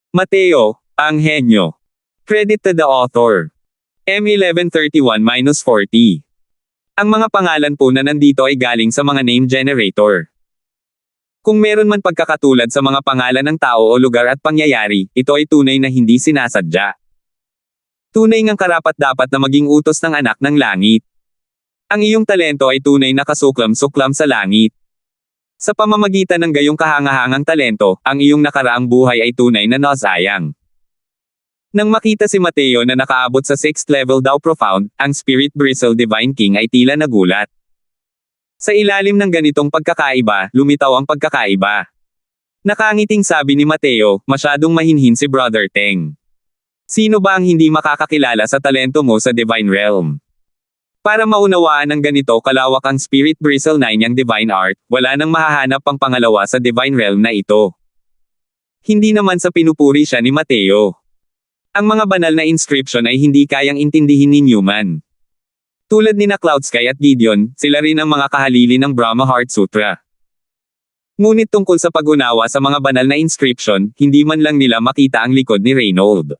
Mateo, ang henyo. Credit to the author. M1131-40. Ang mga pangalan po na nandito ay galing sa mga name generator. Kung meron man pagkakatulad sa mga pangalan ng tao o lugar at pangyayari, ito ay tunay na hindi sinasadya. Tunay ngang karapat-dapat na maging utos ng anak ng langit. Ang iyong talento ay tunay na kasuklam-suklam sa langit. Sa pamamagitan ng gayong kahangahangang talento, ang iyong nakaraang buhay ay tunay na nasayang. Nang makita si Mateo na nakaabot sa 6th level daw profound, ang Spirit Bristle Divine King ay tila nagulat. Sa ilalim ng ganitong pagkakaiba, lumitaw ang pagkakaiba. Nakangiting sabi ni Mateo, masyadong mahinhin si Brother Teng. Sino ba ang hindi makakakilala sa talento mo sa Divine Realm? Para maunawaan ng ganito kalawak ang Spirit Bristle 9 niyang Divine Art, wala nang mahahanap pang pangalawa sa Divine Realm na ito. Hindi naman sa pinupuri siya ni Mateo. Ang mga banal na inscription ay hindi kayang intindihin ni Newman. Tulad ni Cloud Sky at Gideon, sila rin ang mga kahalili ng Brahma Heart Sutra. Ngunit tungkol sa pag-unawa sa mga banal na inscription, hindi man lang nila makita ang likod ni Reynold.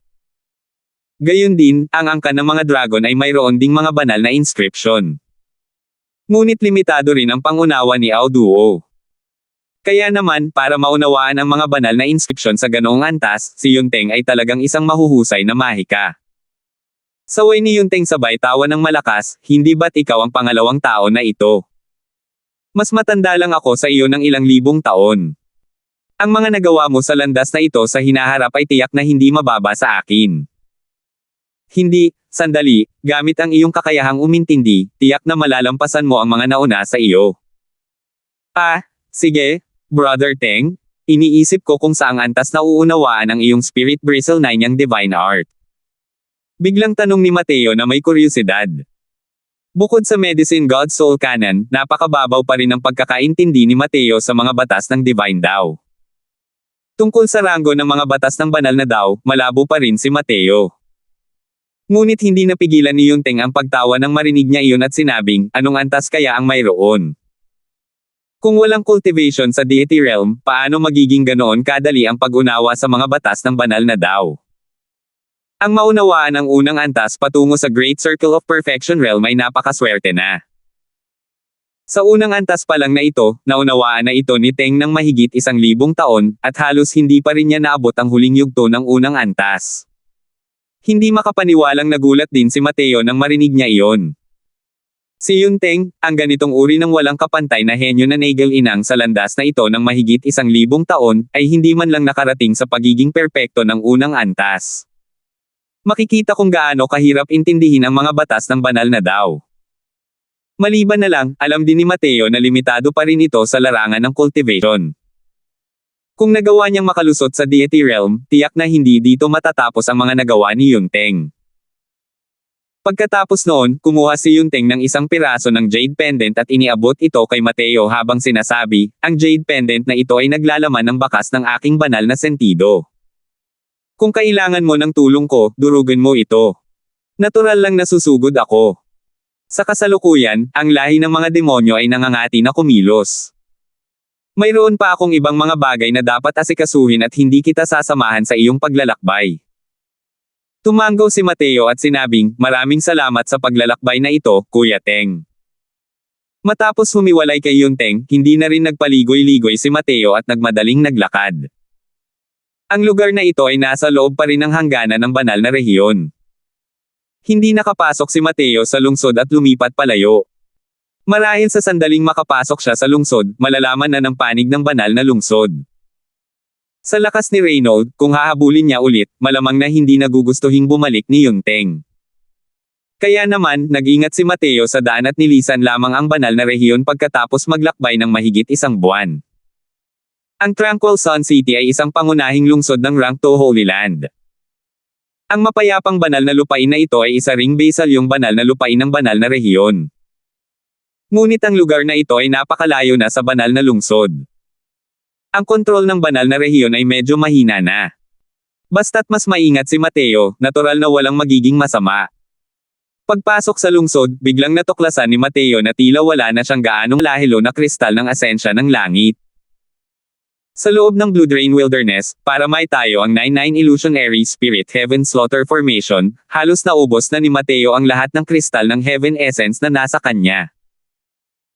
Gayon din, ang angkan ng mga dragon ay mayroon ding mga banal na inscription. Ngunit limitado rin ang pangunawa ni Auduo. Kaya naman, para maunawaan ang mga banal na inscription sa ganoong antas, si Yunteng ay talagang isang mahuhusay na mahika. Saway ni Yunteng sabay tawa ng malakas, hindi ba't ikaw ang pangalawang tao na ito? Mas matanda lang ako sa iyo ng ilang libong taon. Ang mga nagawa mo sa landas na ito sa hinaharap ay tiyak na hindi mababa sa akin. Hindi, sandali, gamit ang iyong kakayahang umintindi, tiyak na malalampasan mo ang mga nauna sa iyo. Sige, Brother Teng, iniisip ko kung saang antas na uunawaan ang iyong Spirit Bristle 9 niyang Divine Art. Biglang tanong ni Mateo na may kuryosidad. Bukod sa Medicine God Soul Canon, napakababaw pa rin ang pagkakaintindi ni Mateo sa mga batas ng Divine Dao. Tungkol sa ranggo ng mga batas ng banal na Dao, malabo pa rin si Mateo. Ngunit hindi napigilan ni Yunteng ang pagtawa nang marinig niya iyon at sinabing, anong antas kaya ang mayroon? Kung walang cultivation sa deity realm, paano magiging ganoon kadali ang pag-unawa sa mga batas ng banal na Dao? Ang maunawaan ng unang antas patungo sa Great Circle of Perfection Realm ay napakaswerte na. Sa unang antas pa lang na ito, naunawaan na ito ni Teng ng mahigit 1,000 taon, at halos hindi pa rin niya naabot ang huling yugto ng unang antas. Hindi makapaniwalang nagulat din si Mateo nang marinig niya iyon. Si Yunteng, ang ganitong uri ng walang kapantay na henyo na nagel-inang sa landas na ito ng mahigit 1,000 taon, ay hindi man lang nakarating sa pagiging perpekto ng unang antas. Makikita kung gaano kahirap intindihin ang mga batas ng banal na Dao. Maliban na lang, alam din ni Mateo na limitado pa rin ito sa larangan ng cultivation. Kung nagawa niyang makalusot sa deity realm, tiyak na hindi dito matatapos ang mga nagawa ni Yunteng. Pagkatapos noon, kumuha si Yunteng ng isang piraso ng jade pendant at iniabot ito kay Mateo habang sinasabi, ang jade pendant na ito ay naglalaman ng bakas ng aking banal na sentido. Kung kailangan mo ng tulong ko, durugan mo ito. Natural lang nasusugod ako. Sa kasalukuyan, ang lahi ng mga demonyo ay nangangati na kumilos. Mayroon pa akong ibang mga bagay na dapat asikasuhin at hindi kita sasamahan sa iyong paglalakbay. Tumanggaw si Mateo at sinabing, maraming salamat sa paglalakbay na ito, Kuya Teng. Matapos humiwalay kay Yunteng, hindi na rin nagpaligoy-ligoy si Mateo at nagmadaling naglakad. Ang lugar na ito ay nasa loob pa rin ng hangganan ng banal na rehiyon. Hindi nakapasok si Mateo sa lungsod at lumipat palayo. Marahil sa sandaling makapasok siya sa lungsod, malalaman na ng panig ng banal na lungsod. Sa lakas ni Reynold, kung hahabulin niya ulit, malamang na hindi nagugustuhing bumalik ni Yunteng. Kaya naman, nag-ingat si Mateo sa daan at nilisan lamang ang banal na rehiyon pagkatapos maglakbay ng mahigit 1 buwan. Ang Tranquil Sun City ay isang pangunahing lungsod ng Rangto Holy Land. Ang mapayapang banal na lupain na ito ay isa ring basalyong banal na lupain ng banal na rehiyon. Ngunit ang lugar na ito ay napakalayo na sa banal na lungsod. Ang kontrol ng banal na rehiyon ay medyo mahina na. Basta't mas maingat si Mateo, natural na walang magiging masama. Pagpasok sa lungsod, biglang natuklasan ni Mateo na tila wala na siyang gaanong lahilo na kristal ng asensya ng langit. Sa loob ng Blue Drain Wilderness, para maitayo ang 99 Illusionary Spirit Heaven Slaughter Formation, halos naubos na ni Mateo ang lahat ng kristal ng Heaven Essence na nasa kanya.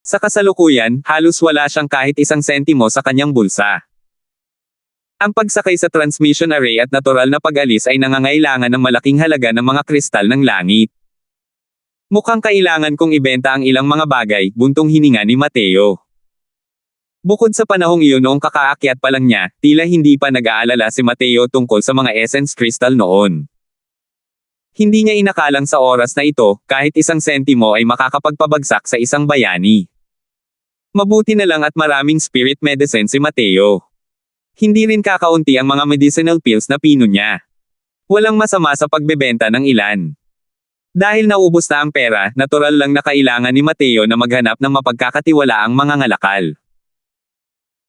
Sa kasalukuyan, halos wala siyang kahit isang sentimo sa kanyang bulsa. Ang pagsakay sa transmission array at natural na pag-alis ay nangangailangan ng malaking halaga ng mga kristal ng langit. Mukhang kailangan kong ibenta ang ilang mga bagay, buntong hininga ni Mateo. Bukod sa panahong iyon noong kakaakyat pa lang niya, tila hindi pa nag-aalala si Mateo tungkol sa mga essence crystal noon. Hindi niya inakalang sa oras na ito, kahit isang sentimo ay makakapagpabagsak sa isang bayani. Mabuti na lang at maraming spirit medicine si Mateo. Hindi rin kakaunti ang mga medicinal pills na pino niya. Walang masama sa pagbebenta ng ilan. Dahil naubos na ang pera, natural lang na kailangan ni Mateo na maghanap ng mapagkakatiwalaang mga ngalakal.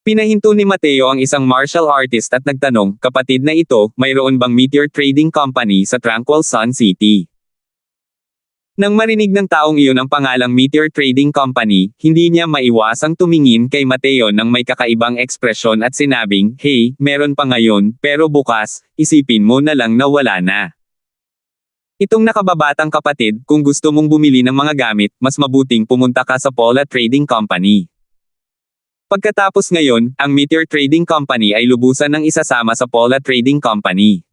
Pinahinto ni Mateo ang isang martial artist at nagtanong, kapatid na ito, mayroon bang Meteor Trading Company sa Tranquil Sun City? Nang marinig ng taong iyon ang pangalang Meteor Trading Company, hindi niya maiwasang tumingin kay Mateo nang may kakaibang ekspresyon at sinabing, "Hey, meron pa ngayon, pero bukas, isipin mo na lang na wala na." Itong nakababatang kapatid, kung gusto mong bumili ng mga gamit, mas mabuting pumunta ka sa Paula Trading Company. Pagkatapos ngayon, ang Meteor Trading Company ay lubusan ng isasama sa Paula Trading Company.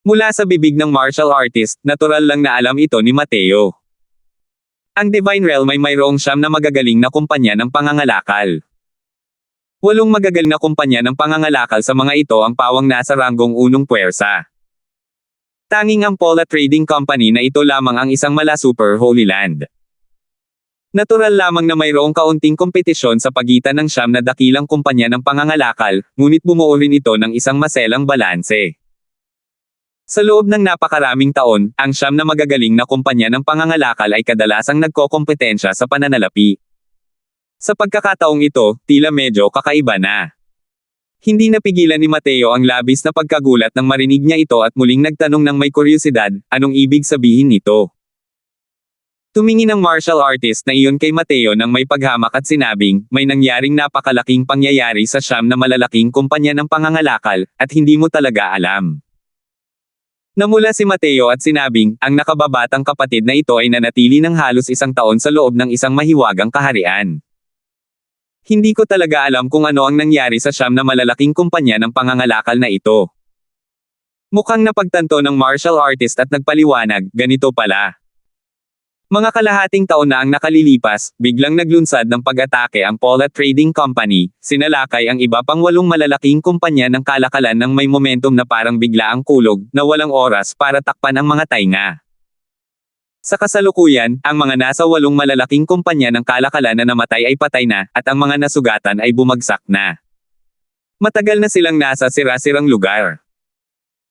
Mula sa bibig ng martial artist, natural lang na alam ito ni Mateo. Ang Divine Realm ay mayroong 9 na magagaling na kumpanya ng pangangalakal. 8 magagaling na kumpanya ng pangangalakal sa mga ito ang pawang nasa ranggong unong puwersa. Tanging ang Paula Trading Company na ito lamang ang isang mala Super Holy Land. Natural lamang na mayroong kaunting kompetisyon sa pagitan ng 9 na dakilang kumpanya ng pangangalakal, ngunit bumuo rin ito ng isang maselang balanse. Sa loob ng napakaraming taon, ang 9 na magagaling na kumpanya ng pangangalakal ay kadalasang nagkokompetensya sa pananalapi. Sa pagkakataong ito, tila medyo kakaiba na. Hindi napigilan ni Mateo ang labis na pagkagulat nang marinig niya ito at muling nagtanong ng may kuryosidad, anong ibig sabihin nito? Tumingin ang martial artist na iyon kay Mateo nang may paghamak at sinabing, may nangyaring napakalaking pangyayari sa 9 na malalaking kumpanya ng pangangalakal, at hindi mo talaga alam. Namula si Mateo at sinabing, ang nakababatang kapatid na ito ay nanatili ng halos 1 taon sa loob ng isang mahiwagang kaharian. Hindi ko talaga alam kung ano ang nangyari sa 9 na malalaking kumpanya ng pangangalakal na ito. Mukhang napagtanto ng martial artist at nagpaliwanag, ganito pala. Mga kalahating taon na ang nakalilipas, biglang naglunsad ng pag-atake ang Paula Trading Company, sinalakay ang iba pang 8 malalaking kumpanya ng kalakalan ng may momentum na parang bigla ang kulog, na walang oras para takpan ang mga tainga. Sa kasalukuyan, ang mga nasa 8 malalaking kumpanya ng kalakalan na namatay ay patay na, at ang mga nasugatan ay bumagsak na. Matagal na silang nasa sira-sirang lugar.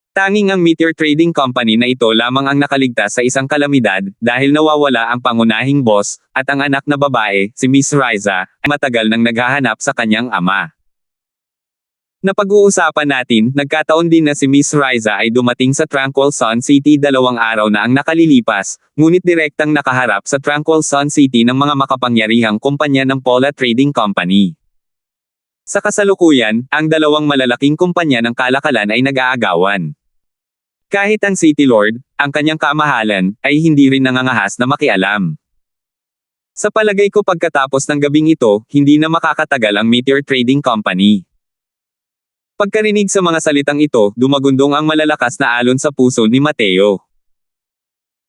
Tanging ang Meteor Trading Company na ito lamang ang nakaligtas sa isang kalamidad, dahil nawawala ang pangunahing boss, at ang anak na babae, si Miss Riza, ay matagal nang naghahanap sa kanyang ama. Napag-uusapan natin, nagkataon din na si Miss Riza ay dumating sa Tranquil Sun City 2 araw na ang nakalilipas, ngunit direktang nakaharap sa Tranquil Sun City ng mga makapangyarihang kumpanya ng Paula Trading Company. Sa kasalukuyan, ang 2 malalaking kumpanya ng kalakalan ay nag-aagawan. Kahit ang City Lord, ang kanyang kamahalan, ay hindi rin nangangahas na makialam. Sa palagay ko pagkatapos ng gabing ito, hindi na makakatagal ang Meteor Trading Company. Pagkarinig sa mga salitang ito, dumagundong ang malalakas na alon sa puso ni Mateo.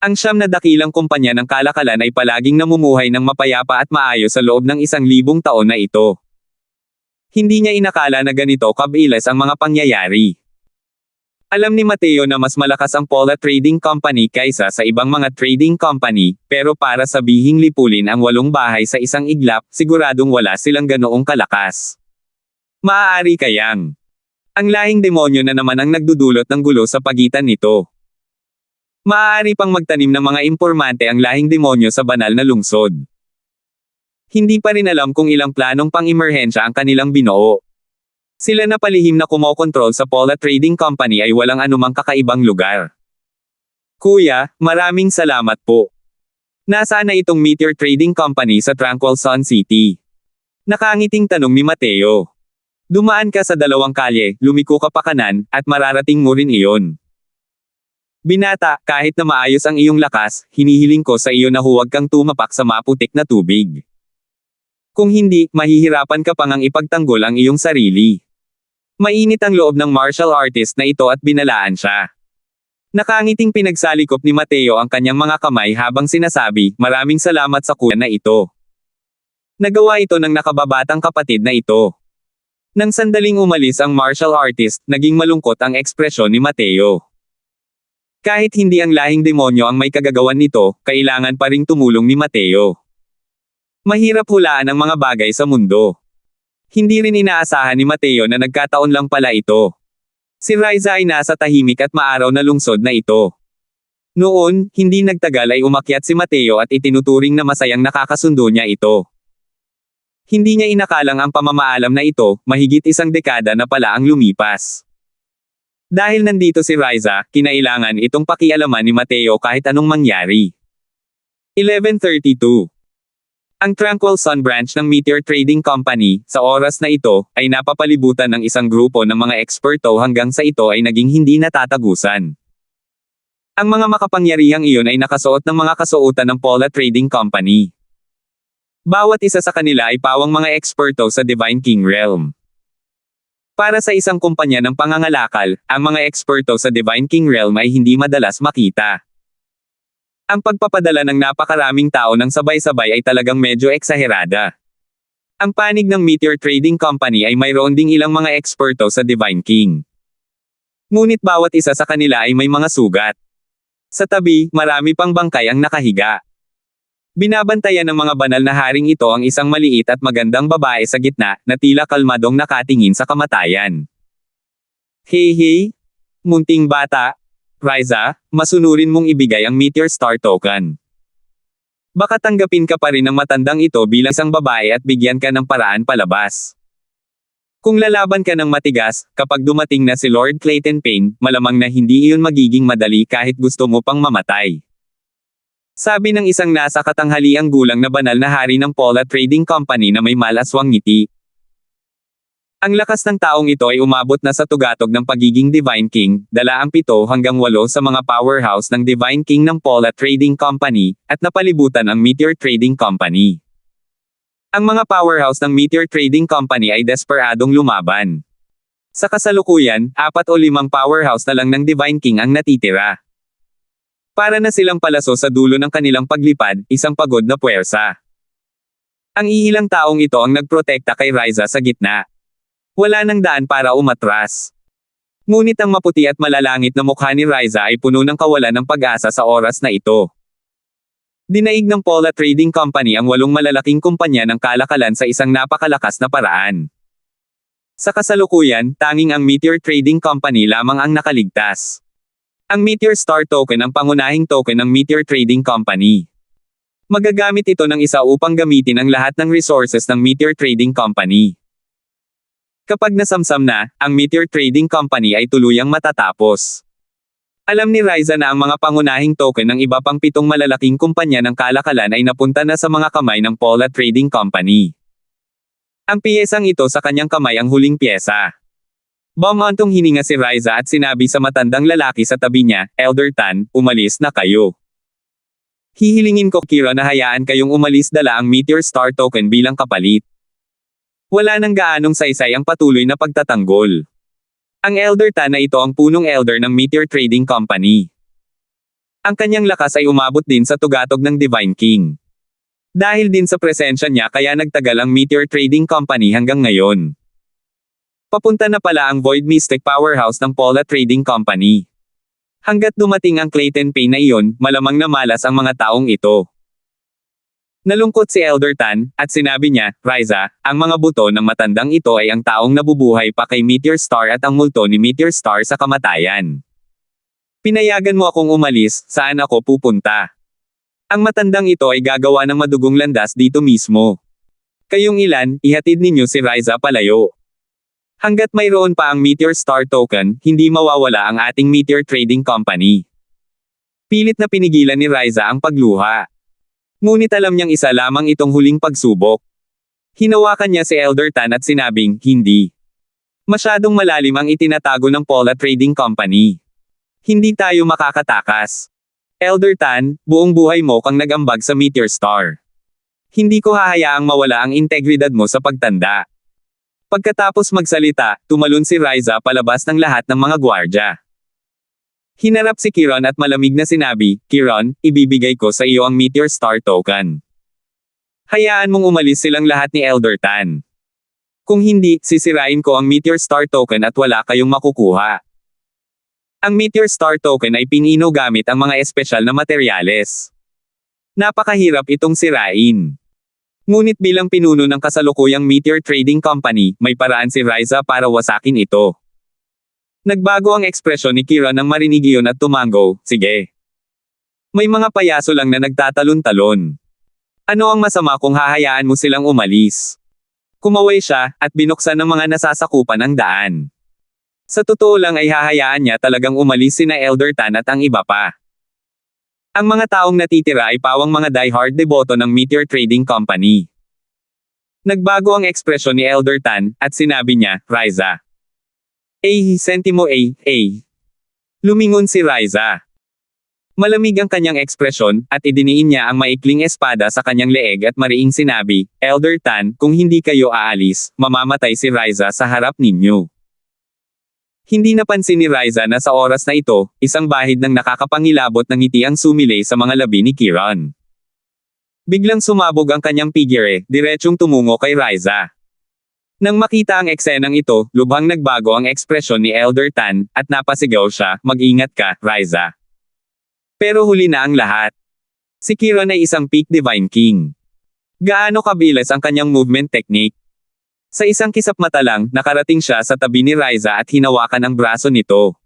Ang 9 na dakilang kumpanya ng kalakalan ay palaging namumuhay ng mapayapa at maayos sa loob ng 1,000 taon na ito. Hindi niya inakala na ganito kabilis ang mga pangyayari. Alam ni Mateo na mas malakas ang Paula Trading Company kaysa sa ibang mga trading company, pero para sabihing lipulin ang 8 bahay sa isang iglap, siguradong wala silang ganoong kalakas. Maaari kayang ang lahing demonyo na naman ang nagdudulot ng gulo sa pagitan nito. Maaari pang magtanim ng mga impormante ang lahing demonyo sa banal na lungsod. Hindi pa rin alam kung ilang planong pang-emerhensya ang kanilang binuo. Sila na palihim na kumokontrol sa Paula Trading Company ay walang anumang kakaibang lugar. Kuya, maraming salamat po. Nasaan na itong Meteor Trading Company sa Tranquil Sun City? Nakangiting tanong ni Mateo. Dumaan ka sa dalawang kalye, lumiko ka pa kanan, at mararating mo rin iyon. Binata, kahit na maayos ang iyong lakas, hinihiling ko sa iyo na huwag kang tumapak sa maputik na tubig. Kung hindi, mahihirapan ka pang ipagtanggol ang iyong sarili. Mainit ang loob ng martial artist na ito at binalaan siya. Nakangiting pinagsalikop ni Mateo ang kanyang mga kamay habang sinasabi, maraming salamat sa kuya na ito. Nagawa ito ng nakababatang kapatid na ito. Nang sandaling umalis ang martial artist, naging malungkot ang ekspresyon ni Mateo. Kahit hindi ang lahing demonyo ang may kagagawan nito, kailangan pa ring tumulong ni Mateo. Mahirap hulaan ang mga bagay sa mundo. Hindi rin inaasahan ni Mateo na nagkataon lang pala ito. Si Riza ay nasa tahimik at maaraw na lungsod na ito. Noon, hindi nagtagal ay umakyat si Mateo at itinuturing na masayang nakakasundo niya ito. Hindi niya inakalang ang pamamaalam na ito, mahigit isang dekada na pala ang lumipas. Dahil nandito si Riza, kinailangan itong pakialaman ni Mateo kahit anong mangyari. 11:32. Ang Tranquil Sun branch ng Meteor Trading Company, sa oras na ito, ay napapalibutan ng isang grupo ng mga eksperto hanggang sa ito ay naging hindi natatagusan. Ang mga makapangyarihang iyon ay nakasuot ng mga kasuotan ng Pola Trading Company. Bawat isa sa kanila ay pawang mga eksperto sa Divine King Realm. Para sa isang kumpanya ng pangangalakal, ang mga eksperto sa Divine King Realm ay hindi madalas makita. Ang pagpapadala ng napakaraming tao ng sabay-sabay ay talagang medyo eksaherada. Ang panig ng Meteor Trading Company ay mayroon ding ilang mga eksperto sa Divine King. Ngunit bawat isa sa kanila ay may mga sugat. Sa tabi, marami pang bangkay ang nakahiga. Binabantayan ng mga banal na haring ito ang isang maliit at magandang babae sa gitna, na tila kalmadong nakatingin sa kamatayan. Hey, munting bata. Riza, masunurin mong ibigay ang Meteor Star Token. Baka tanggapin ka pa rin ng matandang ito bilang isang babae at bigyan ka ng paraan palabas. Kung lalaban ka ng matigas, kapag dumating na si Lord Clayton Payne, malamang na hindi iyon magiging madali kahit gusto mo pang mamatay. Sabi ng isang nasa katanghaliang gulang na banal na hari ng Pola Trading Company na may malaswang ngiti. Ang lakas ng taong ito ay umabot na sa tugatog ng pagiging Divine King, dala ang 7 hanggang 8 sa mga powerhouse ng Divine King ng Pola Trading Company, at napalibutan ang Meteor Trading Company. Ang mga powerhouse ng Meteor Trading Company ay desperadong lumaban. Sa kasalukuyan, 4 o 5 powerhouse na lang ng Divine King ang natitira. Para na silang palaso sa dulo ng kanilang paglipad, isang pagod na puwersa. Ang iilang taong ito ang nagprotekta kay Riza sa gitna. Wala nang daan para umatras. Ngunit ang maputi at malalangit na mukha ni Riza ay puno ng kawalan ng pag-asa sa oras na ito. Dinaig ng Pola Trading Company ang 8 malalaking kumpanya ng kalakalan sa isang napakalakas na paraan. Sa kasalukuyan, tanging ang Meteor Trading Company lamang ang nakaligtas. Ang Meteor Star Token ang pangunahing token ng Meteor Trading Company. Magagamit ito ng isa upang gamitin ang lahat ng resources ng Meteor Trading Company. Kapag nasamsam na, ang Meteor Trading Company ay tuluyang matatapos. Alam ni Riza na ang mga pangunahing token ng iba pang 7 malalaking kumpanya ng kalakalan ay napunta na sa mga kamay ng Pola Trading Company. Ang piyesang ito sa kanyang kamay ang huling piyesa. Bumantong hininga si Riza at sinabi sa matandang lalaki sa tabi niya, Elder Tan, umalis na kayo. Hihilingin ko Kira na hayaan kayong umalis dala ang Meteor Star Token bilang kapalit. Wala nang gaanong saysay ang patuloy na pagtatanggol. Ang Elder Tan na ito ang punong elder ng Meteor Trading Company. Ang kanyang lakas ay umabot din sa tugatog ng Divine King. Dahil din sa presensya niya kaya nagtagal ang Meteor Trading Company hanggang ngayon. Papunta na pala ang Void Mystic Powerhouse ng Pola Trading Company. Hanggat dumating ang Clayton Payne na iyon, malamang na malas ang mga taong ito. Nalungkot si Elder Tan, at sinabi niya, Riza, ang mga buto ng matandang ito ay ang taong nabubuhay pa kay Meteor Star at ang multo ni Meteor Star sa kamatayan. Pinayagan mo akong umalis, saan ako pupunta? Ang matandang ito ay gagawa ng madugong landas dito mismo. Kayong ilan, ihatid ninyo si Riza palayo. Hanggat mayroon pa ang Meteor Star Token, hindi mawawala ang ating Meteor Trading Company. Pilit na pinigilan ni Riza ang pagluha. Ngunit alam niyang isa lamang itong huling pagsubok. Hinawakan niya si Elder Tan at sinabing, hindi. Masyadong malalim ang itinatago ng Paula Trading Company. Hindi tayo makakatakas. Elder Tan, buong buhay mo kang nagambag sa Meteor Star. Hindi ko hahayaang mawala ang integridad mo sa pagtanda. Pagkatapos magsalita, tumalon si Riza palabas ng lahat ng mga gwardya. Hinarap si Kiron at malamig na sinabi, "Kiron, ibibigay ko sa iyo ang Meteor Star Token. Hayaan mong umalis silang lahat ni Elder Tan. Kung hindi, sisirain ko ang Meteor Star Token at wala kayong makukuha." Ang Meteor Star Token ay pinino gamit ang mga espesyal na materyales. Napakahirap itong sirain. Ngunit bilang pinuno ng kasalukuyang Meteor Trading Company, may paraan si Riza para wasakin ito. Nagbago ang ekspresyon ni Kira nang marinig iyon at tumango, "Sige." May mga payaso lang na nagtatalon-talon. Ano ang masama kung hahayaan mo silang umalis? Kumaway siya, at binuksan ng mga nasasakupan ang daan. Sa totoo lang ay hahayaan niya talagang umalis sina Elder Tan at ang iba pa. Ang mga taong natitira ay pawang mga die-hard deboto ng Meteor Trading Company. Nagbago ang ekspresyon ni Elder Tan, at sinabi niya, "Riza. Sentimo A. Lumingon si Riza. Malamig ang kanyang ekspresyon, at idiniin niya ang maikling espada sa kanyang leeg at mariing sinabi, "Elder Tan, kung hindi kayo aalis, mamamatay si Riza sa harap ninyo." Hindi napansin ni Riza na sa oras na ito, isang bahid ng nakakapangilabot ng ngiti ang sumilay sa mga labi ni Kiron. Biglang sumabog ang kanyang figure, diretsyong tumungo kay Riza. Nang makita ang eksenang ito, lubhang nagbago ang ekspresyon ni Elder Tan, at napasigaw siya, "Mag-ingat ka, Riza." Pero huli na ang lahat. Si Kiron ay isang peak Divine King. Gaano kabilis ang kanyang movement technique? Sa isang kisap mata lang, nakarating siya sa tabi ni Riza at hinawakan ang braso nito.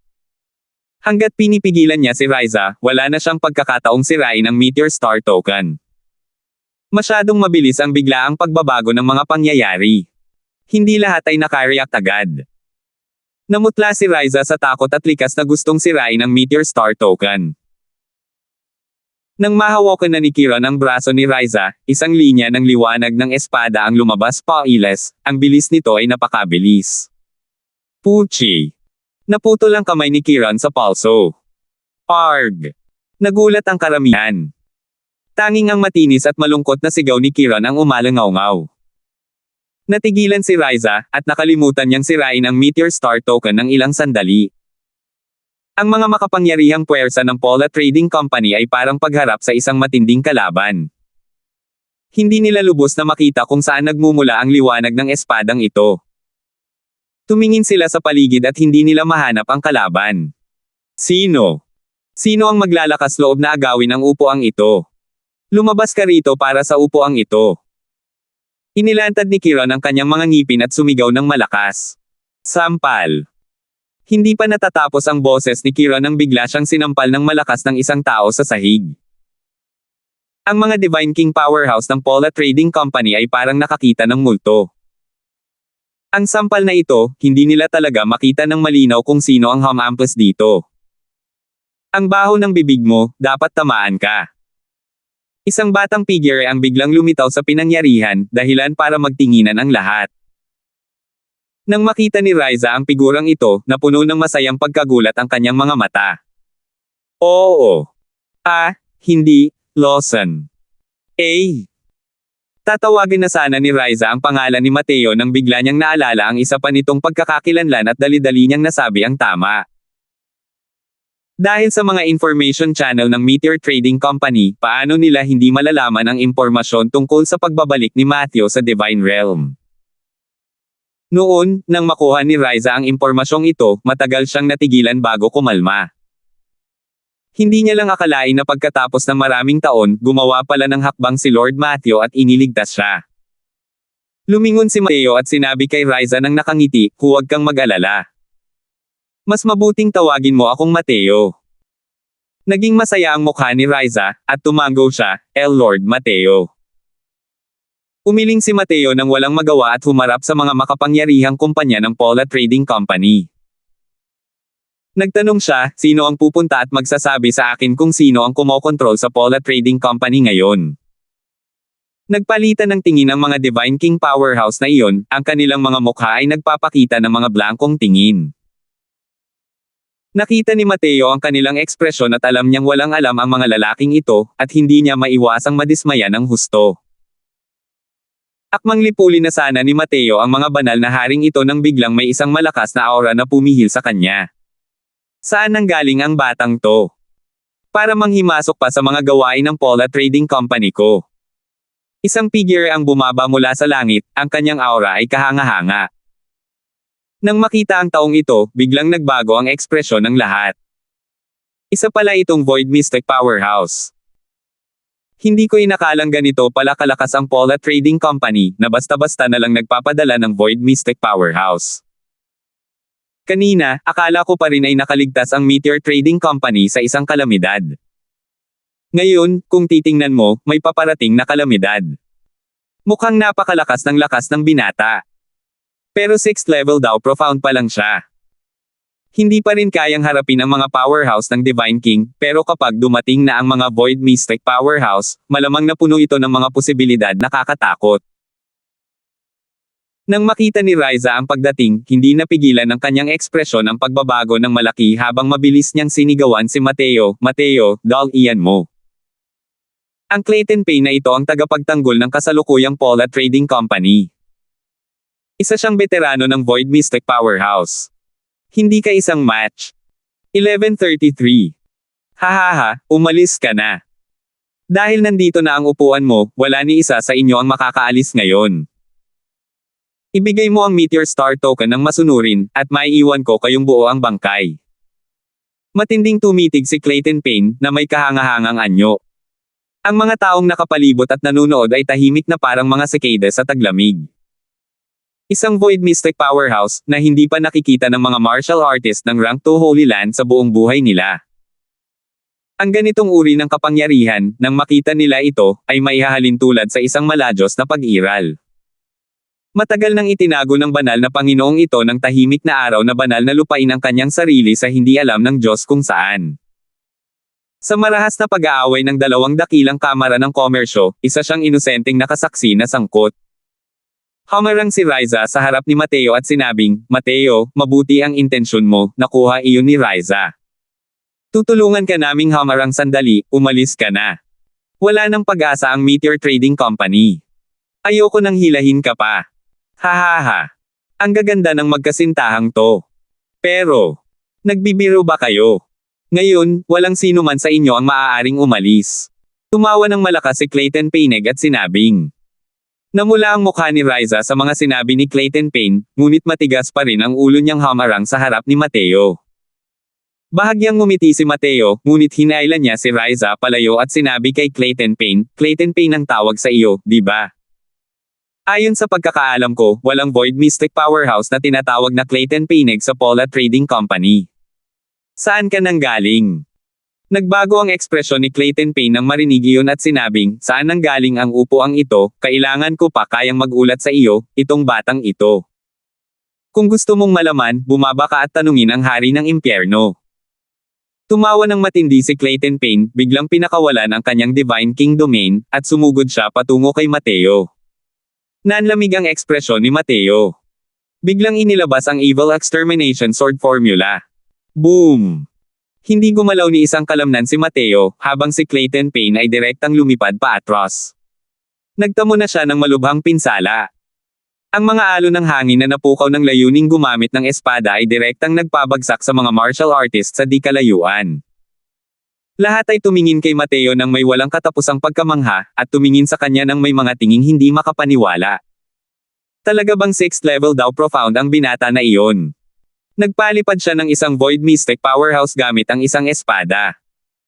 Hanggat pinipigilan niya si Riza, wala na siyang pagkakataong sirain ang Meteor Star Token. Masyadong mabilis ang biglaang pagbabago ng mga pangyayari. Hindi lahat ay nakareact agad. Namutla si Riza sa takot at likas na gustong sirain ang Meteor Star Token. Nang mahawakan na ni Kiron ang braso ni Riza, isang linya ng liwanag ng espada ang lumabas pailes, ang bilis nito ay napakabilis. Puchi! Naputol ang kamay ni Kiron sa palso. Arg! Nagulat ang karamihan. Tanging ang matinis at malungkot na sigaw ni Kiron ang umalangaw-ngaw. Natigilan si Riza, at nakalimutan niyang sirain ang Meteor Star Token ng ilang sandali. Ang mga makapangyarihang puwersa ng Paula Trading Company ay parang pagharap sa isang matinding kalaban. Hindi nila lubos na makita kung saan nagmumula ang liwanag ng espadang ito. Tumingin sila sa paligid at hindi nila mahanap ang kalaban. Sino? Sino ang maglalakas loob na agawin ang upuang ito? Lumabas ka rito para sa upuang ito. Inilantad ni Kiron ang kanyang mga ngipin at sumigaw ng malakas. Sampal! Hindi pa natatapos ang boses ni Kiron nang bigla siyang sinampal ng malakas ng isang tao sa sahig. Ang mga Divine King Powerhouse ng Paula Trading Company ay parang nakakita ng multo. Ang sampal na ito, hindi nila talaga makita ng malinaw kung sino ang humahampas dito. Ang baho ng bibig mo, dapat tamaan ka. Isang batang figure ang biglang lumitaw sa pinangyarihan, dahilan para magtinginan ang lahat. Nang makita ni Riza ang figurang ito, napuno ng masayang pagkagulat ang kanyang mga mata. Oo. Hindi, Lawson. Tatawagin na sana ni Riza ang pangalan ni Mateo nang bigla niyang naalala ang isa pa nitong pagkakakilanlan at dali-dali niyang nasabi ang tama. Dahil sa mga information channel ng Meteor Trading Company, paano nila hindi malalaman ang impormasyon tungkol sa pagbabalik ni Mateo sa Divine Realm? Noon, nang makuha ni Riza ang impormasyong ito, matagal siyang natigilan bago kumalma. Hindi niya lang akalain na pagkatapos ng maraming taon, gumawa pala ng hakbang si Lord Mateo at iniligtas siya. Lumingon si Mateo at sinabi kay Riza nang nakangiti, "Huwag kang mag-alala. Mas mabuting tawagin mo akong Mateo." Naging masaya ang mukha ni Riza, at tumango siya, Lord Mateo." Umiling si Mateo nang walang magawa at humarap sa mga makapangyarihang kumpanya ng Paula Trading Company. Nagtanong siya, "Sino ang pupunta at magsasabi sa akin kung sino ang kumokontrol sa Paula Trading Company ngayon?" Nagpalitan ng tingin ang mga Divine King powerhouse na iyon, ang kanilang mga mukha ay nagpapakita ng mga blankong tingin. Nakita ni Mateo ang kanilang ekspresyon at alam niyang walang alam ang mga lalaking ito, at hindi niya maiwasang madismaya ng husto. Akmang lipulin na sana ni Mateo ang mga banal na haring ito nang biglang may isang malakas na aura na pumihil sa kanya. Saan nanggaling ang batang to? Para manghimasok pa sa mga gawain ng Paula Trading Company ko. Isang figure ang bumaba mula sa langit, ang kanyang aura ay kahanga-hanga. Nang makita ang taong ito, biglang nagbago ang ekspresyon ng lahat. Isa pala itong Void Mystic Powerhouse. Hindi ko inakalang ganito pala kalakas ang Paula Trading Company, na basta-basta na lang nagpapadala ng Void Mystic Powerhouse. Kanina, akala ko pa rin ay nakaligtas ang Meteor Trading Company sa isang kalamidad. Ngayon, kung titingnan mo, may paparating na kalamidad. Mukhang napakalakas ng binata. Pero 6th level daw, profound pa lang siya. Hindi pa rin kayang harapin ang mga powerhouse ng Divine King, pero kapag dumating na ang mga Void Mystic Powerhouse, malamang na puno ito ng mga posibilidad na nakakatakot. Nang makita ni Ryza ang pagdating, hindi napigilan ng kanyang ekspresyon ang pagbabago ng malaki habang mabilis niyang sinigawan si Mateo, "Mateo, dal iyan mo." Ang Clayton Payne na ito ang tagapagtanggol ng kasalukuyang Paula Trading Company. Isa siyang veterano ng Void Mystic Powerhouse. Hindi ka isang match. 11:33. Hahaha, umalis ka na. Dahil nandito na ang upuan mo, wala ni isa sa inyo ang makakaalis ngayon. Ibigay mo ang Meteor Star Token ng masunurin, at maiiwan ko kayong buo ang bangkay. Matinding tumitig si Clayton Payne, na may kahangahangang anyo. Ang mga taong nakapalibot at nanunood ay tahimik na parang mga sikada sa taglamig. Isang Void Mystic Powerhouse, na hindi pa nakikita ng mga martial artist ng rank 2 Holy Land sa buong buhay nila. Ang ganitong uri ng kapangyarihan, nang makita nila ito, ay maihahalin tulad sa isang maladyos na pag-iral. Matagal nang itinago ng banal na Panginoong ito ng tahimik na araw na banal na lupain ang kanyang sarili sa hindi alam ng Diyos kung saan. Sa marahas na pag-aaway ng dalawang dakilang kamara ng komersyo, isa siyang inosenteng nakasaksi na sangkot. Humarang si Ryza sa harap ni Mateo at sinabing, "Mateo, mabuti ang intensyon mo," nakuha iyon ni Ryza. "Tutulungan ka naming humarang sandali, umalis ka na. Wala nang pag-asa ang Meteor Trading Company. Ayoko nang hilahin ka pa. Hahaha. Ang gaganda ng magkasintahang to. Pero, nagbibiro ba kayo? Ngayon, walang sino man sa inyo ang maaaring umalis." Tumawa ng malakas si Clayton Payne at sinabing. Namula ang mukha ni Ryza sa mga sinabi ni Clayton Payne, ngunit matigas pa rin ang ulo niyang hamarang sa harap ni Mateo. Bahagyang ngumiti si Mateo, ngunit hinailan niya si Ryza palayo at sinabi kay Clayton Payne, "Clayton Payne ang tawag sa iyo, di ba? Ayon sa pagkakaalam ko, walang Void Mystic Powerhouse na tinatawag na Clayton Payne sa Paula Trading Company. Saan ka nanggaling?" Nagbago ang ekspresyon ni Clayton Payne nang marinig iyon at sinabing, "Saan nanggaling ang upuang ito, kailangan ko pa kayang magulat sa iyo, itong batang ito. Kung gusto mong malaman, bumaba ka at tanungin ang hari ng impyerno." Tumawa ng matindi si Clayton Payne, biglang pinakawalan ang kanyang Divine King domain, at sumugod siya patungo kay Mateo. Nanlamig ang ekspresyon ni Mateo. Biglang inilabas ang Evil Extermination Sword Formula. Boom! Hindi gumalaw ni isang kalamnan si Mateo, habang si Clayton Payne ay direktang lumipad paatros. Nagtamo na siya ng malubhang pinsala. Ang mga alon ng hangin na napukaw ng layuning gumamit ng espada ay direktang nagpabagsak sa mga martial artists sa di kalayuan. Lahat ay tumingin kay Mateo nang may walang katapusang pagkamangha, at tumingin sa kanya nang may mga tinging hindi makapaniwala. Talaga bang 6th level daw profound ang binata na iyon? Nagpalipad siya ng isang Void Mystic Powerhouse gamit ang isang espada.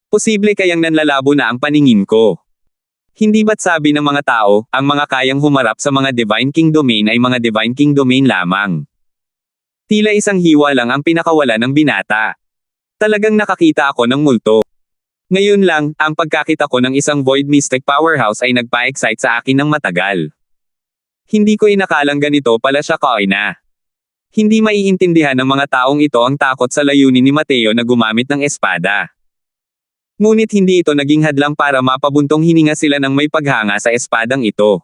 Posible kayang nanlalabo na ang paningin ko. Hindi ba't sabi ng mga tao, ang mga kayang humarap sa mga Divine King Domain ay mga Divine King Domain lamang? Tila isang hiwa lang ang pinakawala ng binata. Talagang nakakita ako ng multo. Ngayon lang, ang pagkakita ko ng isang Void Mystic Powerhouse ay nagpa-excite sa akin ng matagal. Hindi ko inakalang ganito pala siya kaina. Hindi maiintindihan ng mga taong ito ang takot sa layunin ni Mateo na gumamit ng espada. Ngunit hindi ito naging hadlang para mapabuntong hininga sila ng may paghanga sa espadang ito.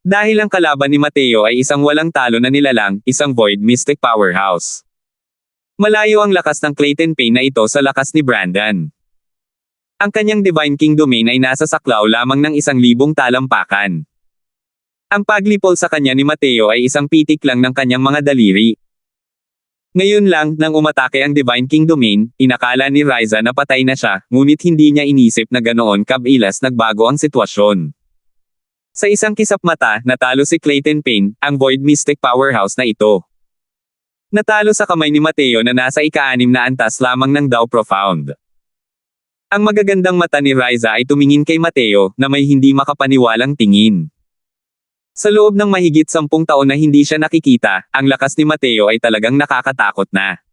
Dahil ang kalaban ni Mateo ay isang walang talo na nilalang, isang void mystic powerhouse. Malayo ang lakas ng Clayton Payne na ito sa lakas ni Brandon. Ang kanyang Divine King Domain ay nasa saklaw lamang ng 1,000 talampakan. Ang paglipol sa kanya ni Mateo ay isang pitik lang ng kanyang mga daliri. Ngayon lang, nang umatake ang Divine King Domain, inakala ni Ryza na patay na siya, ngunit hindi niya inisip na ganoon kabilis nagbago ang sitwasyon. Sa isang kisap mata, natalo si Clayton Payne, ang Void Mystic Powerhouse na ito. Natalo sa kamay ni Mateo na nasa ika-6 na antas lamang ng Dao Profound. Ang magagandang mata ni Ryza ay tumingin kay Mateo, na may hindi makapaniwalang tingin. Sa loob ng mahigit 10 taon na hindi siya nakikita, ang lakas ni Mateo ay talagang nakakatakot na.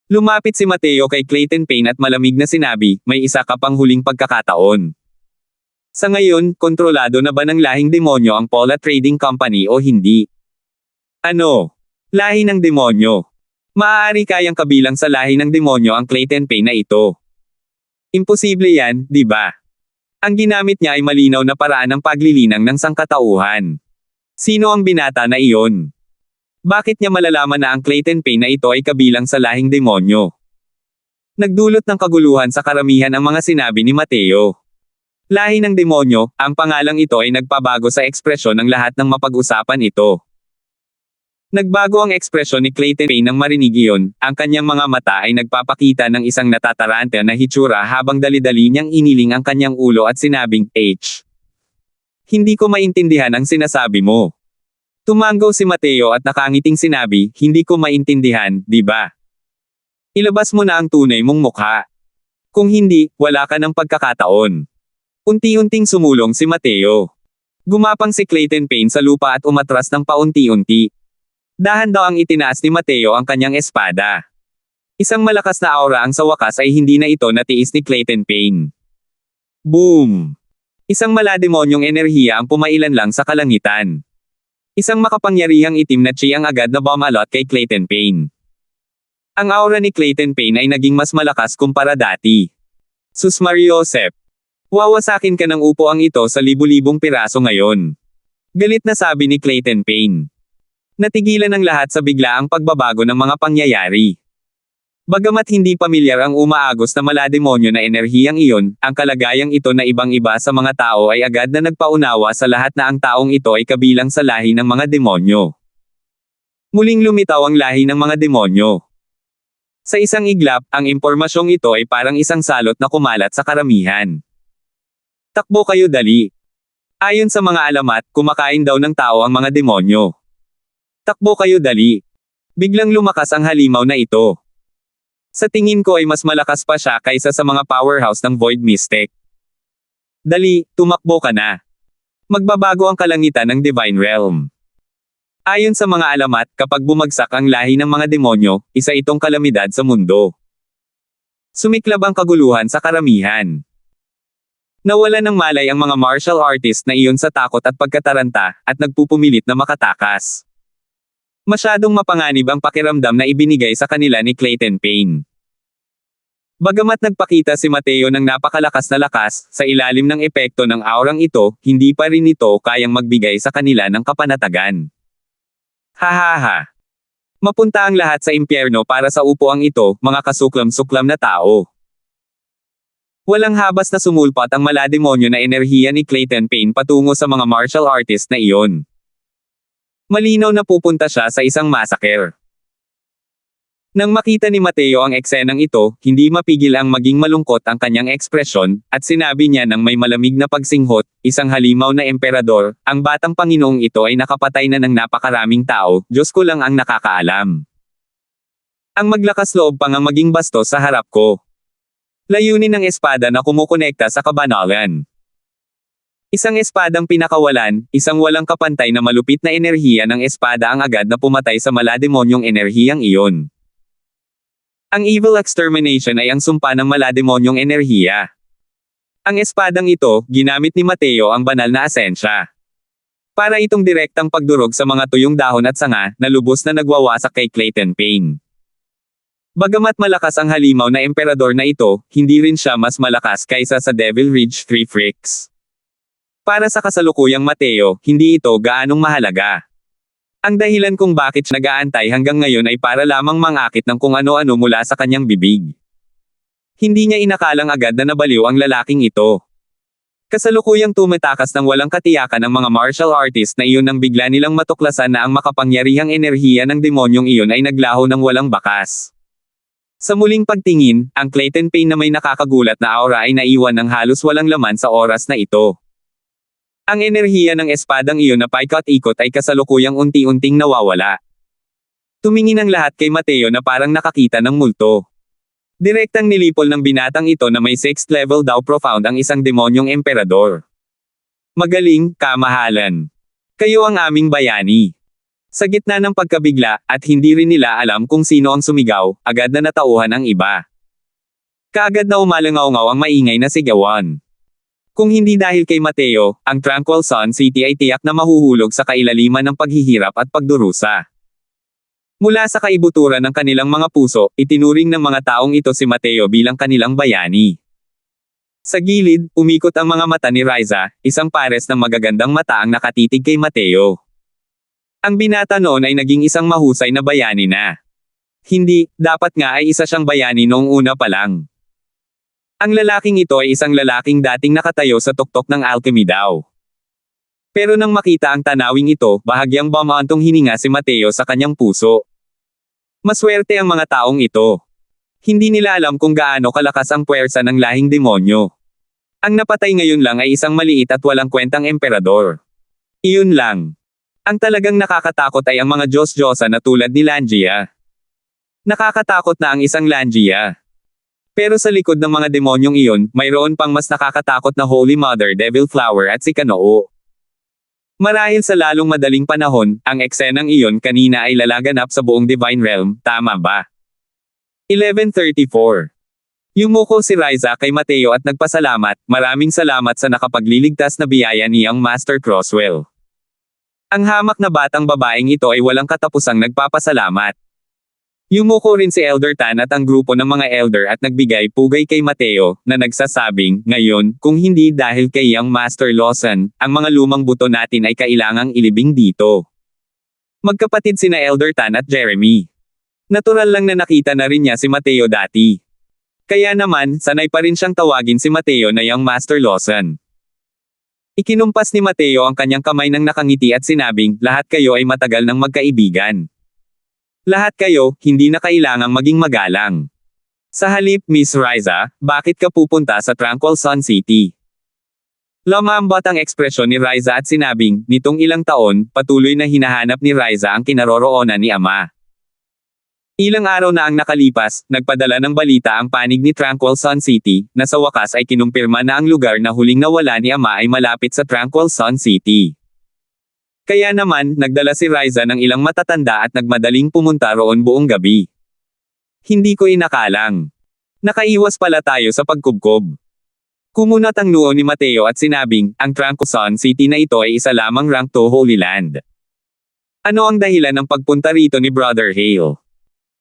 Lumapit si Mateo kay Clayton Payne at malamig na sinabi, may isa ka pang huling pagkakataon. Sa ngayon, kontrolado na ba ng lahing demonyo ang Paula Trading Company o hindi? Ano? Lahi ng demonyo. Maaari kayang kabilang sa lahi ng demonyo ang Clayton Payne na ito. Imposible yan, di ba? Ang ginamit niya ay malinaw na paraan ng paglilinang ng sangkatauhan. Sino ang binata na iyon? Bakit niya malalaman na ang Clayton Payne na ito ay kabilang sa lahing demonyo? Nagdulot ng kaguluhan sa karamihan ang mga sinabi ni Mateo. Lahi ng demonyo, ang pangalang ito ay nagpabago sa ekspresyon ng lahat ng mapag-usapan ito. Nagbago ang ekspresyon ni Clayton Payne nang marinig iyon, ang kanyang mga mata ay nagpapakita ng isang natatarante na hitsura habang dali-dali niyang iniling ang kanyang ulo at sinabing, H. Hindi ko maintindihan ang sinasabi mo. Tumanggaw si Mateo at nakangiting sinabi, hindi ko maintindihan, di ba? Ilabas mo na ang tunay mong mukha. Kung hindi, wala ka ng pagkakataon. Unti-unting sumulong si Mateo. Gumapang si Clayton Payne sa lupa at umatras ng paunti-unti. Dahan daw ang itinaas ni Mateo ang kanyang espada. Isang malakas na aura ang sa wakas ay hindi na ito natiis ni Clayton Payne. Boom! Isang malademonyong enerhiya ang pumailan lang sa kalangitan. Isang makapangyarihang itim na chi ang agad na bumalot kay Clayton Payne. Ang aura ni Clayton Payne ay naging mas malakas kumpara dati. Sus Mariosep! Wawasakin ka ng upuang ito sa libu-libong piraso ngayon. Galit na sabi ni Clayton Payne. Natigilan ng lahat sa biglaang pagbabago ng mga pangyayari. Bagamat hindi pamilyar ang umaagos na malademonyo na enerhiyang iyon, ang kalagayang ito na ibang-iba sa mga tao ay agad na nagpaunawa sa lahat na ang taong ito ay kabilang sa lahi ng mga demonyo. Muling lumitaw ang lahi ng mga demonyo. Sa isang iglap, ang impormasyong ito ay parang isang salot na kumalat sa karamihan. Takbo kayo dali. Ayon sa mga alamat, kumakain daw ng tao ang mga demonyo. Takbo kayo dali. Biglang lumakas ang halimaw na ito. Sa tingin ko ay mas malakas pa siya kaysa sa mga powerhouse ng Void Mystic. Dali, tumakbo ka na. Magbabago ang kalangitan ng Divine Realm. Ayon sa mga alamat, kapag bumagsak ang lahi ng mga demonyo, isa itong kalamidad sa mundo. Sumiklab ang kaguluhan sa karamihan. Nawala ng malay ang mga martial artist na iyon sa takot at pagkataranta, at nagpupumilit na makatakas. Masyadong mapanganib ang pakiramdam na ibinigay sa kanila ni Clayton Payne. Bagamat nagpakita si Mateo ng napakalakas na lakas, sa ilalim ng epekto ng aurang ito, hindi pa rin ito kayang magbigay sa kanila ng kapanatagan. Hahaha. Mapunta ang lahat sa impyerno para sa upuang ito, mga kasuklam-suklam na tao. Walang habas na sumulpat ang malademonyo na enerhiya ni Clayton Payne patungo sa mga martial artist na iyon. Malinaw na pupunta siya sa isang massacre. Nang makita ni Mateo ang eksenang ito, hindi mapigil ang maging malungkot ang kanyang ekspresyon, at sinabi niya ng may malamig na pagsinghot, isang halimaw na emperador, ang batang Panginoong ito ay nakapatay na ng napakaraming tao, Diyos ko lang ang nakakaalam. Ang maglakas loob pang ang maging bastos sa harap ko. Layunin ng espada na kumukonekta sa kabanalan. Isang espadang pinakawalan, isang walang kapantay na malupit na enerhiya ng espada ang agad na pumatay sa malademonyong enerhiyang iyon. Ang evil extermination ay ang sumpa ng malademonyong enerhiya. Ang espadang ito, ginamit ni Mateo ang banal na asensya. Para itong direktang pagdurog sa mga tuyong dahon at sanga, na lubos na nagwawasak kay Clayton Payne. Bagamat malakas ang halimaw na emperador na ito, hindi rin siya mas malakas kaysa sa Devil Ridge 3 Freaks. Para sa kasalukuyang Mateo, hindi ito gaanong mahalaga. Ang dahilan kung bakit siya nag-aantay hanggang ngayon ay para lamang mangakit ng kung ano-ano mula sa kanyang bibig. Hindi niya inakalang agad na nabaliw ang lalaking ito. Kasalukuyang tumatakas ng walang katiyakan ang mga martial artist na iyon nang bigla nilang matuklasan na ang makapangyarihang enerhiya ng demonyong iyon ay naglaho ng walang bakas. Sa muling pagtingin, ang Clayton Payne na may nakakagulat na aura ay naiwan ng halos walang laman sa oras na ito. Ang enerhiya ng espadang iyon na paikot-ikot ay kasalukuyang unti-unting nawawala. Tumingin ang lahat kay Mateo na parang nakakita ng multo. Direktang nilipol ng binatang ito na may 6th level daw profound ang isang demonyong emperador. Magaling, kamahalan. Kayo ang aming bayani. Sa gitna ng pagkabigla, at hindi rin nila alam kung sino ang sumigaw, agad na natauhan ang iba. Kaagad na umalangaw-ngaw ang maingay na sigawan. Kung hindi dahil kay Mateo, ang Tranquil Sun City ay tiyak na mahuhulog sa kailaliman ng paghihirap at pagdurusa. Mula sa kaibuturan ng kanilang mga puso, itinuring ng mga taong ito si Mateo bilang kanilang bayani. Sa gilid, umikot ang mga mata ni Riza, isang pares ng magagandang mata ang nakatitig kay Mateo. Ang binata noon ay naging isang mahusay na bayani na. Hindi, dapat nga ay isa siyang bayani noong una pa lang. Ang lalaking ito ay isang lalaking dating nakatayo sa tuktok ng alchemy daw. Pero nang makita ang tanawing ito, bahagyang bumantong hininga si Mateo sa kanyang puso. Maswerte ang mga taong ito. Hindi nila alam kung gaano kalakas ang puwersa ng lahing demonyo. Ang napatay ngayon lang ay isang maliit at walang kwentang emperador. Iyon lang. Ang talagang nakakatakot ay ang mga Diyos-Diyosa na tulad ni Langia. Nakakatakot na ang isang Langia. Pero sa likod ng mga demonyong iyon, mayroon pang mas nakakatakot na Holy Mother Devil Flower at si Kanoo. Marahil sa lalong madaling panahon, ang eksenang iyon kanina ay lalaganap sa buong Divine Realm, tama ba? 11:34. Yumuko si Riza kay Mateo at nagpasalamat, maraming salamat sa nakapagliligtas na biyaya niyang Master Crosswell. Ang hamak na batang babaeng ito ay walang katapusang nagpapasalamat. Yumuko rin si Elder Tan at ang grupo ng mga elder at nagbigay pugay kay Mateo, na nagsasabing, ngayon, kung hindi dahil kay Young Master Lawson, ang mga lumang buto natin ay kailangang ilibing dito. Magkapatid sina Elder Tan at Jeremy. Natural lang na nakita na rin niya si Mateo dati. Kaya naman, sanay pa rin siyang tawagin si Mateo na Young Master Lawson. Ikinumpas ni Mateo ang kanyang kamay ng nakangiti at sinabing, lahat kayo ay matagal ng magkaibigan. Lahat kayo, hindi na kailangang maging magalang. Sa halip, Miss Riza, bakit ka pupunta sa Tranquil Sun City? Lumambot ang ekspresyon ni Riza at sinabing, nitong ilang taon, patuloy na hinahanap ni Riza ang kinaroroonan ni Ama. Ilang araw na ang nakalipas, nagpadala ng balita ang panig ni Tranquil Sun City, na sa wakas ay kinumpirma na ang lugar na huling nawala ni Ama ay malapit sa Tranquil Sun City. Kaya naman, nagdala si Riza ng ilang matatanda at nagmadaling pumunta roon buong gabi. Hindi ko inakalang. Nakaiwas pala tayo sa pagkubkob. Kumunat ang noo ni Mateo at sinabing, ang Tranquil Sun City na ito ay isa lamang rank to Holy Land. Ano ang dahilan ng pagpunta rito ni Brother Hale?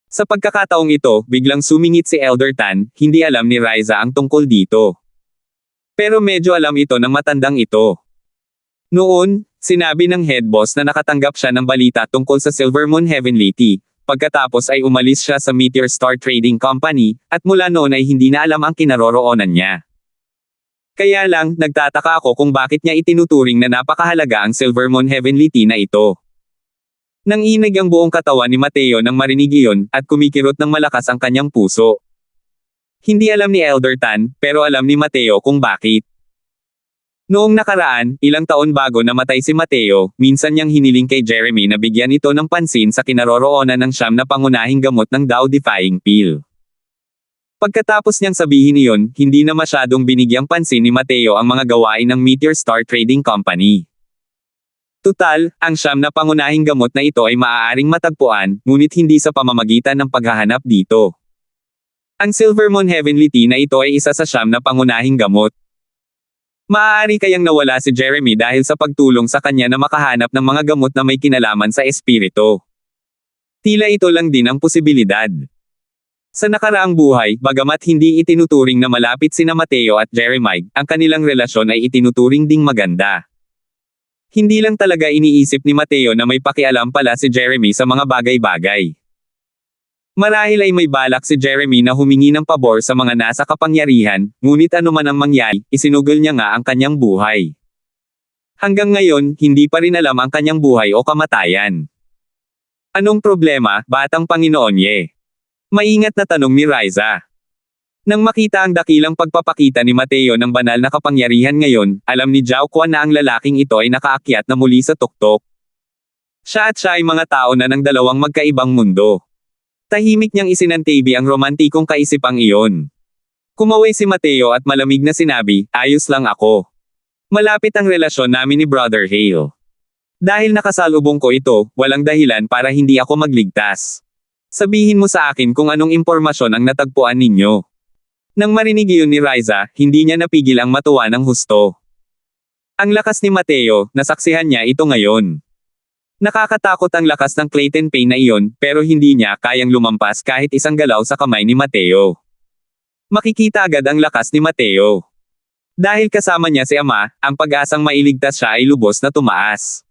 Sa pagkakataong ito, biglang sumingit si Elder Tan, hindi alam ni Riza ang tungkol dito. Pero medyo alam ito ng matandang ito. Noon, sinabi ng head boss na nakatanggap siya ng balita tungkol sa Silver Moon Heavenly Tea, pagkatapos ay umalis siya sa Meteor Star Trading Company, at mula noon ay hindi na alam ang kinaroroonan niya. Kaya lang, nagtataka ako kung bakit niya itinuturing na napakahalaga ang Silver Moon Heavenly Tea na ito. Nanginig ang buong katawan ni Mateo nang marinig iyon, at kumikirot ng malakas ang kanyang puso. Hindi alam ni Elder Tan, pero alam ni Mateo kung bakit. Noong nakaraan, ilang taon bago namatay si Mateo, minsan niyang hiniling kay Jeremy na bigyan ito ng pansin sa kinaroroonan ng siyam na pangunahing gamot ng Tao-defying pill. Pagkatapos niyang sabihin iyon, hindi na masyadong binigyang pansin ni Mateo ang mga gawain ng Meteor Star Trading Company. Tutal, ang siyam na pangunahing gamot na ito ay maaaring matagpuan, ngunit hindi sa pamamagitan ng paghahanap dito. Ang Silver Moon Heavenly Tea na ito ay isa sa siyam na pangunahing gamot. Maaari kayang nawala si Jeremy dahil sa pagtulong sa kanya na makahanap ng mga gamot na may kinalaman sa espiritu. Tila ito lang din ang posibilidad. Sa nakaraang buhay, bagamat hindi itinuturing na malapit sina Mateo at Jeremiah, ang kanilang relasyon ay itinuturing ding maganda. Hindi lang talaga iniisip ni Mateo na may pakialam pala si Jeremy sa mga bagay-bagay. Marahil ay may balak si Jeremy na humingi ng pabor sa mga nasa kapangyarihan, ngunit anuman ang mangyari, isinugol niya nga ang kanyang buhay. Hanggang ngayon, hindi pa rin alam ang kanyang buhay o kamatayan. Anong problema, batang Panginoon Ye? Maingat na tanong ni Riza. Nang makita ang dakilang pagpapakita ni Mateo ng banal na kapangyarihan ngayon, alam ni Zhao Quan na ang lalaking ito ay nakaakyat na muli sa tuktok. Siya ay mga tao na ng dalawang magkaibang mundo. Tahimik niyang isinantabi ang romantikong kaisipang iyon. Kumaway si Mateo at malamig na sinabi, ayos lang ako. Malapit ang relasyon namin ni Brother Hale. Dahil nakasalubong ko ito, walang dahilan para hindi ako magligtas. Sabihin mo sa akin kung anong impormasyon ang natagpuan ninyo. Nang marinig iyon ni Riza, hindi niya napigil ang matuwa ng husto. Ang lakas ni Mateo, nasaksihan niya ito ngayon. Nakakatakot ang lakas ng Clayton Payne na iyon, pero hindi niya kayang lumampas kahit isang galaw sa kamay ni Mateo. Makikita agad ang lakas ni Mateo. Dahil kasama niya si Ama, ang pag-asang mailigtas siya ay lubos na tumaas.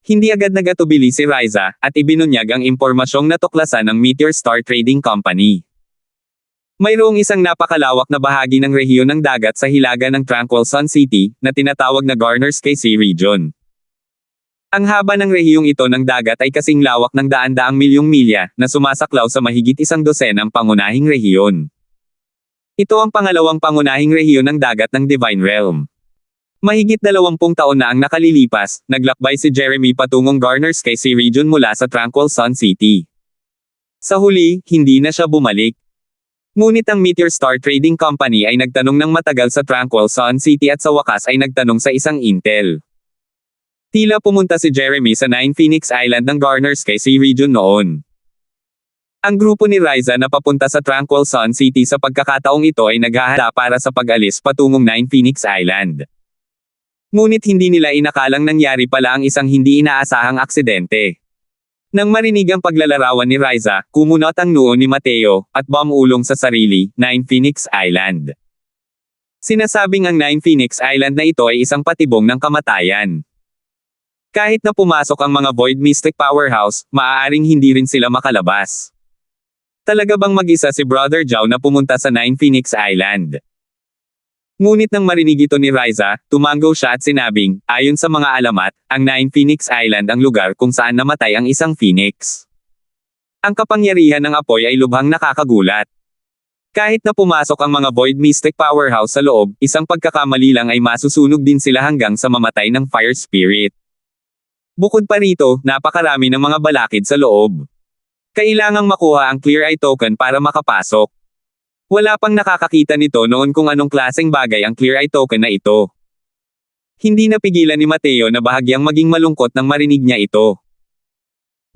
Hindi agad nagatubili si Riza, at ibinunyag ang impormasyong natuklasan ng Meteor Star Trading Company. Mayroong isang napakalawak na bahagi ng rehiyon ng dagat sa hilaga ng Tranquil Sun City, na tinatawag na Garner's Cay Sea Region. Ang haba ng rehiyong ito ng dagat ay kasing lawak ng daan-daang milyong milya, na sumasaklaw sa mahigit 100 pangunahing rehiyon. Ito ang pangalawang pangunahing rehiyon ng dagat ng Divine Realm. Mahigit 20 taon na ang nakalilipas, naglakbay si Jeremy patungong Garner's Cay Sea Region mula sa Tranquil Sun City. Sa huli, hindi na siya bumalik. Ngunit ang Meteor Star Trading Company ay nagtanong ng matagal sa Tranquil Sun City at sa wakas ay nagtanong sa isang intel. Tila pumunta si Jeremy sa 9 Phoenix Island ng Garner's Cay Sea Region noon. Ang grupo ni Riza na papunta sa Tranquil Sun City sa pagkakataong ito ay naghahanda para sa pag-alis patungong 9 Phoenix Island. Ngunit hindi nila inakalang nangyari pala ang isang hindi inaasahang aksidente. Nang marinig ang paglalarawan ni Riza, kumunot ang noo ni Mateo, at bumulong sa sarili, 9 Phoenix Island. Sinasabing ang 9 Phoenix Island na ito ay isang patibong ng kamatayan. Kahit na pumasok ang mga Void Mystic Powerhouse, maaaring hindi rin sila makalabas. Talaga bang mag-isa si Brother Zhao na pumunta sa 9 Phoenix Island? Ngunit nang marinig ito ni Riza, tumanggaw siya at sinabing, ayon sa mga alamat, ang 9 Phoenix Island ang lugar kung saan namatay ang isang phoenix. Ang kapangyarihan ng apoy ay lubhang nakakagulat. Kahit na pumasok ang mga Void Mystic Powerhouse sa loob, isang pagkakamali lang ay masusunog din sila hanggang sa mamatay ng Fire Spirit. Bukod pa rito, napakarami ng mga balakid sa loob. Kailangang makuha ang Clear Eye Token para makapasok. Wala pang nakakakita nito noon kung anong klaseng bagay ang Clear Eye Token na ito. Hindi napigilan ni Mateo na bahagyang maging malungkot nang marinig niya ito.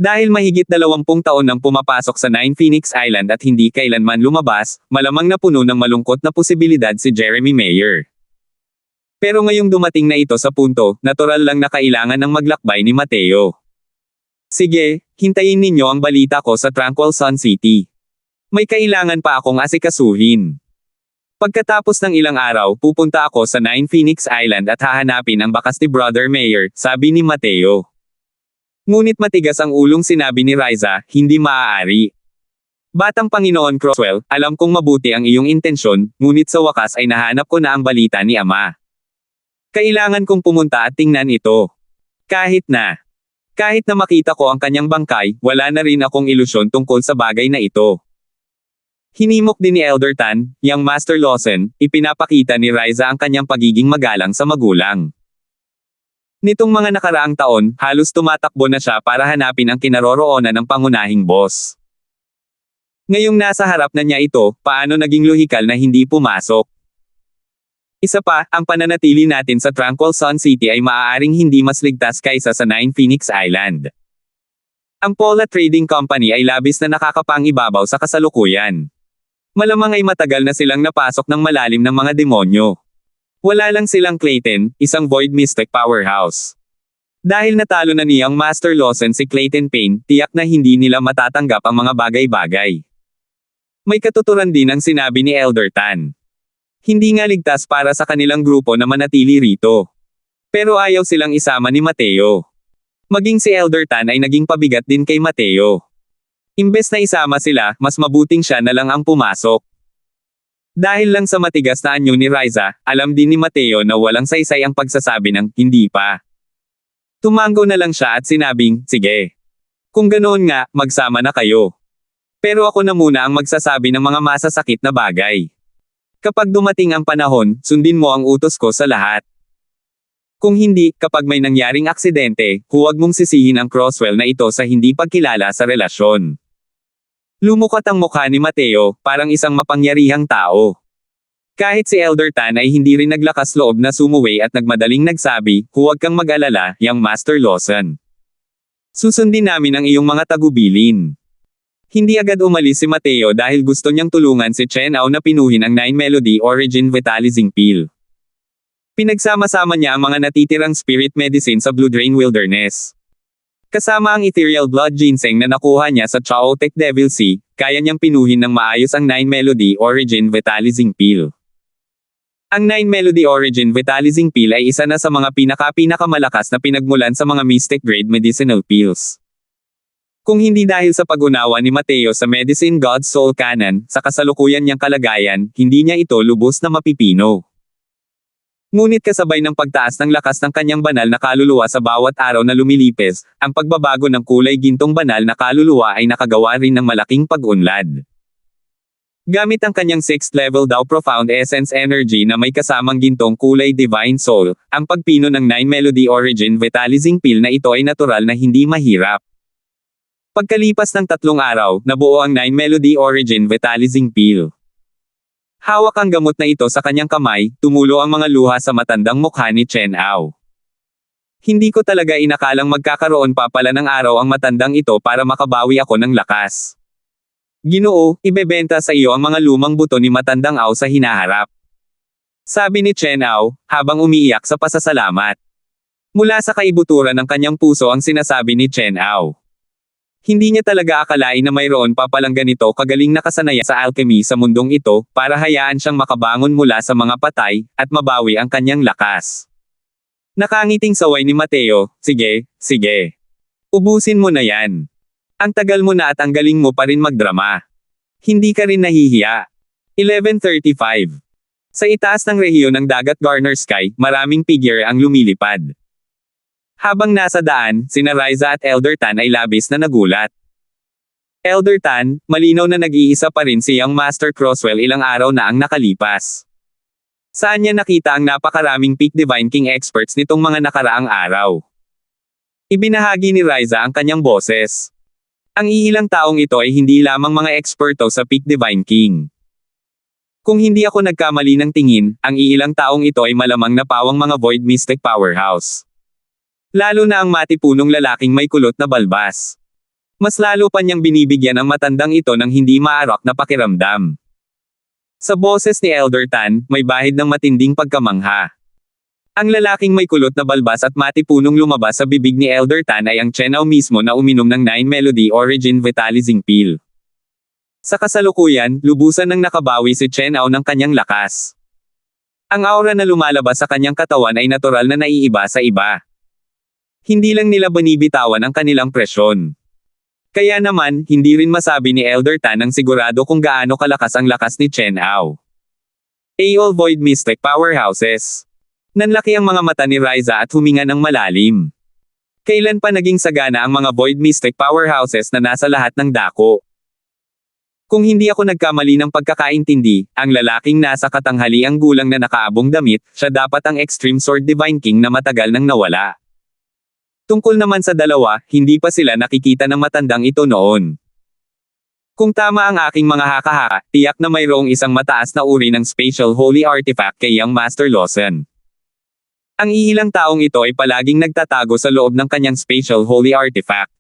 Dahil mahigit 20 taon nang pumapasok sa 9 Phoenix Island at hindi kailanman lumabas, malamang napuno ng malungkot na posibilidad si Jeremy Mayer. Pero ngayong dumating na ito sa punto, natural lang na kailangan ng maglakbay ni Mateo. Sige, hintayin ninyo ang balita ko sa Tranquil Sun City. May kailangan pa akong asikasuhin. Pagkatapos ng ilang araw, pupunta ako sa 9 Phoenix Island at hahanapin ang bakas ni Brother Mayer, sabi ni Mateo. Ngunit matigas ang ulong sinabi ni Riza, hindi maaari. Batang Panginoon Croswell, alam kong mabuti ang iyong intensyon, ngunit sa wakas ay nahanap ko na ang balita ni Ama. Kailangan kong pumunta at tingnan ito. Kahit na makita ko ang kanyang bangkay, wala na rin akong ilusyon tungkol sa bagay na ito. Hinimok din ni Elder Tan, Young Master Lawson, ipinapakita ni Riza ang kanyang pagiging magalang sa magulang. Nitong mga nakaraang taon, halos tumatakbo na siya para hanapin ang kinaroroonan ng pangunahing boss. Ngayong nasa harap na niya ito, paano naging lohikal na hindi pumasok? Isa pa, ang pananatili natin sa Tranquil Sun City ay maaaring hindi mas ligtas kaysa sa 9 Phoenix Island. Ang Pola Trading Company ay labis na nakakapangibabaw sa kasalukuyan. Malamang ay matagal na silang napasok ng malalim ng mga demonyo. Wala lang silang Clayton, isang Void Mystic Powerhouse. Dahil natalo na niyang Master Lawson si Clayton Payne, tiyak na hindi nila matatanggap ang mga bagay-bagay. May katuturan din ang sinabi ni Elder Tan. Hindi nga ligtas para sa kanilang grupo na manatili rito. Pero ayaw silang isama ni Mateo. Maging si Elder Tan ay naging pabigat din kay Mateo. Imbes na isama sila, mas mabuting siya na lang ang pumasok. Dahil lang sa matigas na anyo ni Riza, alam din ni Mateo na walang saysay ang pagsasabi ng hindi pa. Tumango na lang siya at sinabing, sige. Kung ganoon nga, magsama na kayo. Pero ako na muna ang magsasabi ng mga masasakit na bagay. Kapag dumating ang panahon, sundin mo ang utos ko sa lahat. Kung hindi, kapag may nangyaring aksidente, huwag mong sisihin ang Crosswell na ito sa hindi pagkilala sa relasyon. Lumukat ang mukha ni Mateo, parang isang mapangyarihang tao. Kahit si Elder Tan ay hindi rin naglakas loob na sumuway at nagmadaling nagsabi, huwag kang mag-alala, Young Master Lawson. Susundin namin ang iyong mga tagubilin. Hindi agad umalis si Mateo dahil gusto niyang tulungan si Chen Ao na pinuhin ang 9 Melody Origin Vitalizing Pill. Pinagsama-sama niya ang mga natitirang spirit medicine sa Blue Drain Wilderness. Kasama ang ethereal blood ginseng na nakuha niya sa Chaotic Devil Sea, kaya niyang pinuhin ng maayos ang 9 Melody Origin Vitalizing Pill. Ang 9 Melody Origin Vitalizing Pill ay isa na sa mga pinakamalakas na pinagmulan sa mga mystic grade medicinal pills. Kung hindi dahil sa pag-unawa ni Mateo sa Medicine God's Soul Canon, sa kasalukuyan niyang kalagayan, hindi niya ito lubos na mapipino. Ngunit kasabay ng pagtaas ng lakas ng kanyang banal na kaluluwa sa bawat araw na lumilipes, ang pagbabago ng kulay gintong banal na kaluluwa ay nakagawa rin ng malaking pag-unlad. Gamit ang kanyang 6th level daw Profound Essence Energy na may kasamang gintong kulay Divine Soul, ang pagpino ng 9 Melody Origin Vitalizing Pill na ito ay natural na hindi mahirap. Pagkalipas ng 3 araw, nabuo ang 9 Melody Origin Vitalizing Pill. Hawak ang gamot na ito sa kanyang kamay, tumulo ang mga luha sa matandang mukha ni Chen Ao. Hindi ko talaga inakalang magkakaroon pa pala ng araw ang matandang ito para makabawi ako ng lakas. Ginoo, ibebenta sa iyo ang mga lumang buto ni matandang Ao sa hinaharap. Sabi ni Chen Ao, habang umiiyak sa pasasalamat. Mula sa kaibuturan ng kanyang puso ang sinasabi ni Chen Ao. Hindi niya talaga akalain na mayroon pa palang ganito kagaling na kasanaya sa alchemy sa mundong ito, para hayaan siyang makabangon mula sa mga patay, at mabawi ang kanyang lakas. Nakangiting saway ni Mateo, sige, sige. Ubusin mo na yan. Ang tagal mo na at ang galing mo pa rin magdrama. Hindi ka rin nahihiya. 11:35. Sa itaas ng rehiyon ng dagat Garner Sky, maraming figure ang lumilipad. Habang nasa daan, sina Riza at Elder Tan ay labis na nagulat. Elder Tan, malinaw na nag-iisa pa rin si Young Master Crosswell ilang araw na ang nakalipas. Saan niya nakita ang napakaraming Peak Divine King experts nitong mga nakaraang araw? Ibinahagi ni Riza ang kanyang boses. Ang iilang taong ito ay hindi lamang mga eksperto sa Peak Divine King. Kung hindi ako nagkamali ng tingin, ang iilang taong ito ay malamang na pawang mga Void Mystic Powerhouse. Lalo na ang matipunong lalaking may kulot na balbas. Mas lalo pa niyang binibigyan ang matandang ito ng hindi maarok na pakiramdam. Sa boses ni Elder Tan, may bahid ng matinding pagkamangha. Ang lalaking may kulot na balbas at matipunong lumabas sa bibig ni Elder Tan ay ang Chen Ao mismo na uminom ng 9 Melody Origin Vitalizing Pill. Sa kasalukuyan, lubusan nang nakabawi si Chen Ao ng kanyang lakas. Ang aura na lumalabas sa kanyang katawan ay natural na naiiba sa iba. Hindi lang nila binibitawan ang kanilang presyon. Kaya naman, hindi rin masabi ni Elder Tan ang sigurado kung gaano kalakas ang lakas ni Chen Ao. All Void Mystic Powerhouses. Nanlaki ang mga mata ni Riza at huminga ng malalim. Kailan pa naging sagana ang mga Void Mystic Powerhouses na nasa lahat ng dako? Kung hindi ako nagkamali ng pagkakaintindi, ang lalaking nasa katanghaliang gulang na nakaabong damit, siya dapat ang Extreme Sword Divine King na matagal nang nawala. Tungkol naman sa dalawa, hindi pa sila nakikita ng matandang ito noon. Kung tama ang aking mga haka-haka, tiyak na mayroong isang mataas na uri ng Spatial Holy Artifact kay Young Master Lawson. Ang iilang taong ito ay palaging nagtatago sa loob ng kanyang Spatial Holy Artifact.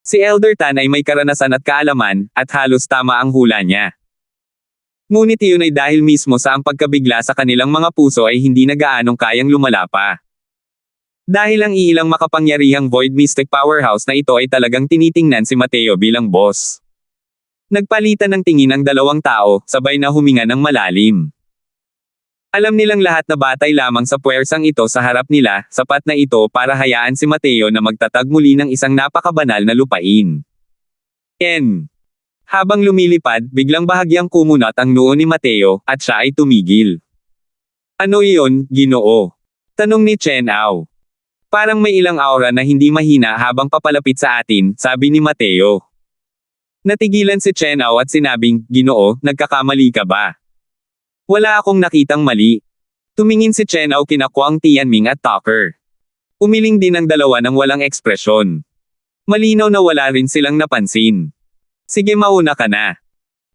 Si Elder Tan ay may karanasan at kaalaman, at halos tama ang hula niya. Ngunit iyon ay dahil mismo sa ang pagkabigla sa kanilang mga puso ay hindi na gaanong kayang lumala pa. Dahil ang iilang makapangyarihang Void Mystic Powerhouse na ito ay talagang tinitingnan si Mateo bilang boss. Nagpalitan ng tingin ang dalawang tao, sabay na huminga ng malalim. Alam nilang lahat na batay lamang sa puwersang ito sa harap nila, sapat na ito para hayaan si Mateo na magtatag muli ng isang napakabanal na lupain. Habang lumilipad, biglang bahagyang kumunat ang noo ni Mateo, at siya ay tumigil. Ano iyon, Ginoo? Tanong ni Chen Ao. Parang may ilang aura na hindi mahina habang papalapit sa atin, sabi ni Mateo. Natigilan si Chen Ao at sinabing, Ginoo, nagkakamali ka ba? Wala akong nakitang mali. Tumingin si Chen Ao kina Kwang Tianming at Tucker. Umiling din ang dalawa ng walang ekspresyon. Malinaw na wala rin silang napansin. Sige, mauna ka na.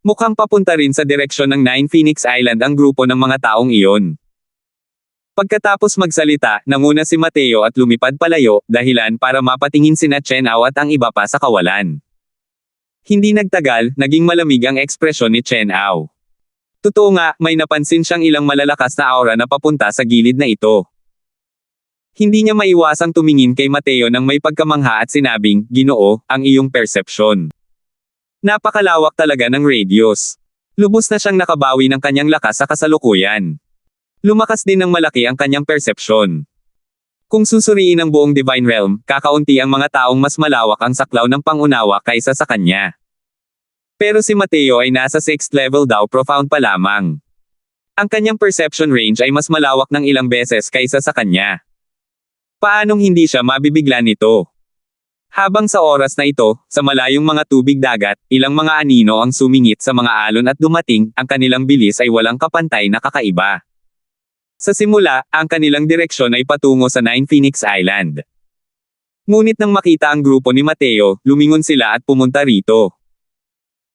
Mukhang papunta rin sa direksyon ng 9 Phoenix Island ang grupo ng mga taong iyon. Pagkatapos magsalita, nanguna si Mateo at lumipad palayo, dahilan para mapatingin sina Chen Ao at ang iba pa sa kawalan. Hindi nagtagal, naging malamig ang ekspresyon ni Chen Ao. Totoo nga, may napansin siyang ilang malalakas na aura na papunta sa gilid na ito. Hindi niya maiwasang tumingin kay Mateo nang may pagkamangha at sinabing, Ginoo, ang iyong perception. Napakalawak talaga ng radius. Lubos na siyang nakabawi ng kanyang lakas sa kasalukuyan. Lumakas din ng malaki ang kanyang perception. Kung susuriin ang buong Divine Realm, kakaunti ang mga taong mas malawak ang saklaw ng pangunawa kaysa sa kanya. Pero si Mateo ay nasa 6th level daw, profound pa lamang. Ang kanyang perception range ay mas malawak ng ilang beses kaysa sa kanya. Paanong hindi siya mabibigla nito? Habang sa oras na ito, sa malayong mga tubig dagat, ilang mga anino ang sumingit sa mga alon at dumating, ang kanilang bilis ay walang kapantay na kakaiba. Sa simula, ang kanilang direksyon ay patungo sa 9 Phoenix Island. Ngunit nang makita ang grupo ni Mateo, lumingon sila at pumunta rito.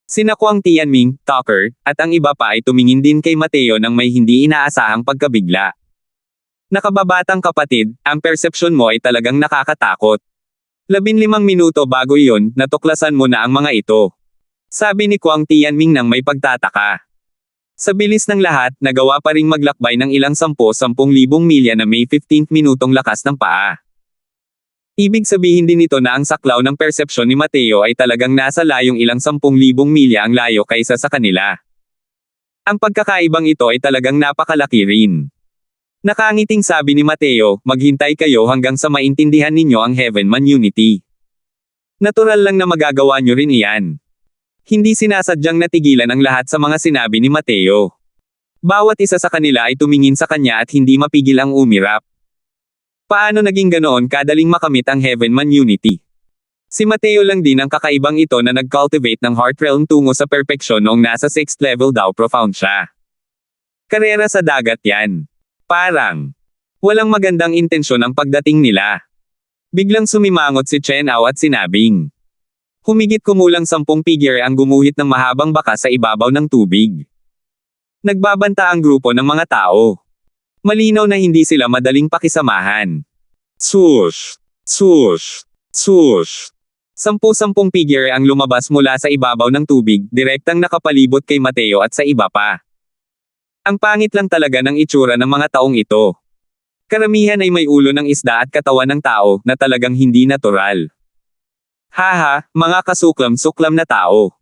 Sina Kwang Tianming, Tucker, at ang iba pa ay tumingin din kay Mateo nang may hindi inaasahang pagkabigla. Nakababatang kapatid, ang persepsyon mo ay talagang nakakatakot. 15 minuto bago iyon, natuklasan mo na ang mga ito. Sabi ni Kwang Tianming nang may pagtataka. Sa bilis ng lahat, nagawa pa ring maglakbay ng ilang 10,000 milya na may 15 minutong lakas ng paa. Ibig sabihin din ito na ang saklaw ng persepsyon ni Mateo ay talagang nasa layong ilang 10,000 milya ang layo kaysa sa kanila. Ang pagkakaibang ito ay talagang napakalaki rin. Nakangiting sabi ni Mateo, maghintay kayo hanggang sa maintindihan ninyo ang Heavenman Unity. Natural lang na magagawa nyo rin iyan. Hindi sinasadyang natigilan ang lahat sa mga sinabi ni Mateo. Bawat isa sa kanila ay tumingin sa kanya at hindi mapigil ang umirap. Paano naging ganoon kadaling makamit ang Heavenman Unity? Si Mateo lang din ang kakaibang ito na nag-cultivate ng Heart Realm tungo sa perpeksyon noong nasa 6th level daw profound siya. Karera sa dagat yan. Parang walang magandang intensyon ang pagdating nila. Biglang sumimangot si Chen Ao at sinabing, humigit kumulang 10 figure ang gumuhit ng mahabang baka sa ibabaw ng tubig. Nagbabanta ang grupo ng mga tao. Malinaw na hindi sila madaling pakisamahan. Swoosh! Swoosh! Swoosh! 10 figure ang lumabas mula sa ibabaw ng tubig, direktang nakapalibot kay Mateo at sa iba pa. Ang pangit lang talaga ng itsura ng mga taong ito. Karamihan ay may ulo ng isda at katawan ng tao, na talagang hindi natural. Haha, mga kasuklam-suklam na tao.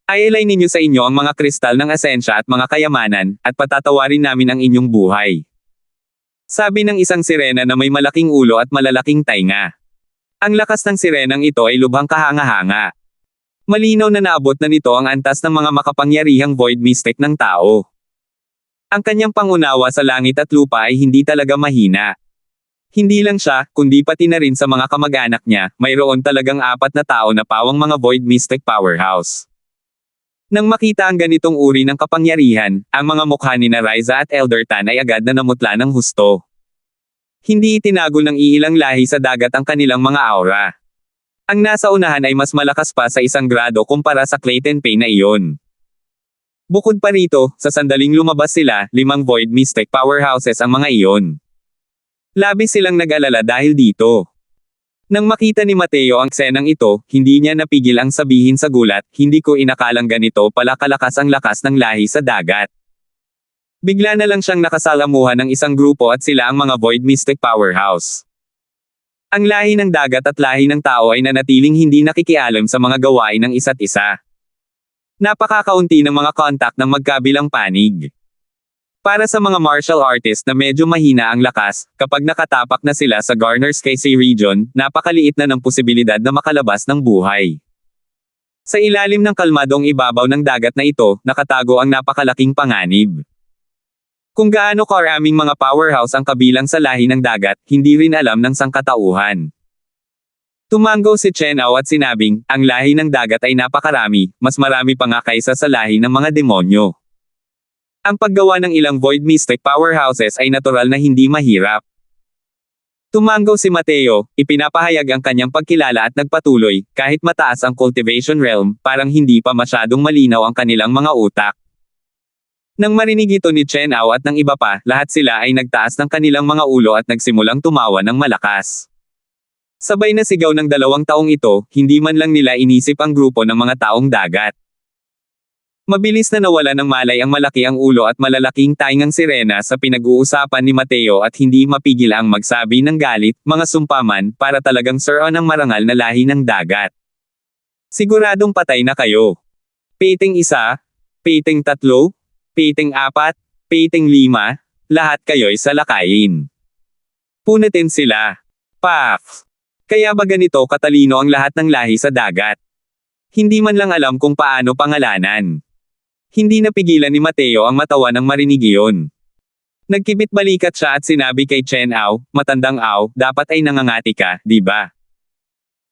Ialay ninyo sa inyo ang mga kristal ng asensya at mga kayamanan, at patatawarin namin ang inyong buhay. Sabi ng isang sirena na may malaking ulo at malalaking tainga. Ang lakas ng sirenang ito ay lubhang kahanga-hanga. Malinaw na naabot na nito ang antas ng mga makapangyarihang void mystic ng tao. Ang kanyang pangunawa sa langit at lupa ay hindi talaga mahina. Hindi lang siya, kundi pati na rin sa mga kamag-anak niya, mayroon talagang 4 na tao na pawang mga void mystic powerhouse. Nang makita ang ganitong uri ng kapangyarihan, ang mga mukha ni Ryza at Elder Tan ay agad na namutla ng husto. Hindi itinagol ng iilang lahi sa dagat ang kanilang mga aura. Ang nasa unahan ay mas malakas pa sa 1 grado kumpara sa Clayton Pay na iyon. Bukod pa rito, sa sandaling lumabas sila, 5 void mystic powerhouses ang mga iyon. Labis silang nag-alala dahil dito. Nang makita ni Mateo ang ksenang ito, hindi niya napigil ang sabihin sa gulat, hindi ko inakalang ganito pala kalakas ang lakas ng lahi sa dagat. Bigla na lang siyang nakasalamuhan ng isang grupo at sila ang mga void mystic powerhouse. Ang lahi ng dagat at lahi ng tao ay nanatiling hindi nakikialam sa mga gawain ng isa't isa. Napakakaunti ng mga contact ng magkabilang panig. Para sa mga martial artist na medyo mahina ang lakas, kapag nakatapak na sila sa Garner's Casey region, napakaliit na ng posibilidad na makalabas ng buhay. Sa ilalim ng kalmadong ibabaw ng dagat na ito, nakatago ang napakalaking panganib. Kung gaano karaming mga powerhouse ang kabilang sa lahi ng dagat, hindi rin alam ng sangkatauhan. Tumanggo si Chen Ao at sinabing, ang lahi ng dagat ay napakarami, mas marami pa nga kaysa sa lahi ng mga demonyo. Ang paggawa ng ilang void mystic powerhouses ay natural na hindi mahirap. Tumanggo si Mateo, ipinapahayag ang kanyang pagkilala at nagpatuloy, kahit mataas ang cultivation realm, parang hindi pa masyadong malinaw ang kanilang mga utak. Nang marinig ito ni Chen Ao at ng iba pa, lahat sila ay nagtaas ng kanilang mga ulo at nagsimulang tumawa ng malakas. Sabay na sigaw ng 2 taong ito, hindi man lang nila inisip ang grupo ng mga taong dagat. Mabilis na nawala ng malay ang malaki ang ulo at malalaking taingang sirena sa pinag-uusapan ni Mateo at hindi mapigil ang magsabi ng galit, mga sumpaman, para talagang suron ang marangal na lahi ng dagat. Siguradong patay na kayo. Piting 1, piting 3, piting 4, piting 5, lahat kayo'y salakayin. Punatin sila. Paf! Kaya ba ganito katalino ang lahat ng lahi sa dagat? Hindi man lang alam kung paano pangalanan. Hindi napigilan ni Mateo ang matawa nang marinig iyon. Nagkibit balikat siya at sinabi kay Chen Ao, matandang Ao, dapat ay nangangati ka, di ba?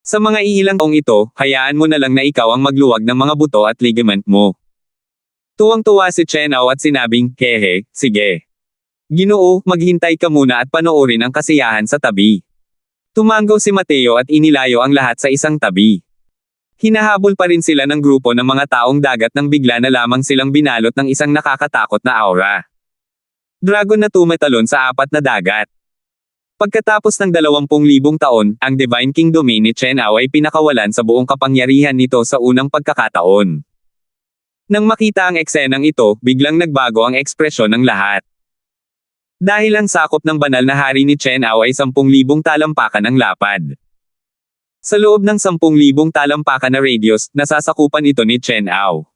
Sa mga iilang taong ito, hayaan mo na lang na ikaw ang magluwag ng mga buto at ligament mo. Tuwang-tuwa si Chen Ao at sinabing, hehe, sige. Ginoo, maghintay ka muna at panoorin ang kasiyahan sa tabi. Tumanggo si Mateo at inilayo ang lahat sa isang tabi. Hinahabol pa rin sila ng grupo ng mga taong dagat nang bigla na lamang silang binalot ng isang nakakatakot na aura. Dragon na tumatalon sa 4 na dagat. Pagkatapos ng 20,000 taon, ang Divine King Domain ni Chen Ao ay pinakawalan sa buong kapangyarihan nito sa unang pagkakataon. Nang makita ang eksenang ito, biglang nagbago ang ekspresyon ng lahat. Dahil ang sakop ng banal na hari ni Chen Ao ay 10,000 talampakan ang lapad. Sa loob ng 10,000 talampakan na radius, nasasakupan ito ni Chen Ao.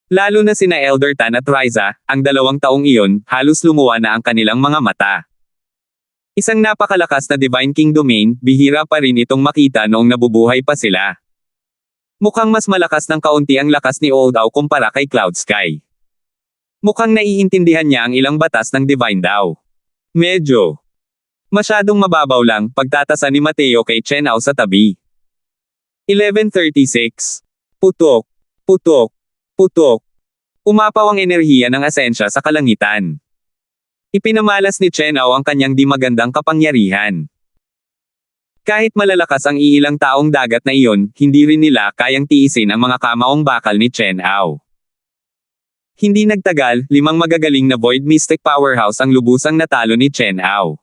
Lalo na sina Elder Tan at Riza, ang 2 taong iyon, halos lumuwa na ang kanilang mga mata. Isang napakalakas na Divine King Domain, bihira pa rin itong makita noong nabubuhay pa sila. Mukhang mas malakas ng kaunti ang lakas ni Old Ao kumpara kay Cloud Sky. Mukhang naiintindihan niya ang ilang batas ng Divine Dao. Medyo masyadong mababaw lang, pagtatasa ni Mateo kay Chen Ao sa tabi. 11:36. Putok. Putok. Putok. Umapaw ang enerhiya ng asensya sa kalangitan. Ipinamalas ni Chen Ao ang kanyang di magandang kapangyarihan. Kahit malalakas ang iilang taong dagat na iyon, hindi rin nila kayang tiisin ang mga kamaong bakal ni Chen Ao. Hindi nagtagal, 5 magagaling na Void Mystic Powerhouse ang lubusang natalo ni Chen Ao.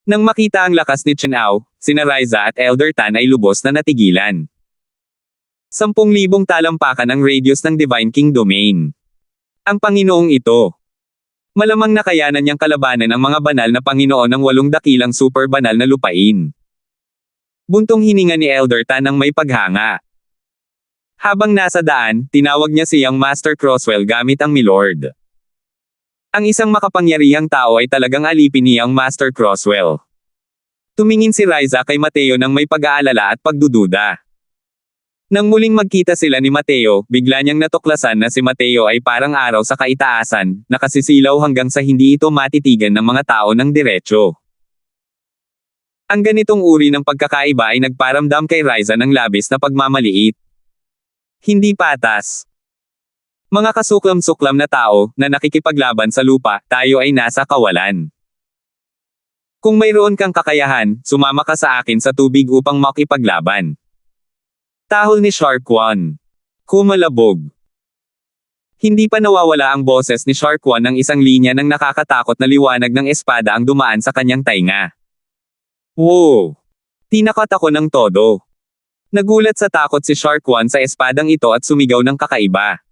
Nang makita ang lakas ni Chen Ao, sina Riza at Elder Tan ay lubos na natigilan. 10,000 talampakan ang radius ng Divine King Domain. Ang Panginoong ito. Malamang nakayanan niyang kalabanan ang mga banal na Panginoon ng 8 dakilang super banal na lupain. Buntong hininga ni Elder Tan ng may paghanga. Habang nasa daan, tinawag niya si Young Master Crosswell gamit ang Milord. Ang isang makapangyarihang tao ay talagang alipin ni Young Master Crosswell. Tumingin si Riza kay Mateo ng may pag-aalala at pagdududa. Nang muling magkita sila ni Mateo, bigla niyang natuklasan na si Mateo ay parang araw sa kaitaasan, nakasisilaw hanggang sa hindi ito matitigan ng mga tao ng diretsyo. Ang ganitong uri ng pagkakaiba ay nagparamdam kay Riza ng labis na pagmamaliit. Hindi patas. Mga kasuklam-suklam na tao, na nakikipaglaban sa lupa, tayo ay nasa kawalan. Kung mayroon kang kakayahan, sumama ka sa akin sa tubig upang makipaglaban. Tahol ni Shark One. Kumalabog. Hindi pa nawawala ang boses ni Shark One ng isang linya ng nakakatakot na liwanag ng espada ang dumaan sa kanyang tainga. Wow! Tinakot ako ng todo. Nagulat sa takot si Shark One sa espadang ito at sumigaw ng kakaiba.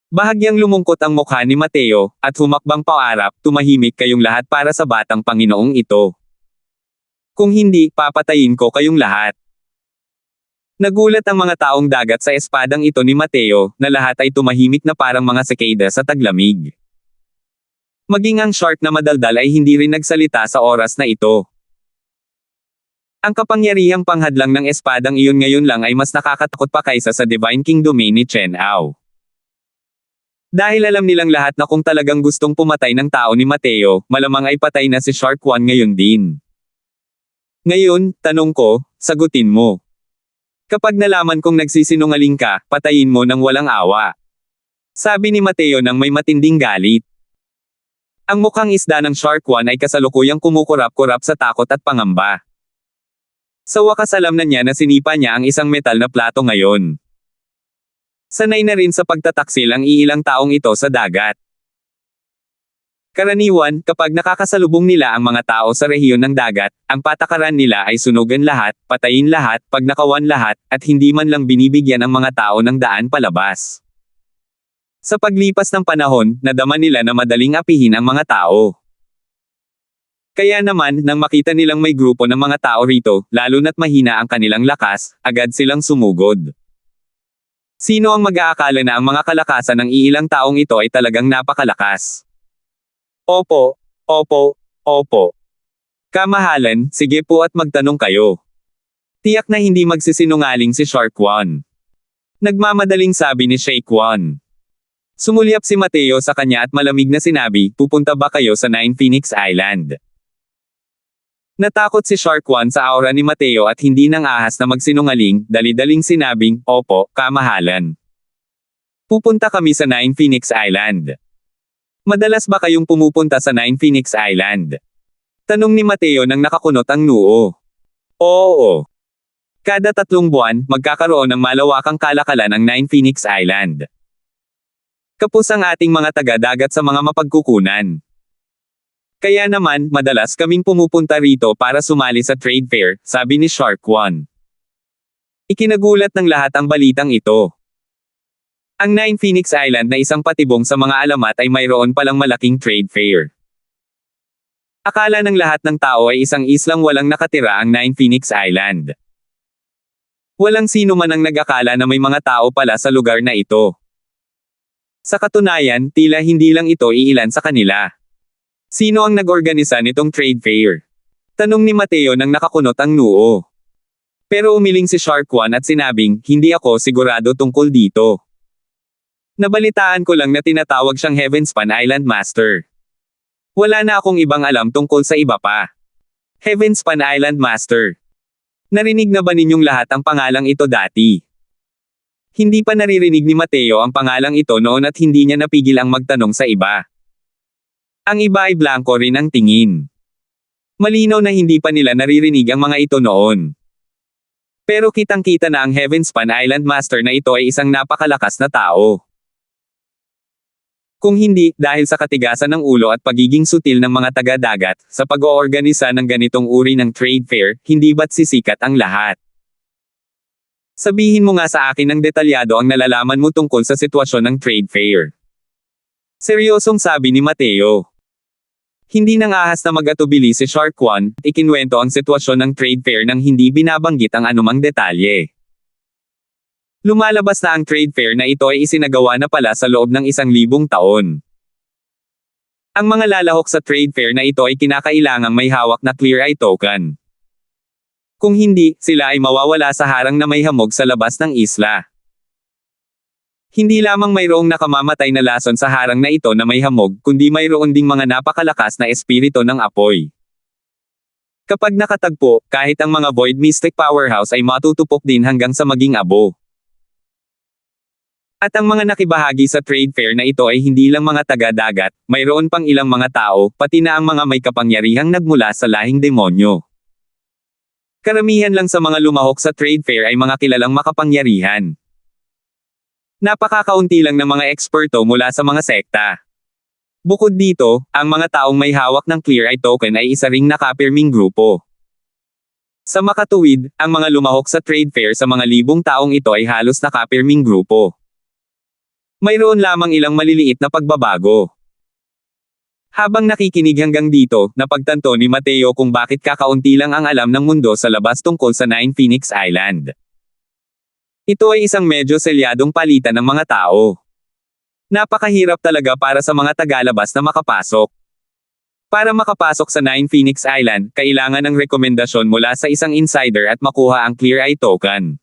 Bahagyang lumungkot ang mukha ni Mateo, at humakbang paarap, tumahimik kayong lahat para sa batang Panginoong ito. Kung hindi, papatayin ko kayong lahat. Nagulat ang mga taong dagat sa espadang ito ni Mateo, na lahat ay tumahimik na parang mga sikada sa taglamig. Maging ang shark na madaldal ay hindi rin nagsalita sa oras na ito. Ang kapangyarihang panghadlang ng espadang iyon ngayon lang ay mas nakakatakot pa kaysa sa Divine King domain ni Chen Ao. Dahil alam nilang lahat na kung talagang gustong pumatay ng tao ni Mateo, malamang ay patay na si Shark One ngayon din. Ngayon, tanong ko, sagutin mo. Kapag nalaman kong nagsisinungaling ka, patayin mo ng walang awa. Sabi ni Mateo nang may matinding galit. Ang mukhang isda ng Shark One ay kasalukuyang kumukurap-kurap sa takot at pangamba. Sa wakas alam na niya na sinipa niya ang isang metal na plato ngayon. Sanay na rin sa pagtataksil ang iilang taong ito sa dagat. Karaniwan, kapag nakakasalubong nila ang mga tao sa rehiyon ng dagat, ang patakaran nila ay sunugan lahat, patayin lahat, pagnakawan lahat, at hindi man lang binibigyan ang mga tao ng daan palabas. Sa paglipas ng panahon, nadama nila na madaling apihin ang mga tao. Kaya naman, nang makita nilang may grupo ng mga tao rito, lalo na't mahina ang kanilang lakas, agad silang sumugod. Sino ang mag-aakala na ang mga kalakasan ng iilang taong ito ay talagang napakalakas? Opo, opo, opo. Kamahalan, sige po at magtanong kayo. Tiyak na hindi magsisinungaling si Shark One. Nagmamadaling sabi ni Shake One. Sumulyap si Mateo sa kanya at malamig na sinabi, pupunta ba kayo sa Nine Phoenix Island? Natakot si Shark One sa aura ni Mateo at hindi nang ahas na magsinungaling, dali-daling sinabing, opo, kamahalan. Pupunta kami sa Nine Phoenix Island. Madalas ba kayong pumupunta sa Nine Phoenix Island? Tanong ni Mateo nang nakakunot ang noo. Oo. Kada 3 buwan, magkakaroon ng malawakang kalakalan ang Nine Phoenix Island. Kapos ang ating mga taga-dagat sa mga mapagkukunan. Kaya naman, madalas kaming pumupunta rito para sumali sa trade fair, sabi ni Shark One. Ikinagulat ng lahat ang balitang ito. Ang Nine Phoenix Island na isang patibong sa mga alamat ay mayroon palang malaking trade fair. Akala ng lahat ng tao ay isang islang walang nakatira ang Nine Phoenix Island. Walang sino man ang nag-akala na may mga tao pala sa lugar na ito. Sa katunayan, tila hindi lang ito iilan sa kanila. Sino ang nag-organisa nitong trade fair? Tanong ni Mateo nang nakakunot ang noo. Pero umiling si Shark One at sinabing, hindi ako sigurado tungkol dito. Nabalitaan ko lang na tinatawag siyang Heavenspan Island Master. Wala na akong ibang alam tungkol sa iba pa. Heavenspan Island Master. Narinig na ba ninyong lahat ang pangalang ito dati? Hindi pa naririnig ni Mateo ang pangalang ito noon at hindi niya napigil ang magtanong sa iba. Ang iba ay blanko rin ang tingin. Malinaw na hindi pa nila naririnig ang mga ito noon. Pero kitang-kita na ang Heavenspan Island Master na ito ay isang napakalakas na tao. Kung hindi, dahil sa katigasan ng ulo at pagiging sutil ng mga taga-dagat, sa pag-oorganisa ng ganitong uri ng trade fair, hindi ba't sisikat ang lahat? Sabihin mo nga sa akin ng detalyado ang nalalaman mo tungkol sa sitwasyon ng trade fair. Seryosong sabi ni Mateo. Hindi nang ahas na mag-atubili si Shark One, ikinwento ang sitwasyon ng trade fair nang hindi binabanggit ang anumang detalye. Lumalabas na ang trade fair na ito ay isinagawa na pala sa loob ng 1,000 taon. Ang mga lalahok sa trade fair na ito ay kinakailangang may hawak na Clear Eye Token. Kung hindi, sila ay mawawala sa harang na may hamog sa labas ng isla. Hindi lamang mayroong nakamamatay na lason sa harang na ito na may hamog, kundi mayroon ding mga napakalakas na espiritu ng apoy. Kapag nakatagpo, kahit ang mga Void Mystic Powerhouse ay matutupok din hanggang sa maging abo. At ang mga nakibahagi sa trade fair na ito ay hindi lang mga taga-dagat, mayroon pang ilang mga tao, pati na ang mga may kapangyarihang nagmula sa lahing demonyo. Karamihan lang sa mga lumahok sa trade fair ay mga kilalang makapangyarihan. Napakakaunti lang ng mga eksperto mula sa mga sekta. Bukod dito, ang mga taong may hawak ng Clear Eye Token ay isa ring nakapirming grupo. Sa makatuwid, ang mga lumahok sa trade fair sa mga libong taong ito ay halos nakapirming grupo. Mayroon lamang ilang maliliit na pagbabago. Habang nakikinig hanggang dito, napagtanto ni Mateo kung bakit kakaunti lang ang alam ng mundo sa labas tungkol sa Nine Phoenix Island. Ito ay isang medyo selyadong palitan ng mga tao. Napakahirap talaga para sa mga tagalabas na makapasok. Para makapasok sa 9 Phoenix Island, kailangan ng rekomendasyon mula sa isang insider at makuha ang Clear Eye Token.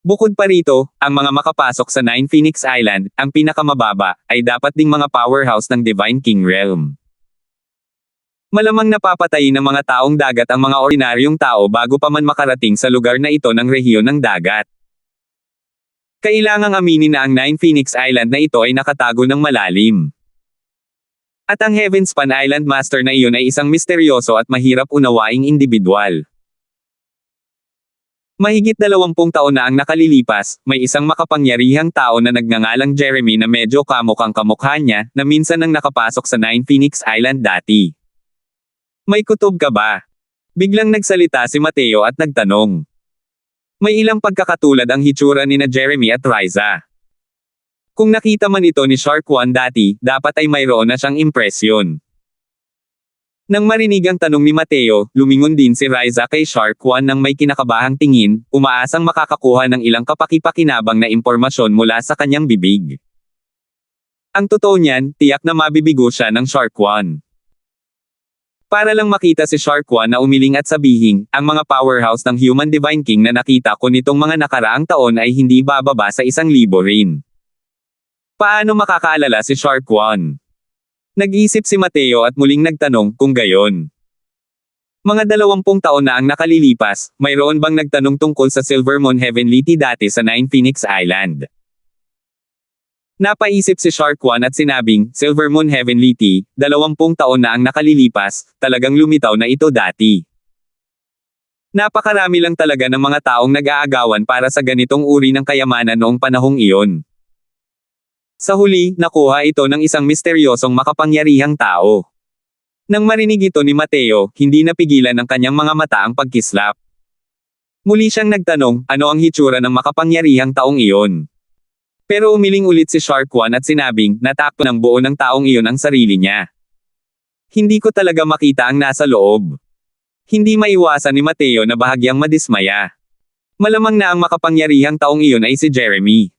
Bukod pa rito, ang mga makapasok sa 9 Phoenix Island, ang pinakamababa, ay dapat ding mga powerhouse ng Divine King Realm. Malamang napapatayin ng mga taong dagat ang mga ordinaryong tao bago pa man makarating sa lugar na ito ng rehiyon ng dagat. Kailangang aminin na ang 9 Phoenix Island na ito ay nakatago ng malalim. At ang Heavenspan Island Master na iyon ay isang misteryoso at mahirap unawaing individual. Mahigit 20 taon na ang nakalilipas, may isang makapangyarihang tao na nagngangalang Jeremy na medyo kamukhang kamukha niya, na minsan nang nakapasok sa 9 Phoenix Island dati. May kutob ka ba? Biglang nagsalita si Mateo at nagtanong. May ilang pagkakatulad ang hitsura ni na Jeremy at Riza. Kung nakita man ito ni Shark One dati, dapat ay mayroon na siyang impresyon. Nang marinig ang tanong ni Mateo, lumingon din si Riza kay Shark One nang may kinakabahang tingin, umaasang makakakuha ng ilang kapaki-pakinabang na impormasyon mula sa kanyang bibig. Ang totoo niyan, tiyak na mabibigo siya ng Shark One. Para lang makita si Shark One na umiling at sabihin, ang mga powerhouse ng Human Divine King na nakita ko nitong mga nakaraang taon ay hindi bababa sa 1,000 rin. Paano makakaalala si Shark One? Nag-isip si Mateo at muling nagtanong kung gayon. Mga 20 taon na ang nakalilipas, mayroon bang nagtanong tungkol sa Silver Moon Heavenly Tea dati sa 9 Phoenix Island? Napaisip si Shark One at sinabing, Silver Moon Heavenly Tea, 20 taon na ang nakalilipas, talagang lumitaw na ito dati. Napakarami lang talaga ng mga taong nag-aagawan para sa ganitong uri ng kayamanan noong panahong iyon. Sa huli, nakuha ito ng isang misteryosong makapangyarihang tao. Nang marinig ito ni Mateo, hindi napigilan ng kanyang mga mata ang pagkislap. Muli siyang nagtanong, ano ang hitsura ng makapangyarihang taong iyon? Pero umiling ulit si Shark One at sinabing, natakot ng buo ng taong iyon ang sarili niya. Hindi ko talaga makita ang nasa loob. Hindi maiwasan ni Mateo na bahagyang madismaya. Malamang na ang makapangyarihang taong iyon ay si Jeremy.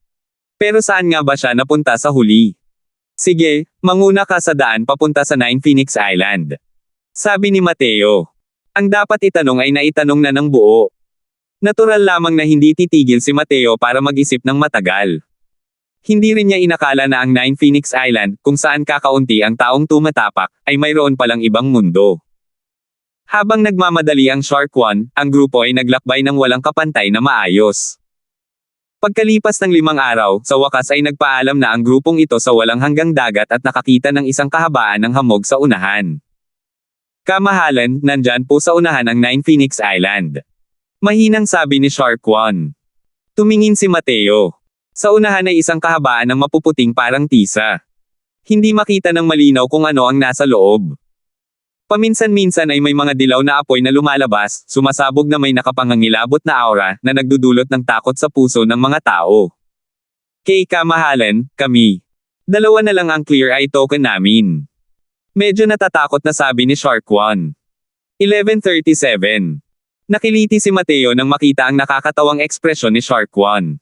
Pero saan nga ba siya napunta sa huli? Sige, manguna ka sa daan papunta sa 9 Phoenix Island. Sabi ni Mateo. Ang dapat itanong ay naitanong na ng buo. Natural lamang na hindi titigil si Mateo para mag-isip ng matagal. Hindi rin niya inakala na ang 9 Phoenix Island, kung saan kakaunti ang taong tumatapak, ay mayroon palang ibang mundo. Habang nagmamadali ang Shark One, ang grupo ay naglakbay ng walang kapantay na maayos. Pagkalipas ng 5 araw, sa wakas ay nagpaalam na ang grupong ito sa walang hanggang dagat at nakakita ng isang kahabaan ng hamog sa unahan. Kamahalan, nandyan po sa unahan ang 9 Phoenix Island. Mahinang sabi ni Shark One. Tumingin si Mateo. Sa unahan ay isang kahabaan ng mapuputing parang tisa. Hindi makita ng malinaw kung ano ang nasa loob. Paminsan-minsan ay may mga dilaw na apoy na lumalabas, sumasabog na may nakapangangilabot na aura, na nagdudulot ng takot sa puso ng mga tao. Kay kamahalan, kami. 2 na lang ang Clear Eye Token namin. Medyo natatakot na sabi ni Shark One. 11:37. Nakiliti si Mateo nang makita ang nakakatawang ekspresyon ni Shark One.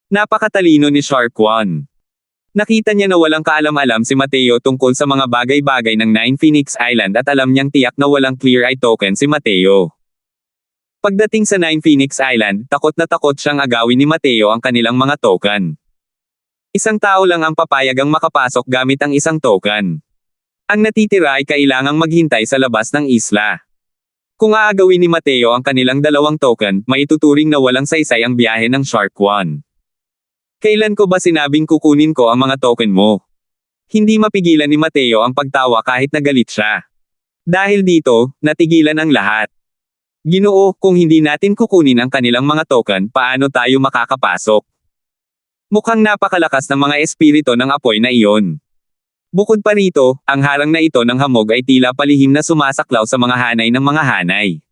Napakatalino ni Shark One. Nakita niya na walang kaalam-alam si Mateo tungkol sa mga bagay-bagay ng 9 Phoenix Island at alam niyang tiyak na walang Clear Eye Token si Mateo. Pagdating sa 9 Phoenix Island, takot na takot siyang agawin ni Mateo ang kanilang mga token. Isang tao lang ang papayagang makapasok gamit ang isang token. Ang natitira ay kailangang maghintay sa labas ng isla. Kung aagawin ni Mateo ang kanilang 2 token, maituturing na walang saysay ang biyahe ng Shark One. Kailan ko ba sinabing kukunin ko ang mga token mo? Hindi mapigilan ni Mateo ang pagtawa kahit nagalit siya. Dahil dito, natigilan ang lahat. Ginoo, kung hindi natin kukunin ang kanilang mga token, paano tayo makakapasok? Mukhang napakalakas ng mga espiritu ng apoy na iyon. Bukod pa rito, ang harang na ito ng hamog ay tila palihim na sumasaklaw sa mga hanay ng mga hanay.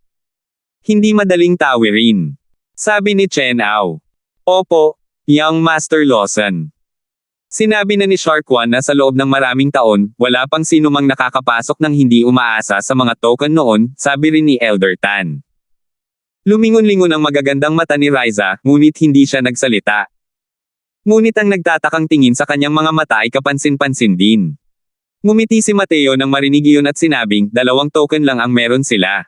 Hindi madaling tawirin. Sabi ni Chen Ao. Opo, Young Master Lawson. Sinabi na ni Shark One na sa loob ng maraming taon, wala pang sino mang nakakapasok ng hindi umaasa sa mga token noon, sabi rin ni Elder Tan. Lumingon-lingon ang magagandang mata ni Riza, ngunit hindi siya nagsalita. Ngunit ang nagtatakang tingin sa kanyang mga mata ay kapansin-pansin din. Ngumiti si Mateo nang marinig iyon at sinabing, 2 token lang ang meron sila.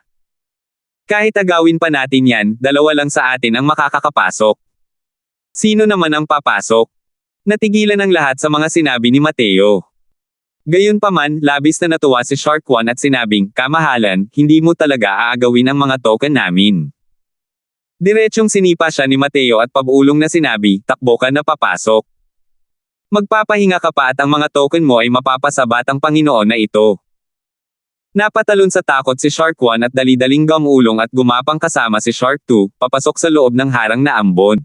Kahit agawin pa natin yan, 2 lang sa atin ang makakakapasok. Sino naman ang papasok? Natigilan ang lahat sa mga sinabi ni Mateo. Gayunpaman, labis na natuwa si Shark One at sinabing, kamahalan, hindi mo talaga aagawin ang mga token namin. Diretsyong sinipa siya ni Mateo at pabulong na sinabi, takbo ka na papasok. Magpapahinga ka pa at ang mga token mo ay mapapasabat ang Panginoon na ito. Napatalon sa takot si Shark 1 at dali-daling gamulong at gumapang kasama si Shark 2, papasok sa loob ng harang na ambon.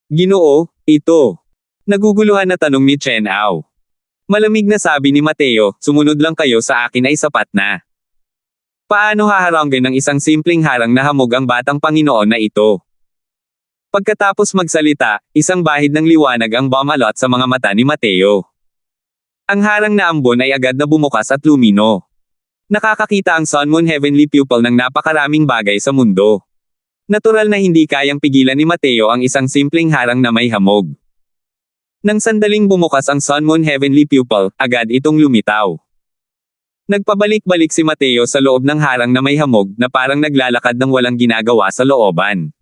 Ginoo, ito. Naguguluhan na tanong ni Chen Ao. Malamig na sabi ni Mateo, sumunod lang kayo sa akin ay sapat na. Paano haharangin ng isang simpleng harang na hamog ang batang Panginoon na ito? Pagkatapos magsalita, isang bahid ng liwanag ang bumalot sa mga mata ni Mateo. Ang harang na ambon ay agad na bumukas at lumino. Nakakakita ang Sun Moon Heavenly Pupil ng napakaraming bagay sa mundo. Natural na hindi kayang pigilan ni Mateo ang isang simpleng harang na may hamog. Nang sandaling bumukas ang Sun Moon Heavenly Pupil, agad itong lumitaw. Nagpabalik-balik si Mateo sa loob ng harang na may hamog na parang naglalakad ng walang ginagawa sa looban.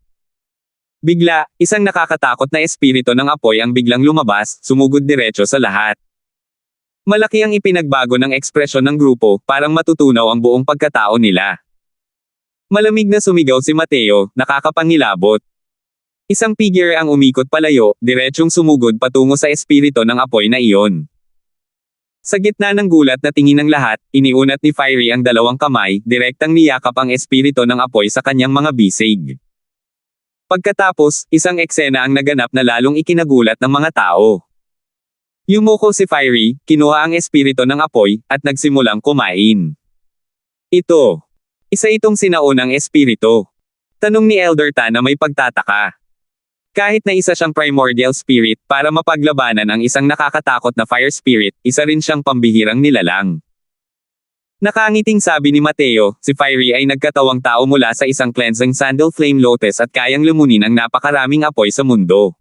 Bigla, isang nakakatakot na espiritu ng apoy ang biglang lumabas, sumugod diretso sa lahat. Malaki ang ipinagbago ng ekspresyon ng grupo, parang matutunaw ang buong pagkatao nila. Malamig na sumigaw si Mateo, nakakapangilabot. Isang figure ang umikot palayo, diretsyong sumugod patungo sa espiritu ng apoy na iyon. Sa gitna ng gulat na tingin ng lahat, iniunat ni Fiery ang 2 kamay, direktang niyakap ang espiritu ng apoy sa kanyang mga bisig. Pagkatapos, isang eksena ang naganap na lalong ikinagulat ng mga tao. Yumuko si Fiery, kinuha ang espiritu ng apoy, at nagsimulang kumain. Ito. Isa itong sinaunang espiritu. Tanong ni Elder Tan na may pagtataka. Kahit na isa siyang primordial spirit, para mapaglabanan ang isang nakakatakot na fire spirit, isa rin siyang pambihirang nilalang. Nakangiting sabi ni Mateo, si Fiery ay nagkatawang tao mula sa isang cleansing sandal flame lotus at kayang lumunin ang napakaraming apoy sa mundo.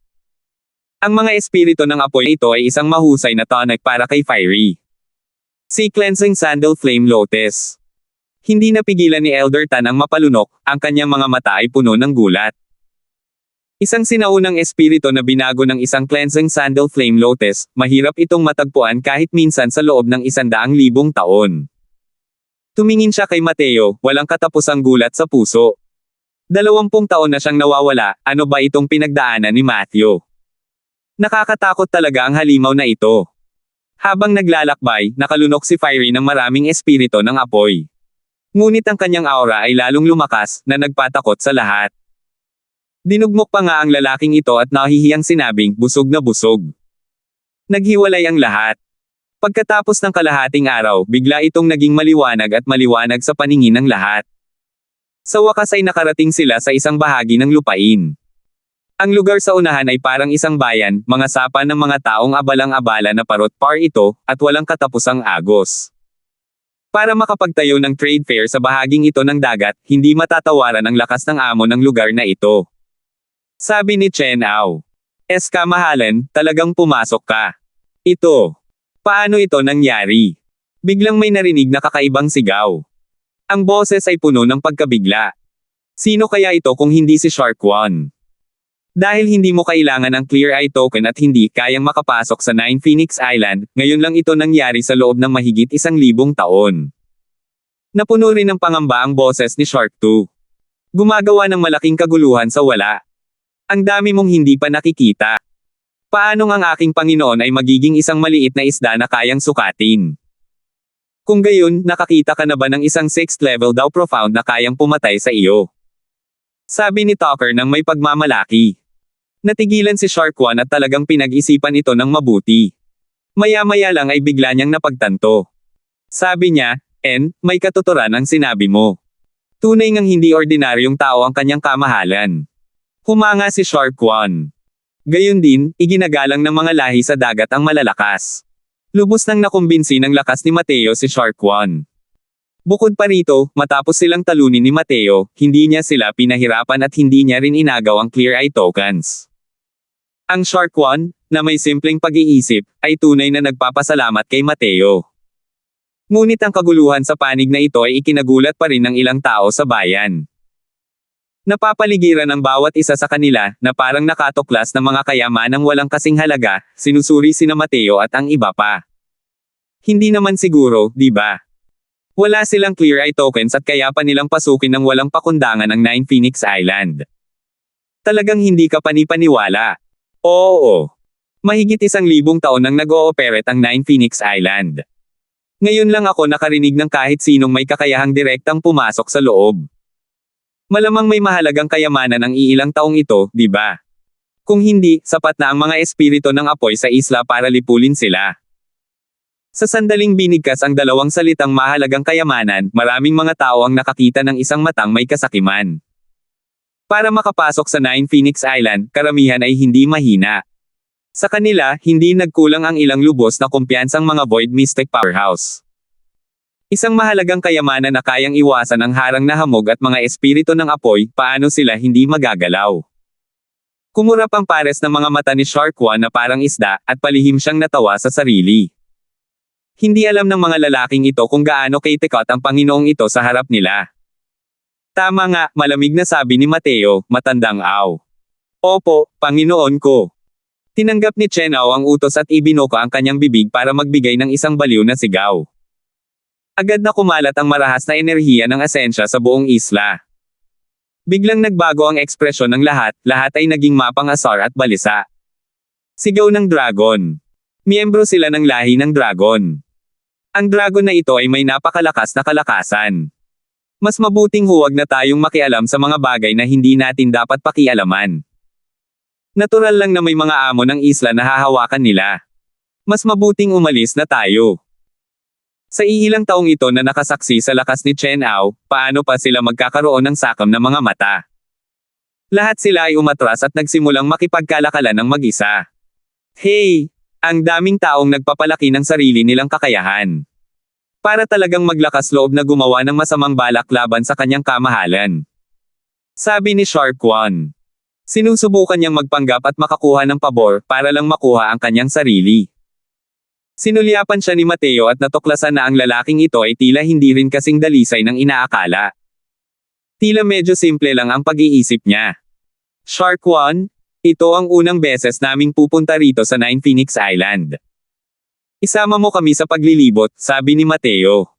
Ang mga espiritu ng apoy ito ay isang mahusay na tonic para kay Fiery. Si cleansing sandal flame lotus. Hindi napigilan ni Elder Tan ang mapalunok, ang kanyang mga mata ay puno ng gulat. Isang sinaunang espiritu na binago ng isang cleansing sandal flame lotus, mahirap itong matagpuan kahit minsan sa loob ng 100,000 taon. Tumingin siya kay Mateo, walang katapusang gulat sa puso. 20 taon na siyang nawawala, ano ba itong pinagdaanan ni Matthew? Nakakatakot talaga ang halimaw na ito. Habang naglalakbay, nakalunok si Fiery ng maraming espiritu ng apoy. Ngunit ang kanyang aura ay lalong lumakas, na nagpatakot sa lahat. Dinugmok pa nga ang lalaking ito at nahihiyang sinabing, busog na busog. Naghiwalay ang lahat. Pagkatapos ng kalahating araw, bigla itong naging maliwanag at maliwanag sa paningin ng lahat. Sa wakas ay nakarating sila sa isang bahagi ng lupain. Ang lugar sa unahan ay parang isang bayan, mga sapa ng mga taong abalang-abala na parot-par ito, at walang katapusang agos. Para makapagtayo ng trade fair sa bahaging ito ng dagat, hindi matatawaran ang lakas ng amo ng lugar na ito. Sabi ni Chen Ao. Kamahalan, talagang pumasok ka. Ito. Paano ito nangyari? Biglang may narinig na kakaibang sigaw. Ang boses ay puno ng pagkabigla. Sino kaya ito kung hindi si Shark One? Dahil hindi mo kailangan ng Clear Eye Token at hindi kayang makapasok sa 9 Phoenix Island, ngayon lang ito nangyari sa loob ng mahigit 1,000 taon. Napuno rin ng pangamba ang boses ni Shark 2. Gumagawa ng malaking kaguluhan sa wala. Ang dami mong hindi pa nakikita. Paano ang aking Panginoon ay magiging isang maliit na isda na kayang sukatin? Kung gayon, nakakita ka na ba ng isang 6th level daw profound na kayang pumatay sa iyo? Sabi ni Tucker ng may pagmamalaki. Natigilan si Shark One at talagang pinag-isipan ito ng mabuti. Maya-maya lang ay bigla niyang napagtanto. Sabi niya, may katuturan ang sinabi mo. Tunay ngang hindi ordinaryong tao ang kanyang kamahalan. Humanga si Shark One. Gayon din, iginagalang ng mga lahi sa dagat ang malalakas. Lubos nang nakumbinsi ng lakas ni Mateo si Shark One. Bukod pa rito, matapos silang talunin ni Mateo, hindi niya sila pinahirapan at hindi niya rin inagaw ang Clear Eye tokens. Ang Shark One, na may simpleng pag-iisip, ay tunay na nagpapasalamat kay Mateo. Ngunit ang kaguluhan sa panig na ito ay ikinagulat pa rin ng ilang tao sa bayan. Napapaligiran ang bawat isa sa kanila, na parang nakatuklas ng mga kayamanang walang kasing halaga, sinusuri sina Mateo at ang iba pa. Hindi naman siguro, di ba? Wala silang Clear Eye tokens at kaya pa nilang pasukin ng walang pakundangan ang 9 Phoenix Island. Talagang hindi ka panipaniwala. Oo. Mahigit 1,000 taon nang nag-ooperate ang 9 Phoenix Island. Ngayon lang ako nakarinig ng kahit sinong may kakayahang direktang pumasok sa loob. Malamang may mahalagang kayamanan ang iilang taong ito, di ba? Kung hindi, sapat na ang mga espiritu ng apoy sa isla para lipulin sila. Sa sandaling binigkas ang dalawang salitang mahalagang kayamanan, maraming mga tao ang nakakita ng isang matang may kasakiman. Para makapasok sa 9 Phoenix Island, karamihan ay hindi mahina. Sa kanila, hindi nagkulang ang ilang lubos na kumpiyansang mga Void Mystic Powerhouse. Isang mahalagang kayamanan na kayang iwasan ang harang na hamog at mga espiritu ng apoy, paano sila hindi magagalaw. Kumurap ang pares ng mga mata ni Shark One na parang isda, at palihim siyang natawa sa sarili. Hindi alam ng mga lalaking ito kung gaano kaitikot ang Panginoong ito sa harap nila. Tama nga, malamig na sabi ni Mateo, matandang aw. Opo, Panginoon ko. Tinanggap ni Chen Ao ang utos at ibinuka ang kanyang bibig para magbigay ng isang baliw na sigaw. Agad na kumalat ang marahas na enerhiya ng asensya sa buong isla. Biglang nagbago ang ekspresyon ng lahat ay naging mapang-asar at balisa. Sigaw ng dragon. Miyembro sila ng lahi ng dragon. Ang dragon na ito ay may napakalakas na kalakasan. Mas mabuting huwag na tayong makialam sa mga bagay na hindi natin dapat pakialaman. Natural lang na may mga amo ng isla na hahawakan nila. Mas mabuting umalis na tayo. Sa iilang taong ito na nakasaksi sa lakas ni Chen Ao, paano pa sila magkakaroon ng sakam na mga mata? Lahat sila ay umatras at nagsimulang makipagkalakalan ng mag-isa. Hey! Ang daming taong nagpapalaki ng sarili nilang kakayahan. Para talagang maglakas loob na gumawa ng masamang balak laban sa kanyang kamahalan. Sabi ni Shark One. Sinusubukan niyang magpanggap at makakuha ng pabor para lang makuha ang kanyang sarili. Sinulyapan siya ni Mateo at natuklasan na ang lalaking ito ay tila hindi rin kasing dalisay ng inaakala. Tila medyo simple lang ang pag-iisip niya. Shark One, ito ang unang beses naming pupunta rito sa 9 Phoenix Island. Isama mo kami sa paglilibot, sabi ni Mateo.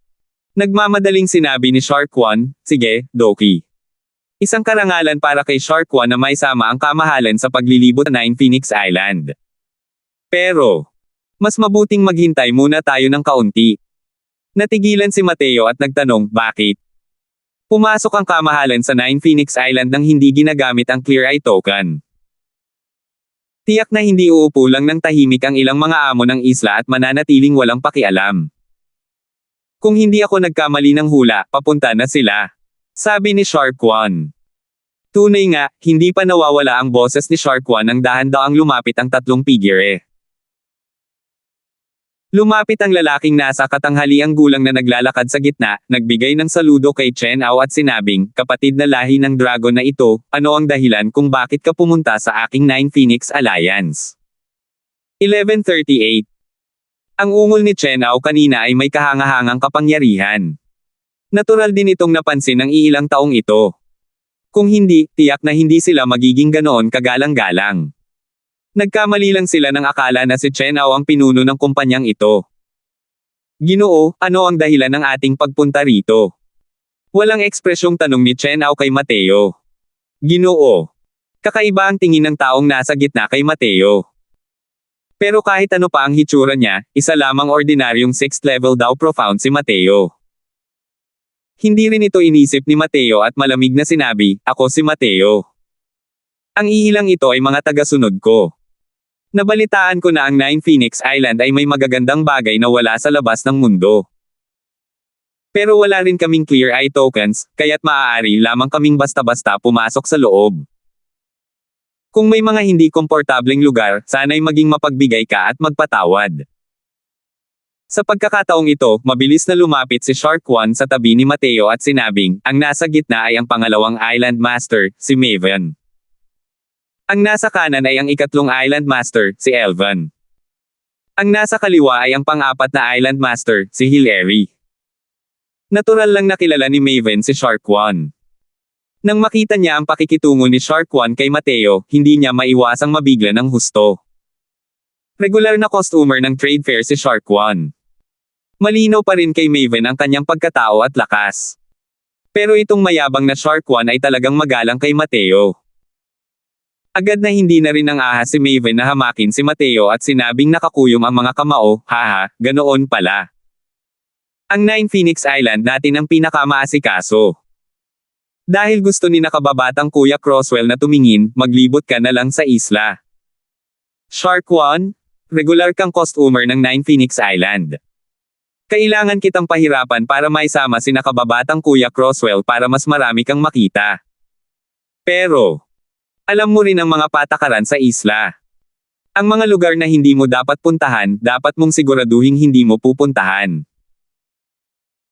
Nagmamadaling sinabi ni Shark One, sige, Doki. Isang karangalan para kay Shark One na maisama ang kamahalan sa paglilibot sa 9 Phoenix Island. Pero, mas mabuting maghintay muna tayo ng kaunti. Natigilan si Mateo at nagtanong, bakit? Pumasok ang kamahalan sa 9 Phoenix Island nang hindi ginagamit ang Clear Eye token. Tiyak na hindi uupo lang ng tahimik ang ilang mga amo ng isla at mananatiling walang pakialam. Kung hindi ako nagkamali ng hula, papunta na sila. Sabi ni Shark One. Tunay nga, hindi pa nawawala ang boses ni Shark One nang dahan-daang lumapit ang tatlong figure. Lumapit ang lalaking nasa katanghaliang gulang na naglalakad sa gitna, nagbigay ng saludo kay Chen Ao at sinabing, kapatid na lahi ng dragon na ito, ano ang dahilan kung bakit ka pumunta sa aking 9 Phoenix Alliance? 11:38. Ang ungol ni Chen Ao kanina ay may kahangahangang kapangyarihan. Natural din itong napansin ng iilang taong ito. Kung hindi, tiyak na hindi sila magiging ganoon kagalang-galang. Nagkamali lang sila ng akala na si Chen Ao ang pinuno ng kumpanyang ito. Ginoo, ano ang dahilan ng ating pagpunta rito? Walang ekspresyong tanong ni Chen Ao kay Mateo. Ginoo. Kakaiba ang tingin ng taong nasa gitna kay Mateo. Pero kahit ano pa ang hitsura niya, isa lamang ordinaryong 6th level daw profound si Mateo. Hindi rin ito inisip ni Mateo at malamig na sinabi, ako si Mateo. Ang iilang ito ay mga tagasunod ko. Nabalitaan ko na ang 9 Phoenix Island ay may magagandang bagay na wala sa labas ng mundo. Pero wala rin kaming Clear Eye tokens, kaya't maaari lamang kaming basta-basta pumasok sa loob. Kung may mga hindi komportableng lugar, sana'y maging mapagbigay ka at magpatawad. Sa pagkakataong ito, mabilis na lumapit si Shark One sa tabi ni Mateo at sinabing, ang nasa gitna ay ang pangalawang Island Master, si Maven. Ang nasa kanan ay ang ikatlong Island Master, si Elvan. Ang nasa kaliwa ay ang pang-apat na Island Master, si Hilary. Natural lang nakilala ni Maven si Shark One. Nang makita niya ang pakikitungo ni Shark One kay Mateo, hindi niya maiwasang mabigla ng husto. Regular na customer ng trade fair si Shark One. Malinaw pa rin kay Maven ang kanyang pagkatao at lakas. Pero itong mayabang na Shark One ay talagang magalang kay Mateo. Agad na hindi na rin ang ahas si Maven na hamakin si Mateo at sinabing nakakuyom ang mga kamao, haha, ganoon pala. Ang 9 Phoenix Island natin ang pinakamaasikaso. Dahil gusto ni nakababatang Kuya Croswell na tumingin, maglibot ka na lang sa isla. Shark One, regular kang customer ng 9 Phoenix Island. Kailangan kitang pahirapan para maisama si nakababatang Kuya Croswell para mas marami kang makita. Pero, alam mo rin ang mga patakaran sa isla. Ang mga lugar na hindi mo dapat puntahan, dapat mong siguraduhing hindi mo pupuntahan.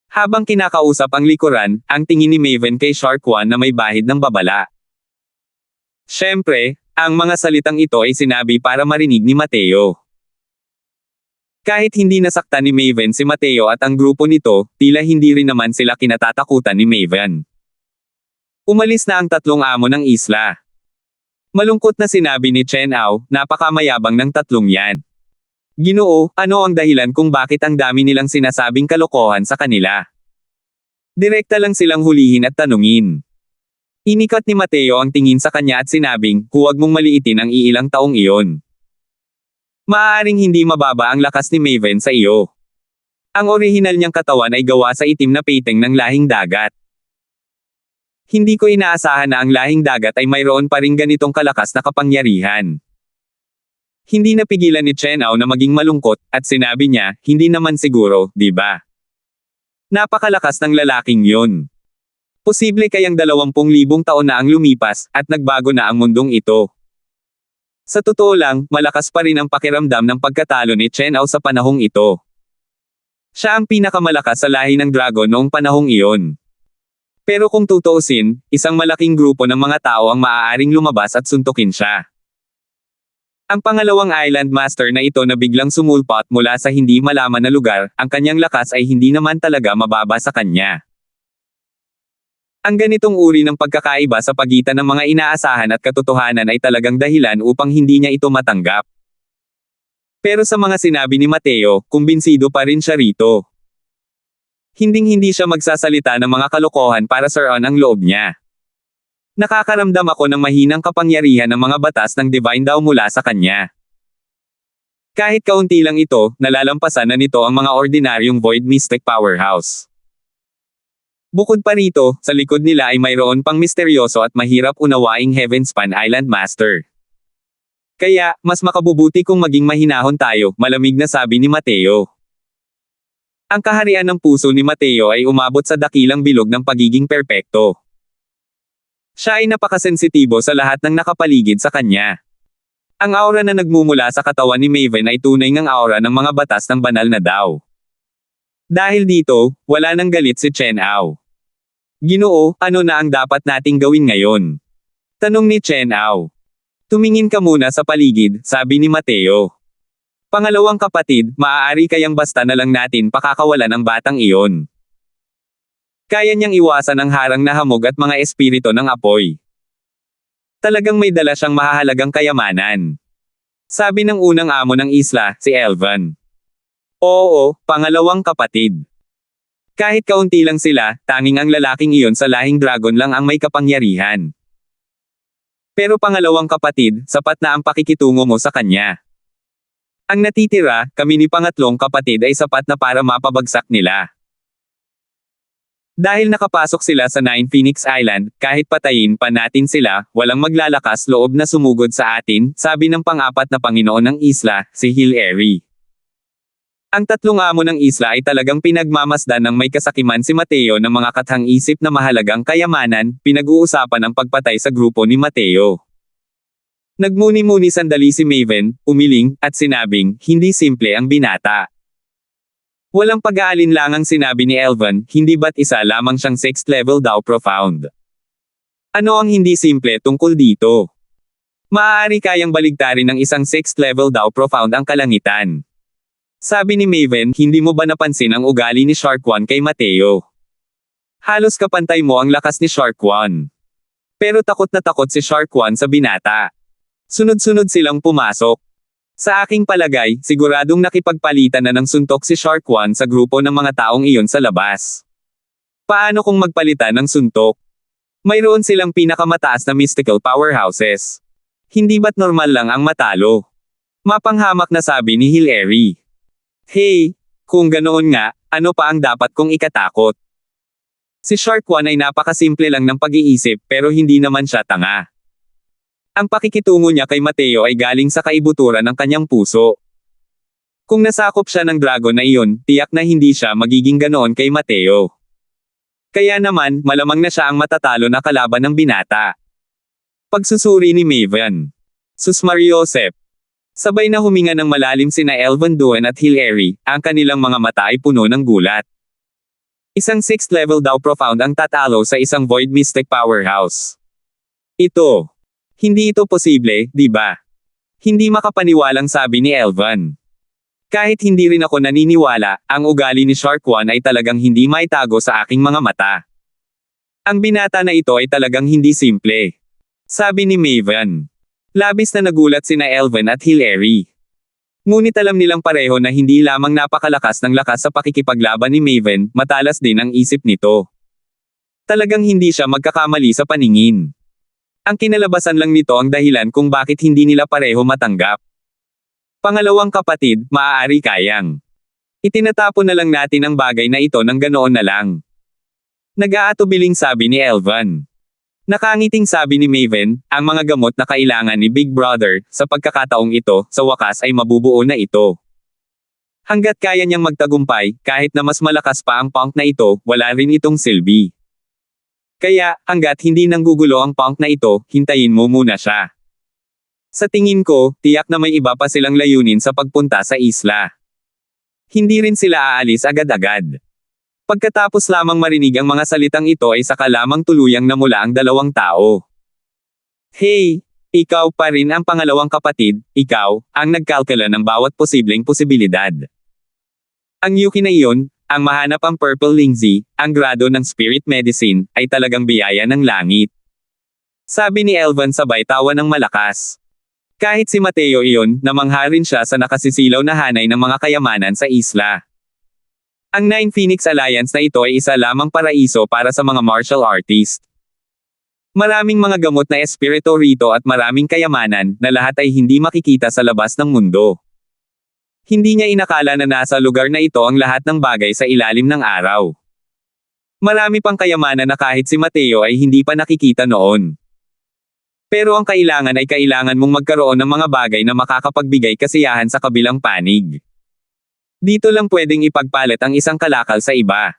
Habang kinakausap ang likuran, ang tingin ni Maven kay Shark One na may bahid ng babala. Siyempre, ang mga salitang ito ay sinabi para marinig ni Mateo. Kahit hindi nasaktan ni Maven si Mateo at ang grupo nito, tila hindi rin naman sila kinatatakutan ni Maven. Umalis na ang tatlong amo ng isla. Malungkot na sinabi ni Chen Ao, napakamayabang ng tatlong yan. Ginoo, ano ang dahilan kung bakit ang dami nilang sinasabing kalokohan sa kanila? Direkta lang silang hulihin at tanungin. Inikat ni Mateo ang tingin sa kanya at sinabing, huwag mong maliitin ang iilang taong iyon. Maaaring hindi mababa ang lakas ni Maven sa iyo. Ang orihinal niyang katawan ay gawa sa itim na peteng ng lahing dagat. Hindi ko inaasahan na ang lahing dagat ay mayroon pa ring ganitong kalakas na kapangyarihan. Hindi napigilan ni Chen Ao na maging malungkot, at sinabi niya, hindi naman siguro, di ba? Napakalakas ng lalaking yun. Posible kayang 20,000 taon na ang lumipas, at nagbago na ang mundong ito. Sa totoo lang, malakas pa rin ang pakiramdam ng pagkatalo ni Chen Ao sa panahong ito. Siya ang pinakamalakas sa lahi ng dragon noong panahong iyon. Pero kung tutuusin, isang malaking grupo ng mga tao ang maaaring lumabas at suntukin siya. Ang pangalawang Island Master na ito na biglang sumulpot mula sa hindi malaman na lugar, ang kanyang lakas ay hindi naman talaga mababa sa kanya. Ang ganitong uri ng pagkakaiba sa pagitan ng mga inaasahan at katotohanan ay talagang dahilan upang hindi niya ito matanggap. Pero sa mga sinabi ni Mateo, kumbinsido pa rin siya rito. Hinding-hindi siya magsasalita ng mga kalokohan para saruan ang loob niya. Nakakaramdam ako ng mahinang kapangyarihan ng mga batas ng divine daw mula sa kanya. Kahit kaunti lang ito, nalalampasan na nito ang mga ordinaryong void mystic powerhouse. Bukod pa rito, sa likod nila ay mayroon pang misteryoso at mahirap unawaing Heavenspan Island Master. Kaya, mas makabubuti kung maging mahinahon tayo, malamig na sabi ni Mateo. Ang kaharian ng puso ni Mateo ay umabot sa dakilang bilog ng pagiging perpekto. Siya ay napakasensitibo sa lahat ng nakapaligid sa kanya. Ang aura na nagmumula sa katawan ni Maven ay tunay ngang aura ng mga batas ng banal na Dao. Dahil dito, wala nang galit si Chen Ao. Ginoo, ano na ang dapat nating gawin ngayon? Tanong ni Chen Ao. Tumingin ka muna sa paligid, sabi ni Mateo. Pangalawang kapatid, maaari kayang basta na lang natin pakakawalan ang batang iyon. Kaya niyang iwasan ang harang na hamog at mga espiritu ng apoy. Talagang may dala siyang mahahalagang kayamanan. Sabi ng unang amo ng isla, si Elvan. Oo, pangalawang kapatid. Kahit kaunti lang sila, tanging ang lalaking iyon sa lahing dragon lang ang may kapangyarihan. Pero pangalawang kapatid, sapat na ang pakikitungo mo sa kanya. Ang natitira, kami ni pangatlong kapatid ay sapat na para mapabagsak nila. Dahil nakapasok sila sa 9 Phoenix Island, kahit patayin pa natin sila, walang maglalakas loob na sumugod sa atin, sabi ng pang-apat na Panginoon ng isla, si Hilary. Ang tatlong amo ng isla ay talagang pinagmamasdan ng may kasakiman si Mateo ng mga kathang-isip na mahalagang kayamanan, pinag-uusapan ang pagpatay sa grupo ni Mateo. Nagmuni-muni sandali si Maven, umiling, at sinabing, hindi simple ang binata. Walang pag-aalinlangang sinabi ni Elvan, hindi ba't isa lamang siyang 6th level daw profound? Ano ang hindi simple tungkol dito? Maaari kayang baligtarin ng isang 6th level daw profound ang kalangitan. Sabi ni Maven, hindi mo ba napansin ang ugali ni Shark One kay Mateo? Halos kapantay mo ang lakas ni Shark One. Pero takot na takot si Shark One sa binata. Sunod-sunod silang pumasok. Sa aking palagay, siguradong nakipagpalitan na ng suntok si Shark One sa grupo ng mga taong iyon sa labas. Paano kung magpalitan ng suntok? Mayroon silang pinakamataas na mystical powerhouses. Hindi ba't normal lang ang matalo? Mapanghamak na sabi ni Hilary. Hey, kung ganoon nga, ano pa ang dapat kong ikatakot? Si Shark One ay napakasimple lang ng pag-iisip pero hindi naman siya tanga. Ang pakikitungo niya kay Mateo ay galing sa kaibuturan ng kanyang puso. Kung nasakop siya ng dragon na iyon, tiyak na hindi siya magiging ganoon kay Mateo. Kaya naman, malamang na siya ang matatalo na kalaban ng binata. Pagsusuri ni Maven. Sus Mariosep. Sabay na huminga ng malalim sina Elvan Duan at Hilary, ang kanilang mga mata ay puno ng gulat. Isang 6th level daw profound ang tatalo sa isang void mystic powerhouse. Hindi ito posible, di ba? Hindi makapaniwalang sabi ni Elvan. Kahit hindi rin ako naniniwala, ang ugali ni Shark One ay talagang hindi maitago sa aking mga mata. Ang binata na ito ay talagang hindi simple. Sabi ni Maven. Labis na nagulat sina Elvan at Hilary. Ngunit alam nilang pareho na hindi lamang napakalakas ng lakas sa pakikipaglaban ni Maven, matalas din ang isip nito. Talagang hindi siya magkakamali sa paningin. Ang kinalabasan lang nito ang dahilan kung bakit hindi nila pareho matanggap. Pangalawang kapatid, maaari kayang. Itinatapon na lang natin ang bagay na ito ng ganoon na lang. Nag-aatubiling sabi ni Elvan. Nakangiting sabi ni Maven, ang mga gamot na kailangan ni Big Brother, sa pagkakataong ito, sa wakas ay mabubuo na ito. Hanggat kaya niyang magtagumpay, kahit na mas malakas pa ang punk na ito, wala rin itong silbi. Kaya, hanggat hindi nanggugulo ang punk na ito, hintayin mo muna siya. Sa tingin ko, tiyak na may iba pa silang layunin sa pagpunta sa isla. Hindi rin sila aalis agad-agad. Pagkatapos lamang marinig ang mga salitang ito ay saka lamang tuluyang namula ang dalawang tao. Hey, ikaw pa rin ang pangalawang kapatid, ikaw, ang nagkalkula ng bawat posibleng posibilidad. Ang Yuki na iyon, ang mahanap ang Purple Lingzi, ang grado ng Spirit Medicine, ay talagang biyaya ng langit. Sabi ni Elvan sabay tawa ng malakas. Kahit si Mateo iyon, namangha rin siya sa nakasisilaw na hanay ng mga kayamanan sa isla. Ang Nine Phoenix Alliance na ito ay isa lamang paraiso para sa mga martial artist. Maraming mga gamot na espiritu rito at maraming kayamanan, na lahat ay hindi makikita sa labas ng mundo. Hindi niya inakala na nasa lugar na ito ang lahat ng bagay sa ilalim ng araw. Marami pang kayamanan na kahit si Mateo ay hindi pa nakikita noon. Pero ang kailangan ay kailangan mong magkaroon ng mga bagay na makakapagbigay kasiyahan sa kabilang panig. Dito lang pwedeng ipagpalit ang isang kalakal sa iba.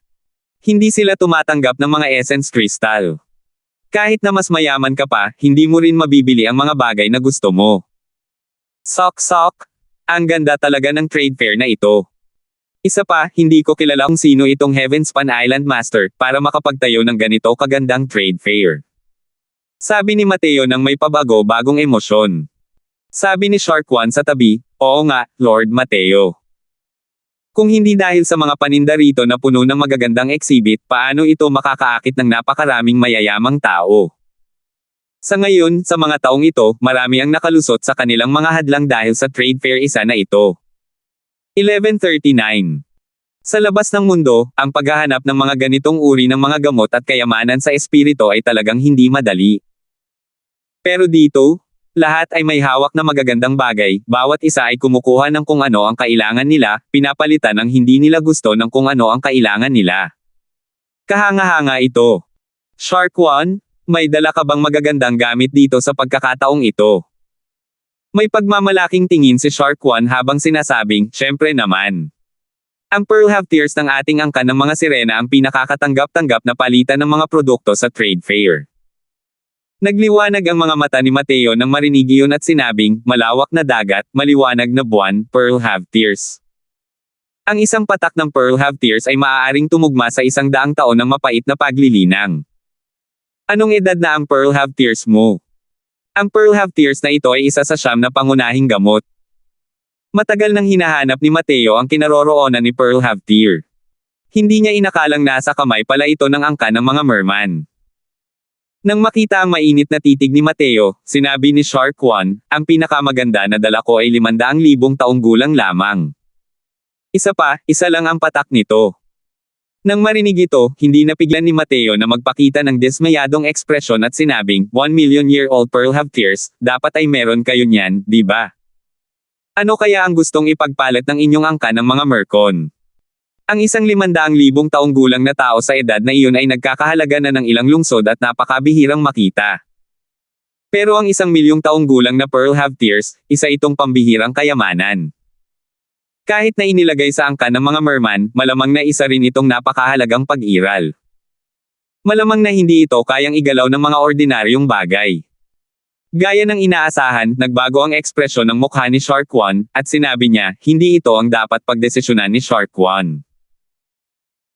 Hindi sila tumatanggap ng mga essence crystal. Kahit na mas mayaman ka pa, hindi mo rin mabibili ang mga bagay na gusto mo. Sok. Ang ganda talaga ng trade fair na ito. Isa pa, hindi ko kilala kung sino itong Heavenspan Island Master, para makapagtayo ng ganito kagandang trade fair. Sabi ni Mateo nang may pabago-bagong emosyon. Sabi ni Shark One sa tabi, oo nga, Lord Mateo. Kung hindi dahil sa mga paninda rito na puno ng magagandang exhibit, paano ito makakaakit ng napakaraming mayayamang tao? Sa ngayon, sa mga taong ito, marami ang nakalusot sa kanilang mga hadlang dahil sa trade fair isa na ito. 1139. Sa labas ng mundo, ang paghahanap ng mga ganitong uri ng mga gamot at kayamanan sa espiritu ay talagang hindi madali. Pero dito, lahat ay may hawak na magagandang bagay, bawat isa ay kumukuha ng kung ano ang kailangan nila, pinapalitan ang hindi nila gusto ng kung ano ang kailangan nila. Kahanga-hanga ito. Shark One, may dala ka bang magagandang gamit dito sa pagkakataong ito? May pagmamalaking tingin si Shark One habang sinasabing, syempre naman. Ang Pearl Have Tears ng ating angkan ng mga sirena ang pinakakatanggap-tanggap na palitan ng mga produkto sa trade fair. Nagliwanag ang mga mata ni Mateo nang marinig iyon at sinabing, malawak na dagat, maliwanag na buwan, Pearl Have Tears. Ang isang patak ng Pearl Have Tears ay maaaring tumugma sa 100 taon ng mapait na paglilinang. Anong edad na ang Pearl Have Tears mo? Ang Pearl Have Tears na ito ay isa sa 9 na pangunahing gamot. Matagal nang hinahanap ni Mateo ang kinaroroonan ni Pearl Have Tear. Hindi niya inakalang nasa kamay pala ito ng angkan ng mga merman. Nang makita ang mainit na titig ni Mateo, sinabi ni Shark One, ang pinakamaganda na dala ko ay 500,000 taong gulang lamang. Isa lang ang patak nito. Nang marinig ito, hindi napiglan ni Mateo na magpakita ng dismayadong ekspresyon at sinabing, 1 million-year-old Pearl Have Tears, dapat ay meron kayo niyan, di ba? Ano kaya ang gustong ipagpalit ng inyong angkan ng mga merkon? Ang isang 500,000 taong gulang na tao sa edad na iyon ay nagkakahalaga na ng ilang lungsod at napakabihirang makita. Pero ang 1 milyong taong gulang na Pearl Have Tears, isa itong pambihirang kayamanan. Kahit na inilagay sa angkan ng mga merman, malamang na isa rin itong napakahalagang pag-iral. Malamang na hindi ito kayang igalaw ng mga ordinaryong bagay. Gaya ng inaasahan, nagbago ang ekspresyon ng mukha ni Shark One, at sinabi niya, hindi ito ang dapat pagdesisyonan ni Shark One.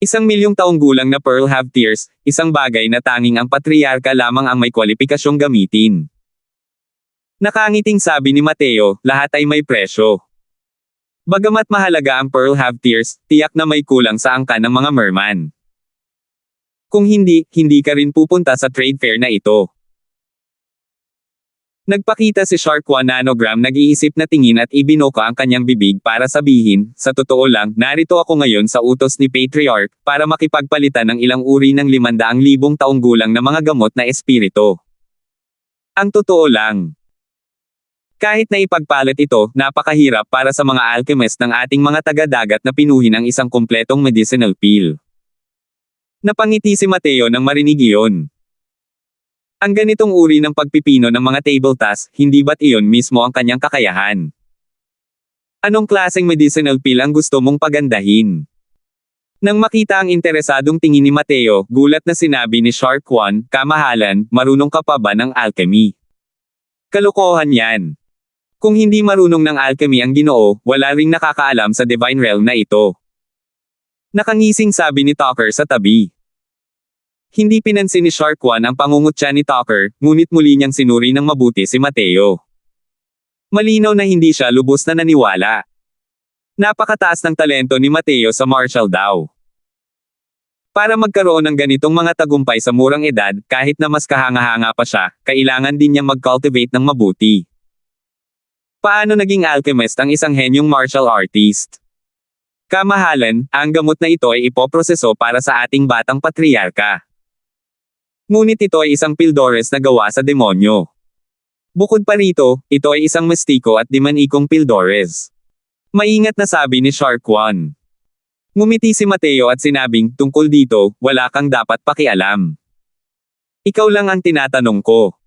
1 milyong taong gulang na Pearl Have Tears, isang bagay na tanging ang patriarka lamang ang may kwalipikasyong gamitin. Nakangiting sabi ni Mateo, lahat ay may presyo. Bagamat mahalaga ang Pearl Have Tears, tiyak na may kulang sa angkan ng mga merman. Kung hindi, hindi ka rin pupunta sa trade fair na ito. Nagpakita si Shark One Nanogram nag-iisip na tingin at ibinoka ang kanyang bibig para sabihin, sa totoo lang, narito ako ngayon sa utos ni Patriarch, para makipagpalitan ng ilang uri ng 500,000 taong gulang na mga gamot na espiritu. Ang totoo lang. Kahit na ipagpalit ito, napakahirap para sa mga alchemist ng ating mga taga-dagat na pinuhin ang isang kumpletong medicinal pill. Napangiti si Mateo nang marinig iyon. Ang ganitong uri ng pagpipino ng mga table tasks, hindi ba't iyon mismo ang kanyang kakayahan? Anong klaseng medicinal pill ang gusto mong pagandahin? Nang makita ang interesadong tingin ni Mateo, gulat na sinabi ni Shark One, kamahalan, marunong ka pa ba ng alchemy? Kalokohan yan. Kung hindi marunong ng alchemy ang Ginoo, wala ring nakakaalam sa divine realm na ito. Nakangising sabi ni Tucker sa tabi. Hindi pinansin ni Shark One ang pangungutya ni Tucker, ngunit muli niyang sinuri ng mabuti si Mateo. Malinaw na hindi siya lubos na naniwala. Napakataas ng talento ni Mateo sa martial daw. Para magkaroon ng ganitong mga tagumpay sa murang edad, kahit na mas kahanga-hanga pa siya, kailangan din niyang mag-cultivate ng mabuti. Paano naging alchemist ang isang henyong martial artist? Kamahalan, ang gamot na ito ay ipoproseso para sa ating batang patriarka. Ngunit ito ay isang pildores na gawa sa demonyo. Bukod pa rito, ito ay isang mestiko at demonikong pildores. Maingat na sabi ni Shark One. Ngumiti si Mateo at sinabing, tungkol dito, wala kang dapat pakialam. Ikaw lang ang tinatanong ko.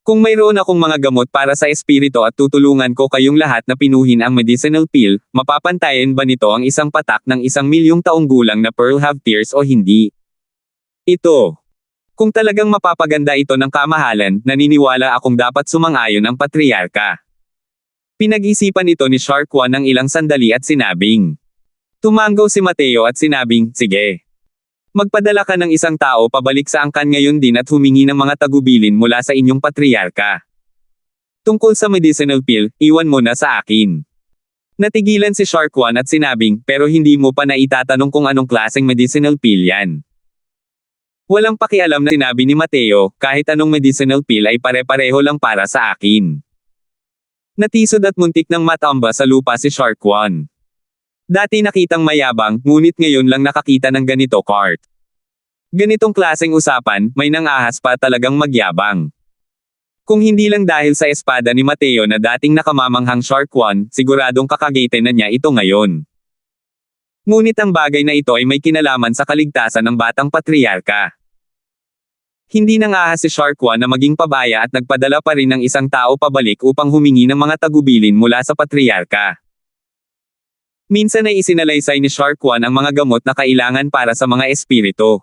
Kung mayroon akong mga gamot para sa espiritu at tutulungan ko kayong lahat na pinuhin ang medicinal pill, mapapantayan ba nito ang isang patak ng 1 milyong taong gulang na Pearl Have Tears o hindi? Ito. Kung talagang mapapaganda ito ng kamahalan, naniniwala akong dapat sumang-ayon ang patriarka. Pinag-isipan ito ni Shark One ng ilang sandali at sinabing. Tumanggaw si Mateo at sinabing, sige. Magpadala ka ng isang tao pabalik sa angkan ngayon din at humingi ng mga tagubilin mula sa inyong patriarka. Tungkol sa medicinal pill, iwan mo na sa akin. Natigilan si Shark One at sinabing, pero hindi mo pa naitatanong kung anong klaseng medicinal pill yan. Walang pakialam na sinabi ni Mateo, kahit anong medicinal pill ay pare-pareho lang para sa akin. Natisod at muntik ng matamba sa lupa si Shark One. Dati nakitang mayabang, ngunit ngayon lang nakakita ng ganito cart. Ganitong klaseng usapan, may nangahas pa talagang magyabang. Kung hindi lang dahil sa espada ni Mateo na dating nakamamanghang Shark One, siguradong kakagete na niya ito ngayon. Ngunit ang bagay na ito ay may kinalaman sa kaligtasan ng batang patriarka. Hindi nangahas si Shark One na maging pabaya at nagpadala pa rin ng isang tao pabalik upang humingi ng mga tagubilin mula sa patriarka. Minsan ay isinalaysay ni Shark One ang mga gamot na kailangan para sa mga espiritu.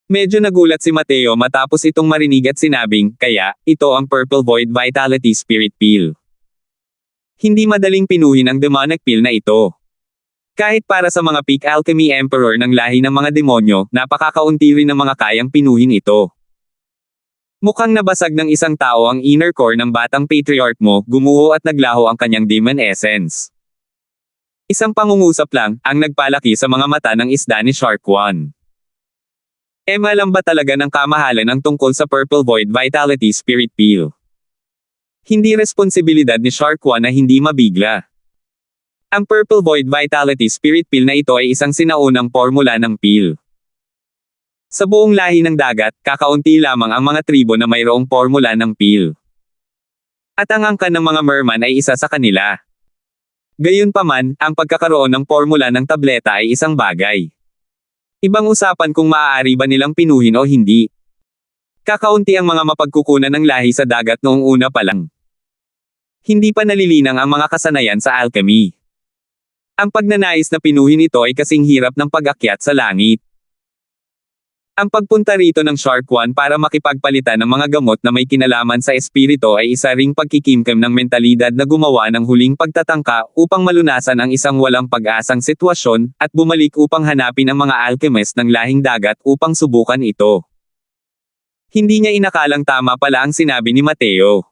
Medyo nagulat si Mateo matapos itong marinig at sinabing, kaya, ito ang Purple Void Vitality Spirit Pill. Hindi madaling pinuhin ang demonic pill na ito. Kahit para sa mga peak alchemy emperor ng lahi ng mga demonyo, napakakaunti rin ng mga kayang pinuhin ito. Mukhang nabasag ng isang tao ang inner core ng batang patriarch mo, gumuho at naglaho ang kanyang demon essence. Isang pangungusap lang, ang nagpalaki sa mga mata ng isda ni Shark One. Alam ba talaga ng kamahalan ang tungkol sa Purple Void Vitality Spirit Pill? Hindi responsibilidad ni Shark One na hindi mabigla. Ang Purple Void Vitality Spirit Pill na ito ay isang sinaunang formula ng pill. Sa buong lahi ng dagat, kakaunti lamang ang mga tribo na mayroong formula ng pill. At ang angkan ng mga merman ay isa sa kanila. Gayunpaman, ang pagkakaroon ng formula ng tableta ay isang bagay. Ibang usapan kung maaari ba nilang pinuhin o hindi. Kakaunti ang mga mapagkukunan ng lahi sa dagat noong una pa lang. Hindi pa nalilinang ang mga kasanayan sa alchemy. Ang pagnanais na pinuhin ito ay kasing hirap ng pag-akyat sa langit. Ang pagpunta rito ng Shark One para makipagpalitan ng mga gamot na may kinalaman sa espiritu ay isa ring pagkikimkim ng mentalidad na gumawa ng huling pagtatangka upang malunasan ang isang walang pag-asang sitwasyon, at bumalik upang hanapin ang mga alchemist ng lahing dagat upang subukan ito. Hindi niya inakalang tama pala ang sinabi ni Mateo.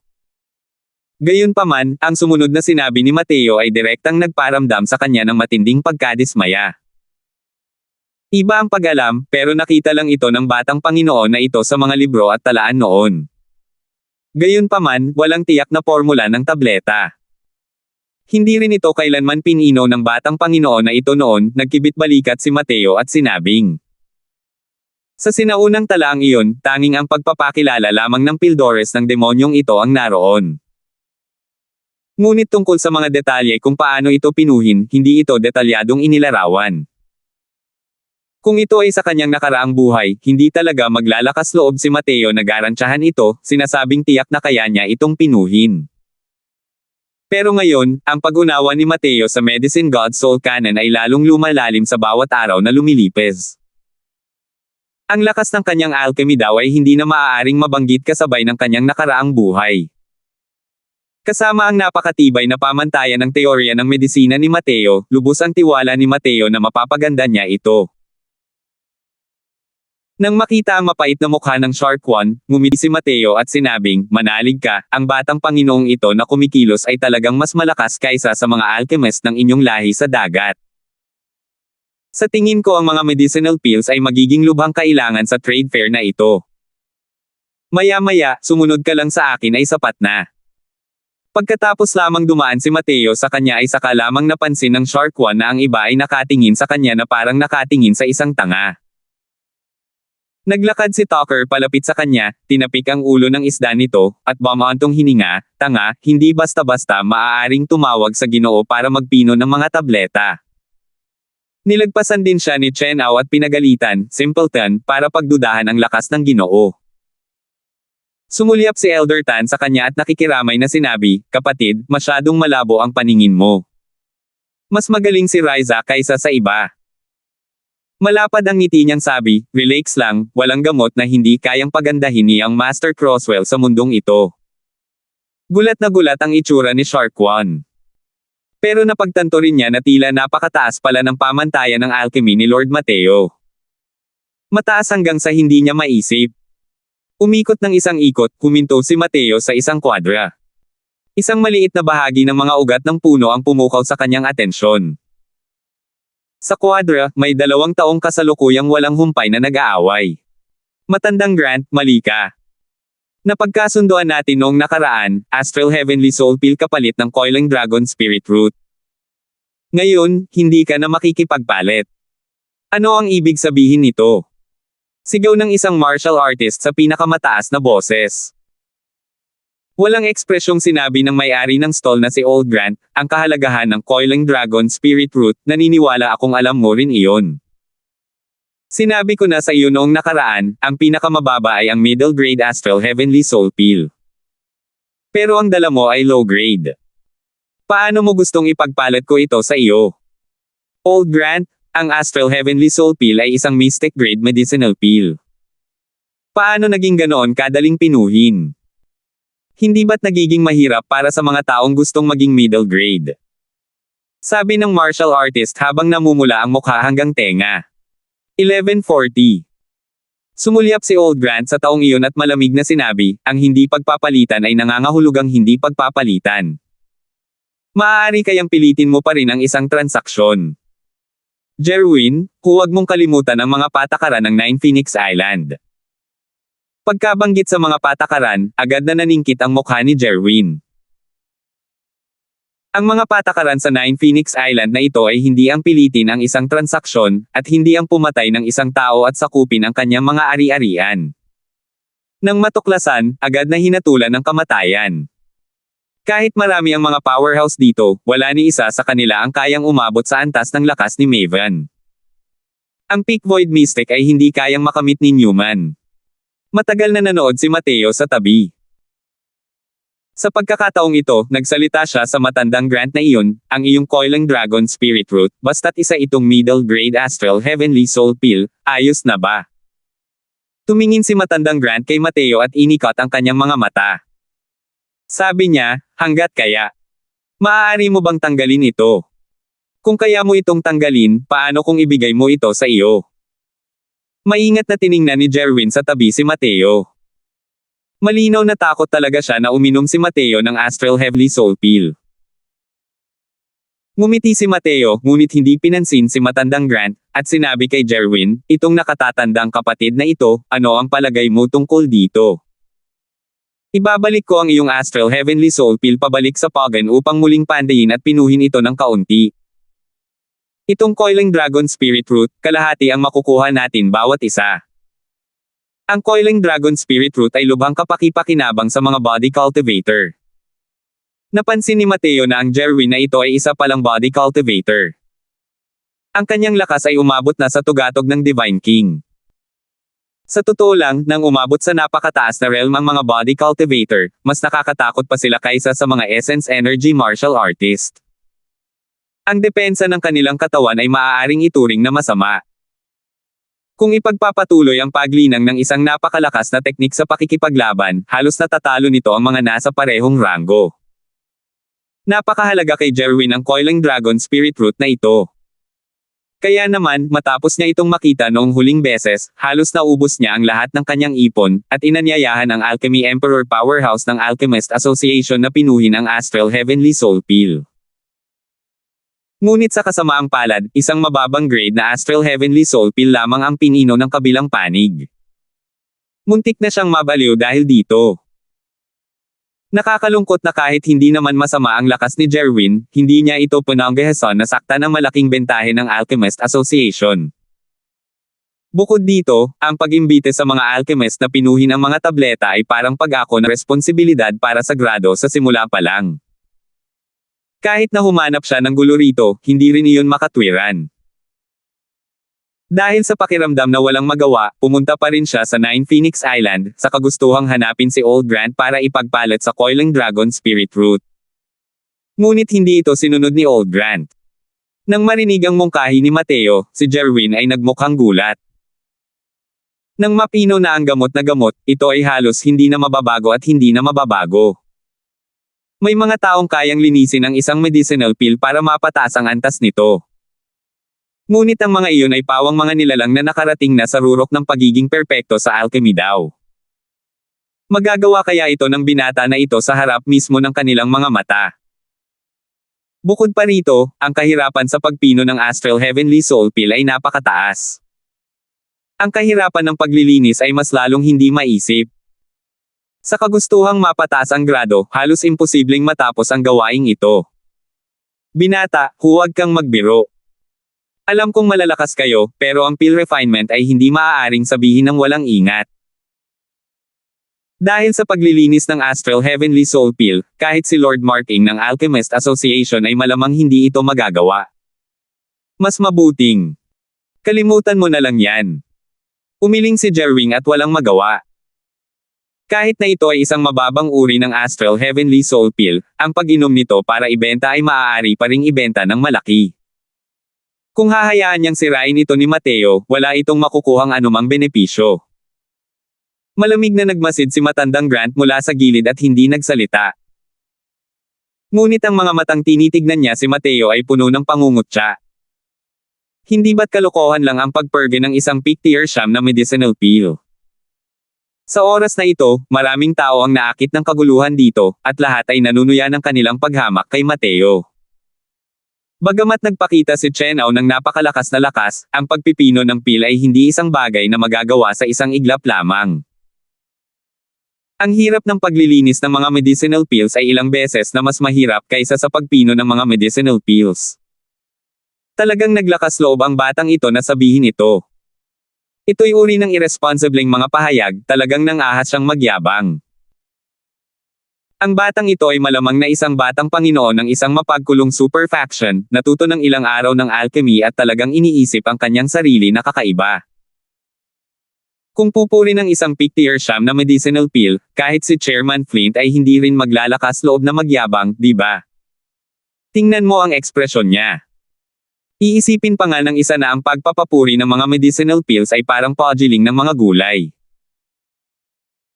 Gayunpaman, ang sumunod na sinabi ni Mateo ay direktang nagparamdam sa kanya ng matinding pagkadismaya. Iba ang pag-alam, pero nakita lang ito ng batang Panginoon na ito sa mga libro at talaan noon. Gayunpaman, walang tiyak na formula ng tableta. Hindi rin ito kailanman pinino ng batang Panginoon na ito noon, nagkibit-balikat si Mateo at sinabing. Sa sinaunang talaang iyon, tanging ang pagpapakilala lamang ng Pildores ng demonyong ito ang naroon. Ngunit tungkol sa mga detalye kung paano ito pinuhin, hindi ito detalyadong inilarawan. Kung ito ay sa kanyang nakaraang buhay, hindi talaga maglalakas loob si Mateo na garantyahan ito, sinasabing tiyak na kaya niya itong pinuhin. Pero ngayon, ang pag-unawa ni Mateo sa Medicine God Soul Canon ay lalong lumalalim sa bawat araw na lumilipes. Ang lakas ng kanyang alchemy daw ay hindi na maaaring mabanggit kasabay ng kanyang nakaraang buhay. Kasama ang napakatibay na pamantayan ng teorya ng medisina ni Mateo, lubos ang tiwala ni Mateo na mapapaganda niya ito. Nang makita ang mapait na mukha ng Shark One, ngumiti si Mateo at sinabing, "Manalig ka, ang batang Panginoong ito na kumikilos ay talagang mas malakas kaysa sa mga alchemist ng inyong lahi sa dagat. Sa tingin ko ang mga medicinal pills ay magiging lubhang kailangan sa trade fair na ito. Maya-maya, sumunod ka lang sa akin ay sapat na." Pagkatapos lamang dumaan si Mateo sa kanya ay saka lamang napansin ng Shark One na ang iba ay nakatingin sa kanya na parang nakatingin sa isang tanga. Naglakad si Tucker palapit sa kanya, tinapik ang ulo ng isda nito, at bumantong hininga, "Tanga, hindi basta-basta maaaring tumawag sa Ginoo para magpino ng mga tableta." Nilagpasan din siya ni Chen Ao at pinagalitan, "Simpleton, para pagdudahan ang lakas ng Ginoo." Sumulyap si Elder Tan sa kanya at nakikiramay na sinabi, "Kapatid, masyadong malabo ang paningin mo. Mas magaling si Riza kaysa sa iba." Malapad ang ngiti niyang sabi, "Relax lang, walang gamot na hindi kayang pagandahin ni ang Master Crosswell sa mundong ito." Gulat na gulat ang itsura ni Shark One. Pero napagtanto rin niya na tila napakataas pala ng pamantayan ng alchemy ni Lord Mateo. Mataas hanggang sa hindi niya maisip. Umikot ng isang ikot, huminto si Mateo sa isang kwadra. Isang maliit na bahagi ng mga ugat ng puno ang pumukaw sa kanyang atensyon. Sa kwadra, may 2 taong kasalukuyang walang humpay na nag-aaway. "Matandang Grant, mali ka. Napagkasunduan natin noong nakaraan, Astral Heavenly Soul Pill kapalit ng Coiling Dragon Spirit Root. Ngayon, hindi ka na makikipagpalit. Ano ang ibig sabihin nito?" Sigaw ng isang martial artist sa pinakamataas na boses. Walang ekspresyong sinabi ng may-ari ng stall na si Old Grant, "Ang kahalagahan ng Coiling Dragon Spirit Root, naniniwala akong alam mo rin iyon. Sinabi ko na sa iyo noong nakaraan, ang pinakamababa ay ang middle grade Astral Heavenly Soul Pill. Pero ang dala mo ay low grade. Paano mo gustong ipagpalit ko ito sa iyo?" Old Grant, ang Astral Heavenly Soul Pill ay isang mystic grade medicinal pill. Paano naging ganoon kadaling pinuhin? Hindi ba't nagiging mahirap para sa mga taong gustong maging middle grade? Sabi ng martial artist habang namumula ang mukha hanggang tenga. 1140. Sumulyap si Old Grant sa taong iyon at malamig na sinabi, ang hindi pagpapalitan ay nangangahulugang hindi pagpapalitan. Maaari kayang pilitin mo pa rin ang isang transaksyon. Jerwin, huwag mong kalimutan ang mga patakaran ng Nine Phoenix Island. Pagkabanggit sa mga patakaran, agad na naningkit ang mukha ni Jerwin. Ang mga patakaran sa Nine Phoenix Island na ito ay hindi ang pilitin ang isang transaksyon, at hindi ang pumatay ng isang tao at sakupin ang kanyang mga ari-arian. Nang matuklasan, agad na hinatulan ng kamatayan. Kahit marami ang mga powerhouse dito, wala ni isa sa kanila ang kayang umabot sa antas ng lakas ni Maven. Ang Peak Void Mystic ay hindi kayang makamit ni Newman. Matagal na nanood si Mateo sa tabi. Sa pagkakataong ito, nagsalita siya sa matandang Grant na iyon, ang iyong Coiling Dragon Spirit Root, basta't isa itong middle grade Astral Heavenly Soul Pill, ayos na ba? Tumingin si matandang Grant kay Mateo at inikot ang kanyang mga mata. Sabi niya, hanggat kaya. Maaari mo bang tanggalin ito? Kung kaya mo itong tanggalin, paano kung ibigay mo ito sa iyo? Maingat na tiningnan ni Jerwin sa tabi si Mateo. Malinaw na takot talaga siya na uminom si Mateo ng Astral Heavenly Soul Pill. Ngumiti si Mateo, ngunit hindi pinansin si matandang Grant, at sinabi kay Jerwin, itong nakatatandang kapatid na ito, ano ang palagay mo tungkol dito? Ibabalik ko ang iyong Astral Heavenly Soul Pill pabalik sa Pagan upang muling pandayin at pinuhin ito ng kaunti. Itong Coiling Dragon Spirit Root, kalahati ang makukuha natin bawat isa. Ang Coiling Dragon Spirit Root ay lubhang kapaki-pakinabang sa mga body cultivator. Napansin ni Mateo na ang Jerwin na ito ay isa palang body cultivator. Ang kanyang lakas ay umabot na sa tugatog ng Divine King. Sa totoo lang, nang umabot sa napakataas na realm ang mga body cultivator, mas nakakatakot pa sila kaysa sa mga Essence Energy martial artist. Ang depensa ng kanilang katawan ay maaaring ituring na masama. Kung ipagpapatuloy ang paglinang ng isang napakalakas na teknik sa pakikipaglaban, halos natatalo nito ang mga nasa parehong ranggo. Napakahalaga kay Jerwin ang Coiling Dragon Spirit Root na ito. Kaya naman, matapos niya itong makita noong huling beses, halos naubos niya ang lahat ng kanyang ipon, at inanyayahan ang Alchemy Emperor Powerhouse ng Alchemist Association na pinuhin ang Astral Heavenly Soul Pill. Ngunit sa kasamaang palad, isang mababang grade na Astral Heavenly Soul Pill lamang ang pinino ng kabilang panig. Muntik na siyang mabaliw dahil dito. Nakakalungkot na kahit hindi naman masama ang lakas ni Jerwin, hindi niya ito pinanggahasan na saktan ang malaking bentahe ng Alchemist Association. Bukod dito, ang pag-imbite sa mga alchemist na pinuhin ang mga tableta ay parang pag-ako na responsibilidad para sa grado sa simula pa lang. Kahit na humanap siya ng gulo rito, hindi rin iyon makatwiran. Dahil sa pakiramdam na walang magawa, pumunta pa rin siya sa Nine Phoenix Island, sa kagustuhang hanapin si Old Grant para ipagpalit sa Coiling Dragon Spirit Root. Ngunit hindi ito sinunod ni Old Grant. Nang marinig ang mungkahi ni Mateo, si Jerwin ay nagmukhang gulat. Nang mapino na ang gamot na gamot, ito ay halos hindi na mababago at hindi na mababago. May mga taong kayang linisin ang isang medicinal pill para mapataas ang antas nito. Ngunit ang mga iyon ay pawang mga nilalang na nakarating na sa rurok ng pagiging perpekto sa alchemy daw. Magagawa kaya ito ng binata na ito sa harap mismo ng kanilang mga mata? Bukod pa rito, ang kahirapan sa pagpino ng Astral Heavenly Soul Pill ay napakataas. Ang kahirapan ng paglilinis ay mas lalong hindi maisip. Sa kagustuhang mapataas ang grado, halos imposibleng matapos ang gawaing ito. Binata, huwag kang magbiro. Alam kong malalakas kayo, pero ang pill refinement ay hindi maaaring sabihin ng walang ingat. Dahil sa paglilinis ng Astral Heavenly Soul Pill, kahit si Lord Marking ng Alchemist Association ay malamang hindi ito magagawa. Mas mabuting kalimutan mo na lang yan. Umiling si Jerwin at walang magawa. Kahit na ito ay isang mababang uri ng Astral Heavenly Soul Pill, ang pag-inom nito para ibenta ay maaari pa ring ibenta ng malaki. Kung hahayaan niyang sirain ito ni Mateo, wala itong makukuhang anumang benepisyo. Malamig na nagmasid si matandang Grant mula sa gilid at hindi nagsalita. Ngunit ang mga matang tinitignan niya si Mateo ay puno ng pangungutya. Hindi ba't kalokohan lang ang pagpurge ng isang peak tier sham na medicinal pill? Sa oras na ito, maraming tao ang naakit ng kaguluhan dito, at lahat ay nanunuya ng kanilang paghamak kay Mateo. Bagamat nagpakita si Chenao ng napakalakas na lakas, ang pagpipino ng pill ay hindi isang bagay na magagawa sa isang iglap lamang. Ang hirap ng paglilinis ng mga medicinal pills ay ilang beses na mas mahirap kaysa sa pagpino ng mga medicinal pills. Talagang naglakas loob ang batang ito na sabihin ito. Ito'y uri ng irresponsibleng mga pahayag, talagang nang-ahas siyang magyabang. Ang batang ito ay malamang na isang batang Panginoon ng isang mapagkulong super faction, natuto ng ilang araw ng alchemy at talagang iniisip ang kanyang sarili na kakaiba. Kung pupuri ng isang peak tier sham na medicinal pill, kahit si Chairman Flint ay hindi rin maglalakas loob na magyabang, di ba? Tingnan mo ang ekspresyon niya. Iisipin pa nga ng isa na ang pagpapapuri ng mga medicinal pills ay parang paggiling ng mga gulay.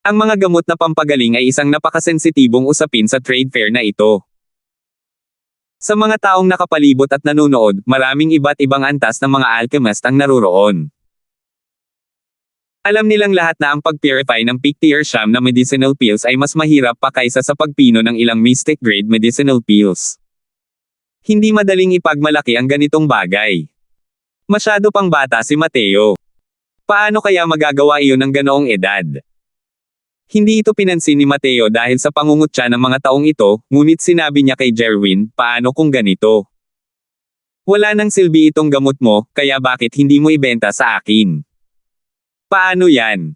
Ang mga gamot na pampagaling ay isang napakasensitibong usapin sa trade fair na ito. Sa mga taong nakapalibot at nanonood, maraming iba't ibang antas ng mga alchemist ang naroroon. Alam nilang lahat na ang pag-purify ng peak tier sham na medicinal pills ay mas mahirap pa kaysa sa pagpino ng ilang mystic grade medicinal pills. Hindi madaling ipagmalaki ang ganitong bagay. Masyado pang bata si Mateo. Paano kaya magagawa iyon ng ganoong edad? Hindi ito pinansin ni Mateo dahil sa pangungutya ng mga taong ito, ngunit sinabi niya kay Jerwin, paano kung ganito? Wala nang silbi itong gamot mo, kaya bakit hindi mo ibenta sa akin? Paano yan?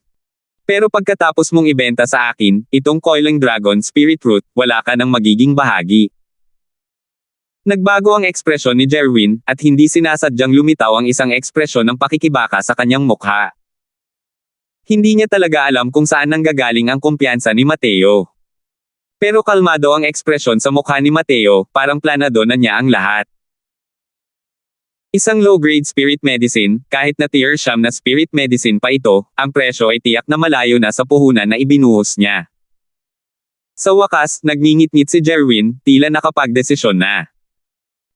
Pero pagkatapos mong ibenta sa akin, itong Coiling Dragon Spirit Root, wala ka nang magiging bahagi. Nagbago ang ekspresyon ni Jerwin, at hindi sinasadyang lumitaw ang isang ekspresyon ng pakikibaka sa kanyang mukha. Hindi niya talaga alam kung saan nanggagaling ang kumpiyansa ni Mateo. Pero kalmado ang ekspresyon sa mukha ni Mateo, parang planado na niya ang lahat. Isang low-grade spirit medicine, kahit na tier sham na spirit medicine pa ito, ang presyo ay tiyak na malayo na sa puhunan na ibinuhos niya. Sa wakas, nagngingit-ngit si Jerwin, tila nakapagdesisyon na.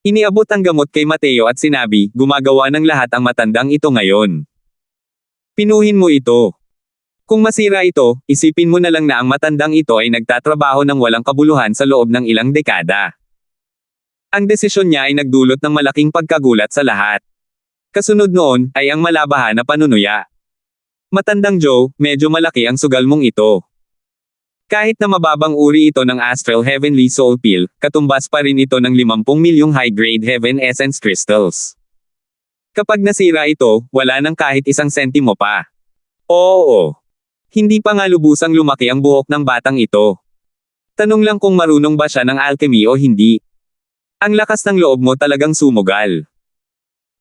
Iniabot ang gamot kay Mateo at sinabi, gumagawa ng lahat ang matandang ito ngayon. Pinuhin mo ito. Kung masira ito, isipin mo na lang na ang matandang ito ay nagtatrabaho ng walang kabuluhan sa loob ng ilang dekada. Ang desisyon niya ay nagdulot ng malaking pagkagulat sa lahat. Kasunod noon, ay ang malabahan na panunuya. Matandang Joe, medyo malaki ang sugal mong ito. Kahit na mababang uri ito ng Astral Heavenly Soul Pill, katumbas pa rin ito ng 50 milyong high-grade Heaven Essence Crystals. Kapag nasira ito, wala nang kahit isang sentimo pa. Oo. Hindi pa nga lubusang lumaki ang buhok ng batang ito. Tanong lang kung marunong ba siya ng alchemy o hindi. Ang lakas ng loob mo talagang sumugal.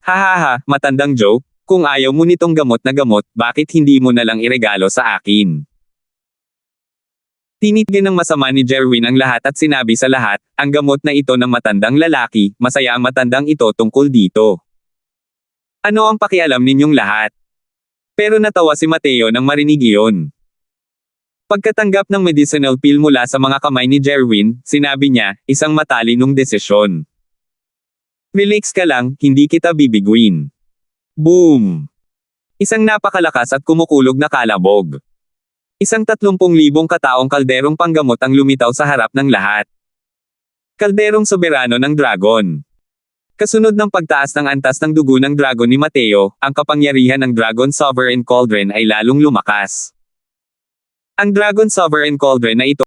Hahaha, matandang Joe, kung ayaw mo nitong gamot na gamot, bakit hindi mo na lang iregalo sa akin? Tinitigan ng masama ni Jerwin ang lahat at sinabi sa lahat, ang gamot na ito ng matandang lalaki, masaya ang matandang ito tungkol dito. Ano ang pakialam ninyong lahat? Pero natawa si Mateo nang marinig iyon. Pagkatanggap ng medicinal pill mula sa mga kamay ni Jerwin, sinabi niya, isang matalinong desisyon. Relax ka lang, hindi kita bibiguin. Boom! Isang napakalakas at kumukulog na kalabog. Isang 30,000 kataong kalderong panggamot ang lumitaw sa harap ng lahat. Kalderong soberano ng dragon. Kasunod ng pagtaas ng antas ng dugo ng dragon ni Mateo, ang kapangyarihan ng Dragon Sovereign Cauldron ay lalong lumakas. Ang Dragon Sovereign Cauldron na ito